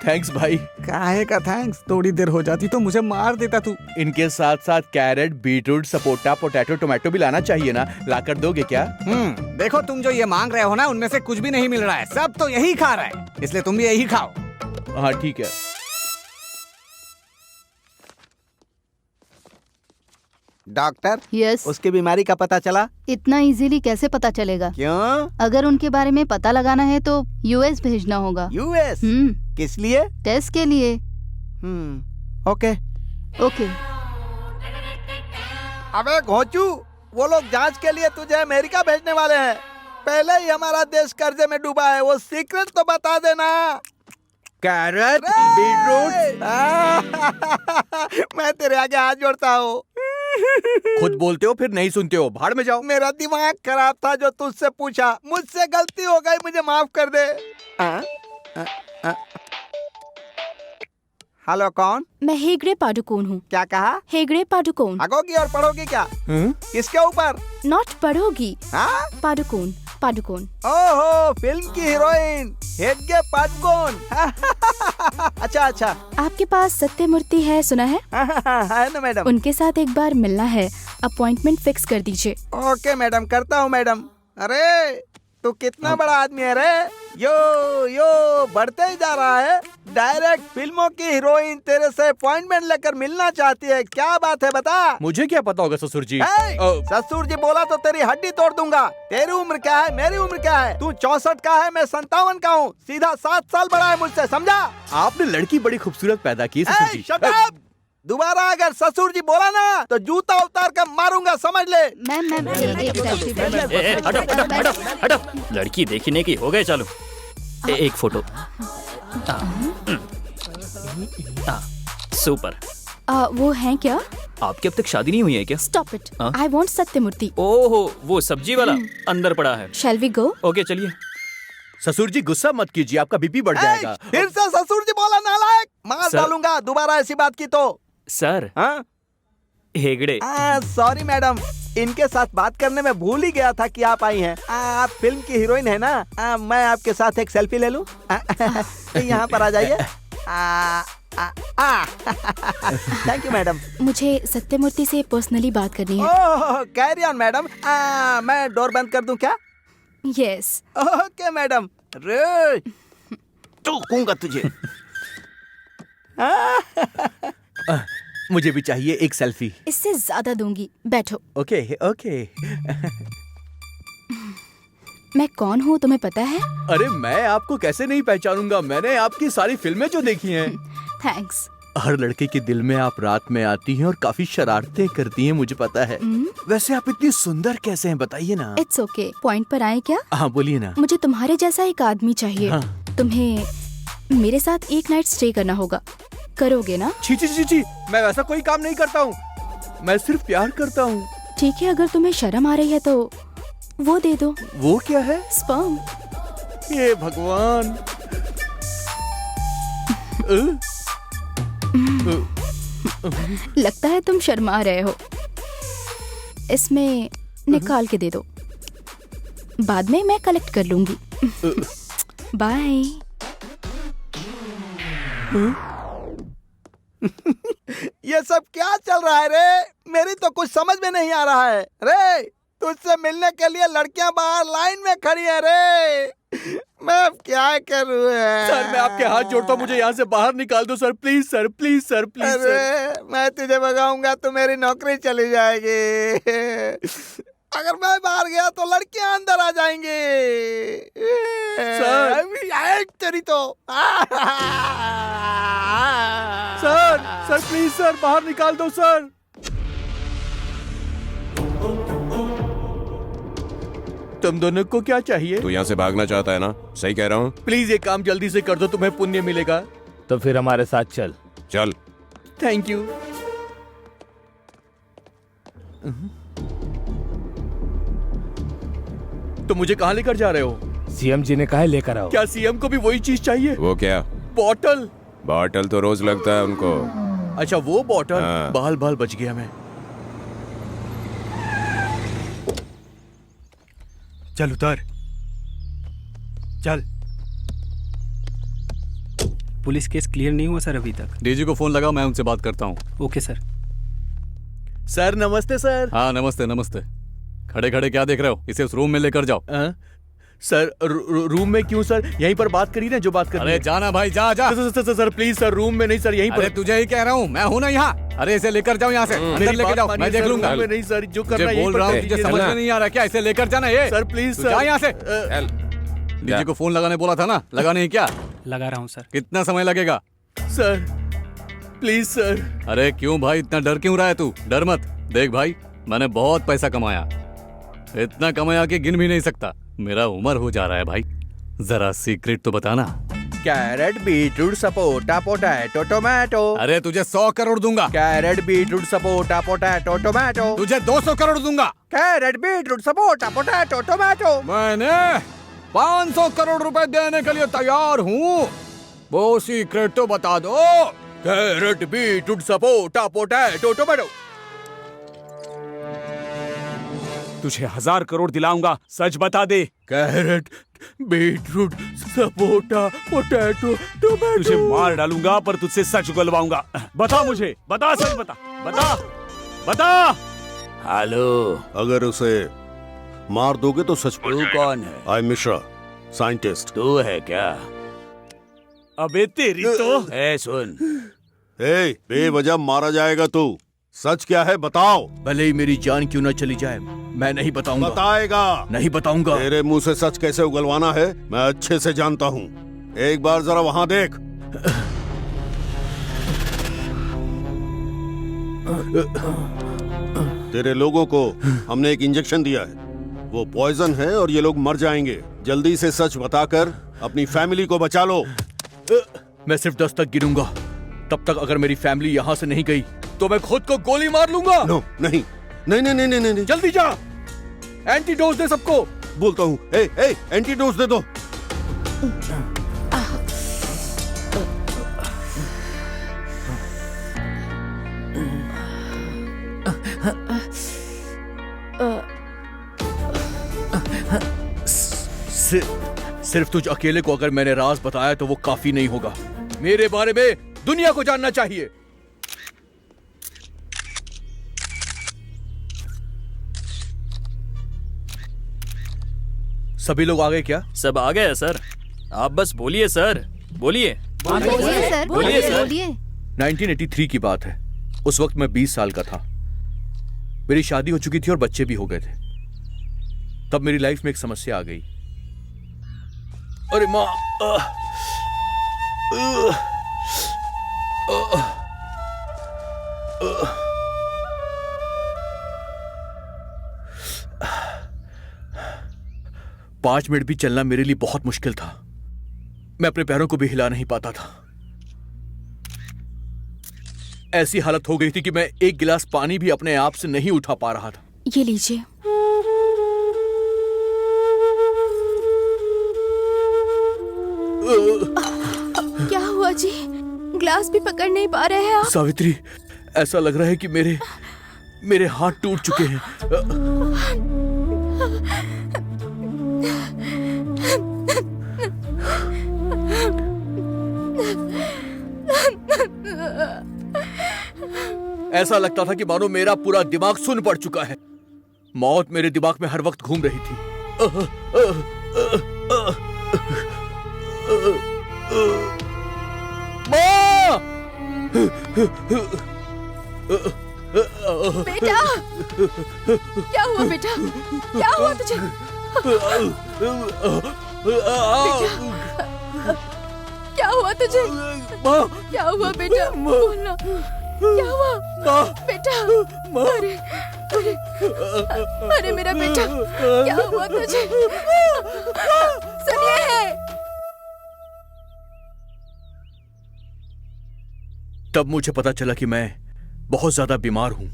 Thanks भाई। काहे का थैंक्स? थोड़ी देर हो जाती तो मुझे मार देता तू। इनके साथ साथ carrot, beetroot, sapota, potato, tomato भी लाना चाहिए ना। लाकर दोगे क्या? देखो तुम जो ये मांग रहे हो ना, उनमें से कुछ भी नहीं मिल रहा है। सब तो यही खा रहा है, इसलिए तुम भी यही खाओ। हाँ ठीक है। Doctor, yes. उसकी बीमारी का पता चला? इतना इजीली कैसे पता चलेगा? क्यों? अगर उनके बारे में पता लगाना है तो यूएस भेजना होगा। यूएस? किस लिए? टेस्ट के लिए। Okay okay. अबे घोंचू, वो लोग जांच के लिए तुझे अमेरिका भेजने वाले हैं। पहले ही हमारा देश कर्जे में डूबा है, वो सीक्रेट तो बता देना। Carrot, beetroot. मैं तेरे आगे हाथ जोड़ता हूँ। खुद बोलते हो फिर नहीं सुनते हो, भाड़ में जाओ। मेरा दिमाग खराब था जो तुझसे पूछा, मुझसे गलती हो गई, मुझे माफ कर दे। हेलो कौन? मैं हेगड़े पादुकोण हूँ। क्या कहा? हेगड़े पादुकोण। भागोगी और पढ़ोगी क्या? किसके ऊपर? नॉट पढ़ोगी। हाँ? पादुकोण, पादुकोण। ओहो, फिल्म की हीरोइन हेगड़े पादुकोण। अच्छा अच्छा। आपके पास सत्यमूर्ति है, सुना है? है ना मैडम। उनके साथ एक बार मिलना है, अपॉइंटमेंट फिक्स कर दीजिए। ओके मैडम, करता हूँ मैडम। अरे तू कितना बड़ा आदमी है रे। यो यो बढ़ते ही जा रहा है। डायरेक्ट फिल्मों की हीरोइन तेरे से अपॉइंटमेंट लेकर मिलना चाहती है, क्या बात है बता। मुझे क्या पता होगा ससुर जी। ससुर जी बोला तो तेरी हड्डी तोड़ दूंगा। तेरी उम्र क्या है, मेरी उम्र क्या है? तू 64 का है, मैं 57 का हूँ, सीधा 7 साल बड़ा है मुझसे, समझा? आपने लड़की बड़ी खूबसूरत पैदा की ससुर जी। Shut up! दोबारा अगर ससुर जी बोला ना तो जूता उतार कर मारूंगा, समझ ले। हटो, लड़की देखने की हो गए, चलो एक फोटो। सुपर। वो हैं क्या? आपकी अब तक शादी नहीं हुई है क्या? Stop it. I want Sathyamurthy. ओहो, वो सब्जी वाला अंदर पड़ा है। Shall we go? ओके चलिए। ससुर जी गुस्सा मत कीजिए, आपका बीपी बढ़ जाएगा। फिर से ससुर जी बोला, नालायक, मार डालूंगा दोबारा ऐसी बात की तो। सर। हेगड़े। सॉरी मैडम, इनके साथ बात करने में भूल ही गया था कि आप आई हैं। आप फिल्म की हीरोइन है ना? मैं आपके साथ एक सेल्फी ले लूं? यहाँ पर आ जाइए। Thank you madam. मुझे सत्यमूर्ति से पर्सनली बात करनी है। ओह, कैरी ऑन मैडम। मैं डोर बंद कर दूं क्या? यस। Okay madam. रे टूकूंगा तुझे। मुझे भी चाहिए एक सेल्फी। इससे ज्यादा दूंगी, बैठो। Okay okay. मैं कौन हूँ तुम्हें पता है? अरे मैं आपको कैसे नहीं पहचानूंगा, मैंने आपकी सारी फिल्में जो देखी हैं। थैंक्स। हर लड़के के दिल में आप रात में आती हैं और काफी शरारतें करती हैं, मुझे पता है। वैसे आप इतनी सुंदर कैसे हैं, बताइए ना। इट्स ओके, पॉइंट पर आए क्या? हाँ बोलिए ना। मुझे तुम्हारे जैसा एक आदमी चाहिए। हाँ। तुम्हें मेरे साथ एक नाइट स्टे करना होगा, करोगे ना? छी छी छी छी, मैं वैसा कोई काम नहीं करता हूँ, मैं सिर्फ प्यार करता हूँ। ठीक है, अगर तुम्हें शर्म आ रही है तो वो दे दो। वो क्या है? स्पर्म। ये भगवान। लगता है तुम शर्मा रहे हो, इसमें निकाल के दे दो, बाद में मैं कलेक्ट कर लूंगी। बाय। ये सब क्या चल रहा है रे? मेरी तो कुछ समझ में नहीं आ रहा है रे। तुझसे मिलने के लिए लड़कियां बाहर लाइन में खड़ी है रे। मैं अब क्या करूं? सर मैं आपके हाथ जोड़ता हूँ, मुझे यहाँ से बाहर निकाल दो sir, please sir, please sir, please sir. अरे मैं तुझे भगाऊंगा तो मेरी नौकरी चली जाएगी। अगर मैं बाहर गया तो लड़कियां अंदर आ जाएंगी। सर तेरी तो। सर सर प्लीज सर, बाहर निकाल दो सर। तुम दोनों को क्या चाहिए? तू यहाँ से भागना चाहता है ना? सही कह रहा हूँ। प्लीज ये काम जल्दी से कर दो, तुम्हें पुण्य मिलेगा। तो फिर हमारे साथ चल। चल। Thank you. तो मुझे कहाँ लेकर जा रहे हो? सीएम जी ने कहा है लेकर आओ। क्या सीएम को भी वही चीज चाहिए? वो क्या? बॉटल। बॉटल तो रोज लगता है उनको। अच्छा वो बॉटल। हाँ। बाल बाल बच गया मैं। चल उतर, चल। पुलिस केस क्लियर नहीं हुआ सर अभी तक। डीजी को फोन लगाओ, मैं उनसे बात करता हूँ। Okay sir. सर नमस्ते सर। हाँ नमस्ते नमस्ते। खड़े खड़े क्या देख रहे हो? इसे उस रूम में लेकर जाओ। सर रूम में क्यों सर? यहीं पर बात करी ना जो बात करनी है। अरे जाना भाई, जा जा। सर प्लीज सर, रूम में नहीं सर, यहीं पर। अरे तुझे ही कह रहा हूँ, मैं हूँ ना यहाँ। अरे इसे लेकर जाओ यहाँ से, अंदर लेकर जाओ, मैं देख लूंगा। नहीं सर, जो करना है बोल रहा हूँ, तुझे समझ में नहीं आ रहा क्या? इसे लेकर जाना ये। सर प्लीज सर, जा यहाँ से। डीजी को फोन लगाने बोला था ना, लगाने ही क्या? लगा रहा हूँ सर। कितना समय लगेगा? Sir please sir. अरे क्यों भाई, इतना डर क्यों रहा है तू? डर मत। देख भाई, मैंने बहुत पैसा कमाया, इतना कमाया कि गिन भी नहीं सकता। मेरा उम्र हो जा रहा है भाई, जरा सीक्रेट तो बताना। Carrot, beetroot, sapota, potato, tomato. अरे तुझे 100 करोड़ दूंगा। Carrot, beetroot, sapota, potato, tomato. तुझे 200 करोड़ दूंगा। Carrot, beetroot, sapota, potato, tomato. मैंने 500 करोड़ रुपए देने के लिए तैयार हूँ। वो सीक्रेट तो बता दो। Carrot, beetroot, sapota, potato, tomato. तुझे 1000 करोड़ दिलाऊंगा, सच बता दे। Carrot, beetroot, sapota, potato, tomato. तुझे मार डालूंगा पर तुझसे सच उगलवाऊंगा। बता मुझे, बता, सच बता, बता, बता। हेलो। अगर उसे मार दोगे तो सच। तू कौन है? आई मिश्रा, साइंटिस्ट। तू है क्या? अबे तेरी तो। ए सुन, ए बेवजह मारा जाएगा तू। सच क्या है बताओ। भले ही मेरी जान क्यों न चली जाए, मैं नहीं बताऊंगा। बताएगा। नहीं बताऊंगा। तेरे मुंह से सच कैसे उगलवाना है मैं अच्छे से जानता हूँ। एक बार जरा वहां देख। तेरे लोगों को हमने एक इंजेक्शन दिया है, वो पॉइजन है और ये लोग मर जाएंगे। जल्दी से सच बताकर अपनी फैमिली को बचा लो। मैं सिर्फ 10 तक गिनूंगा, तब तक अगर मेरी फैमिली यहाँ से नहीं गई तो मैं खुद को गोली मार लूंगा। नो, नहीं नहीं नहीं नहीं नहीं नहीं। जल्दी जा, एंटीडोज दे सबको। बोलता हूँ, ए एंटीडोज दे दो। सिर्फ तुझ अकेले को अगर मैंने राज बताया तो वो काफी नहीं होगा। मेरे बारे में दुनिया को जानना चाहिए। सभी लोग आ गए क्या? सब आ गए सर, आप बस बोलिए सर, बोलिए। बोलिए सर, बोलिए सर। बोलिए। 1983 की बात है। उस वक्त मैं 20 साल का था। मेरी शादी हो चुकी थी और बच्चे भी हो गए थे। तब मेरी लाइफ में एक समस्या आ गई। अरे माँ, पांच मिनट भी चलना मेरे लिए बहुत मुश्किल था। मैं अपने पैरों को भी हिला नहीं पाता था। ऐसी हालत हो गई थी कि मैं एक गिलास पानी भी अपने आप से नहीं उठा पा रहा था। ये लीजिए। क्या हुआ जी? ग्लास भी पकड़ नहीं पा रहे हैं आप? सावित्री, ऐसा लग रहा है कि मेरे हाथ टूट चुके हैं। ऐसा लगता था कि मानो मेरा पूरा दिमाग सुन्न पड़ चुका है। मौत मेरे दिमाग में हर वक्त घूम रही थी। माँ! बेटा, क्या हुआ बेटा? क्या हुआ तुझे? क्या हुआ तुझे? क्या हुआ बेटा? बोलना, क्या हुआ बेटा? अरे मेरा बेटा, क्या हुआ तुझे? सुनिए। तब मुझे पता चला कि मैं बहुत ज्यादा बीमार हूं।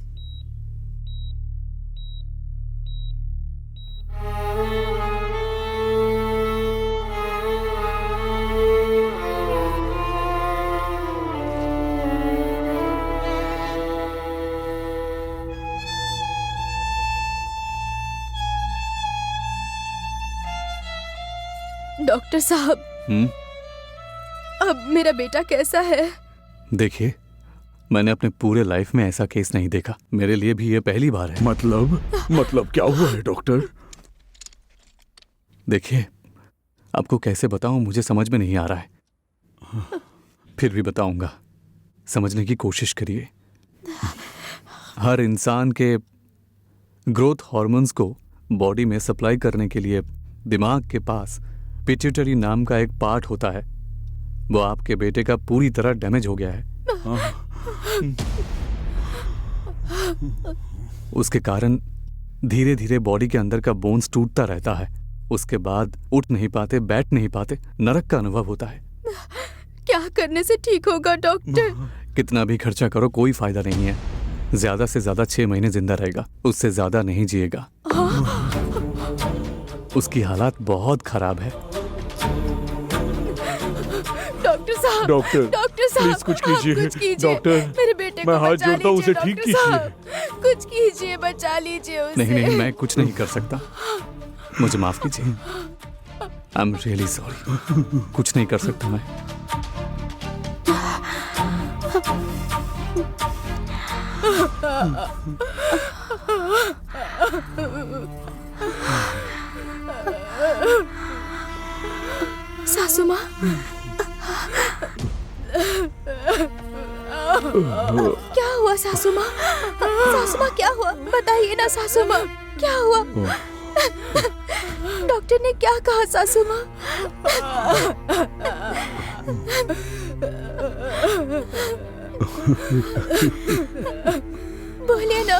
डॉक्टर साहब, अब मेरा बेटा कैसा है? देखिए, मैंने अपने पूरे लाइफ में ऐसा केस नहीं देखा। मेरे लिए भी ये पहली बार है। मतलब क्या हुआ है डॉक्टर? देखिए, आपको कैसे बताऊं मुझे समझ में नहीं आ रहा है। फिर भी बताऊंगा, समझने की कोशिश करिए। हर इंसान के ग्रोथ हार्मोन्स को बॉडी में सप्लाई करने के लिए दिमाग के पास पिट्यूटरी नाम का एक पार्ट होता है। वो आपके बेटे का पूरी तरह डैमेज हो गया है। उसके कारण धीरे धीरे बॉडी के अंदर का बोन्स टूटता रहता है। उसके बाद उठ नहीं पाते, बैठ नहीं पाते, नरक का अनुभव होता है। क्या करने से ठीक होगा डॉक्टर? कितना भी खर्चा करो कोई फायदा नहीं है। ज्यादा से ज्यादा 6 महीने जिंदा रहेगा, उससे ज्यादा नहीं जिएगा। उसकी हालात बहुत खराब है। डॉक्टर, डॉक्टर साहब, प्लीज कुछ कीजिए। कुछ कीजिए। डॉक्टर, मेरे बेटे को मैं हाथ बचा जोड़ता हूँ, उसे लीजिए, ठीक डॉक्टर कीजिए। साहब। कुछ कीजिए, बचा लीजिए उसे। नहीं, मैं कुछ नहीं कर सकता। मुझे माफ कीजिए। I am really sorry. कुछ नहीं कर सकता मैं। सासू माँ, क्या हुआ सासू माँ? सासू माँ क्या हुआ? बताइए ना सासू माँ, क्या हुआ? डॉक्टर ने क्या कहा सासू माँ? बोलिए ना।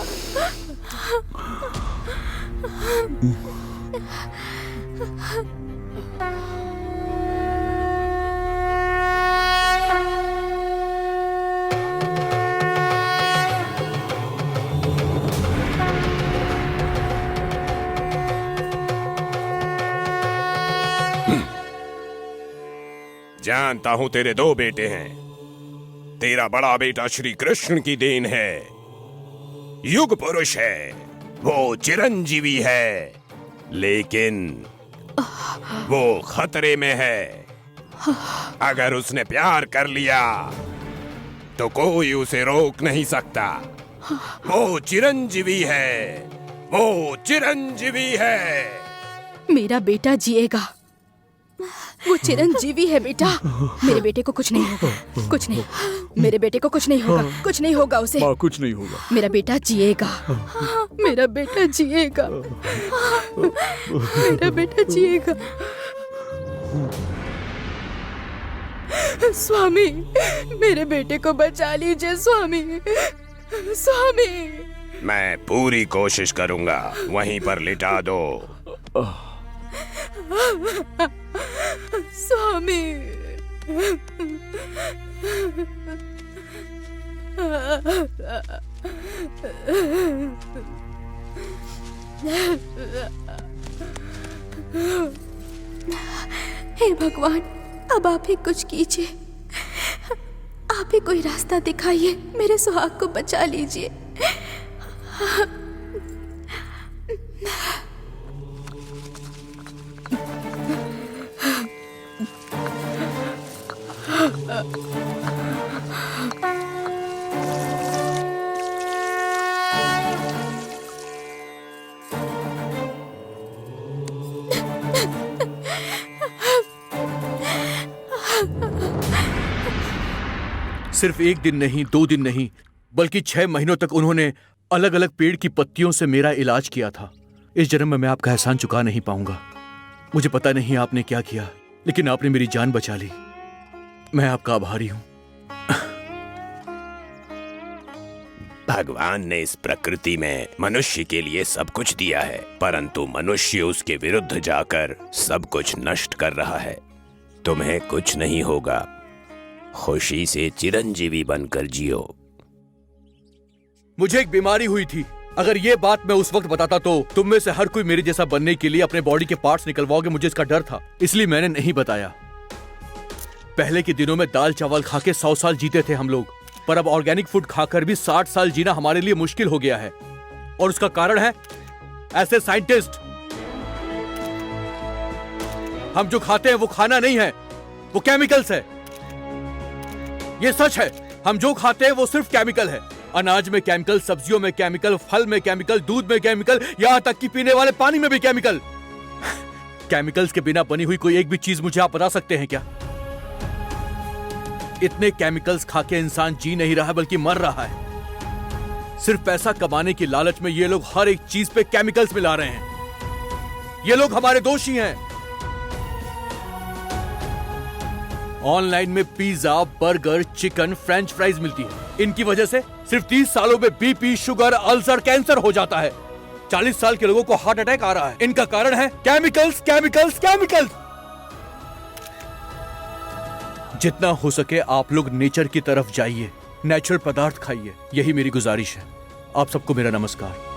जानता हूं तेरे 2 बेटे हैं। तेरा बड़ा बेटा श्री कृष्ण की देन है, युग पुरुष है, वो चिरंजीवी है, लेकिन वो खतरे में है। अगर उसने प्यार कर लिया तो कोई उसे रोक नहीं सकता। वो चिरंजीवी है, वो चिरंजीवी है। मेरा बेटा जिएगा, वो चिरंजीवी है बेटा। मेरे बेटे को कुछ नहीं होगा, कुछ नहीं। मेरे बेटे को कुछ नहीं होगा, कुछ नहीं होगा उसे। माँ, कुछ नहीं होगा। मेरा बेटा जिएगा, मेरा बेटा जिएगा, मेरा बेटा जिएगा। स्वामी, मेरे बेटे को बचा लीजिए स्वामी, स्वामी। मैं पूरी कोशिश करूंगा, वहीं पर लिटा दो। स्वामी। हे भगवान, अब आप ही कुछ कीजिए, आप ही कोई रास्ता दिखाइए, मेरे सुहाग को बचा लीजिए। सिर्फ 1 दिन नहीं, 2 दिन नहीं, बल्कि 6 महीनों तक उन्होंने अलग अलग पेड़ की पत्तियों से मेरा इलाज किया था। इस जन्म में मैं आपका एहसान चुका नहीं पाऊंगा। मुझे पता नहीं आपने क्या किया, लेकिन आपने मेरी जान बचा ली। मैं आपका आभारी हूं। भगवान ने इस प्रकृति में मनुष्य के लिए सब कुछ दिया है, परंतु मनुष्य उसके विरुद्ध जाकर सब कुछ नष्ट कर रहा है। तुम्हें कुछ नहीं होगा, खुशी से चिरंजीवी बनकर जियो। मुझे एक बीमारी हुई थी। अगर ये बात मैं उस वक्त बताता तो तुम में से हर कोई मेरे जैसा बनने के लिए अपने बॉडी के पार्ट्स निकलवाओगे। मुझे इसका डर था, इसलिए मैंने नहीं बताया। पहले के दिनों में दाल चावल खा के 100 साल जीते थे हम लोग, पर अब ऑर्गेनिक फूड खाकर भी 60 साल जीना हमारे लिए मुश्किल हो गया है। और उसका कारण है ऐसे साइंटिस्ट। हम जो खाते हैं वो खाना नहीं है, वो केमिकल्स है। ये सच है, हम जो खाते हैं वो सिर्फ केमिकल है। अनाज में केमिकल, सब्जियों में केमिकल, फल में केमिकल, दूध में केमिकल, यहाँ तक कि पीने वाले पानी में भी केमिकल। केमिकल्स के बिना बनी हुई कोई एक भी चीज मुझे आप बता सकते हैं क्या? इतने केमिकल्स खा के इंसान जी नहीं रहा बल्कि मर रहा है। सिर्फ पैसा कमाने की लालच में ये लोग हर एक चीज पे केमिकल्स मिला रहे हैं। ये लोग हमारे दोषी हैं। ऑनलाइन में pizza, burger, chicken, French fries मिलती है। इनकी वजह से सिर्फ 30 सालों में बीपी, शुगर, अल्सर, कैंसर हो जाता है। 40 साल के लोगों को हार्ट अटैक आ रहा है। इनका कारण है केमिकल्स, केमिकल्स, केमिकल्स। जितना हो सके आप लोग नेचर की तरफ जाइए, नेचुरल पदार्थ खाइए। यही मेरी गुजारिश है। आप सबको मेरा नमस्कार।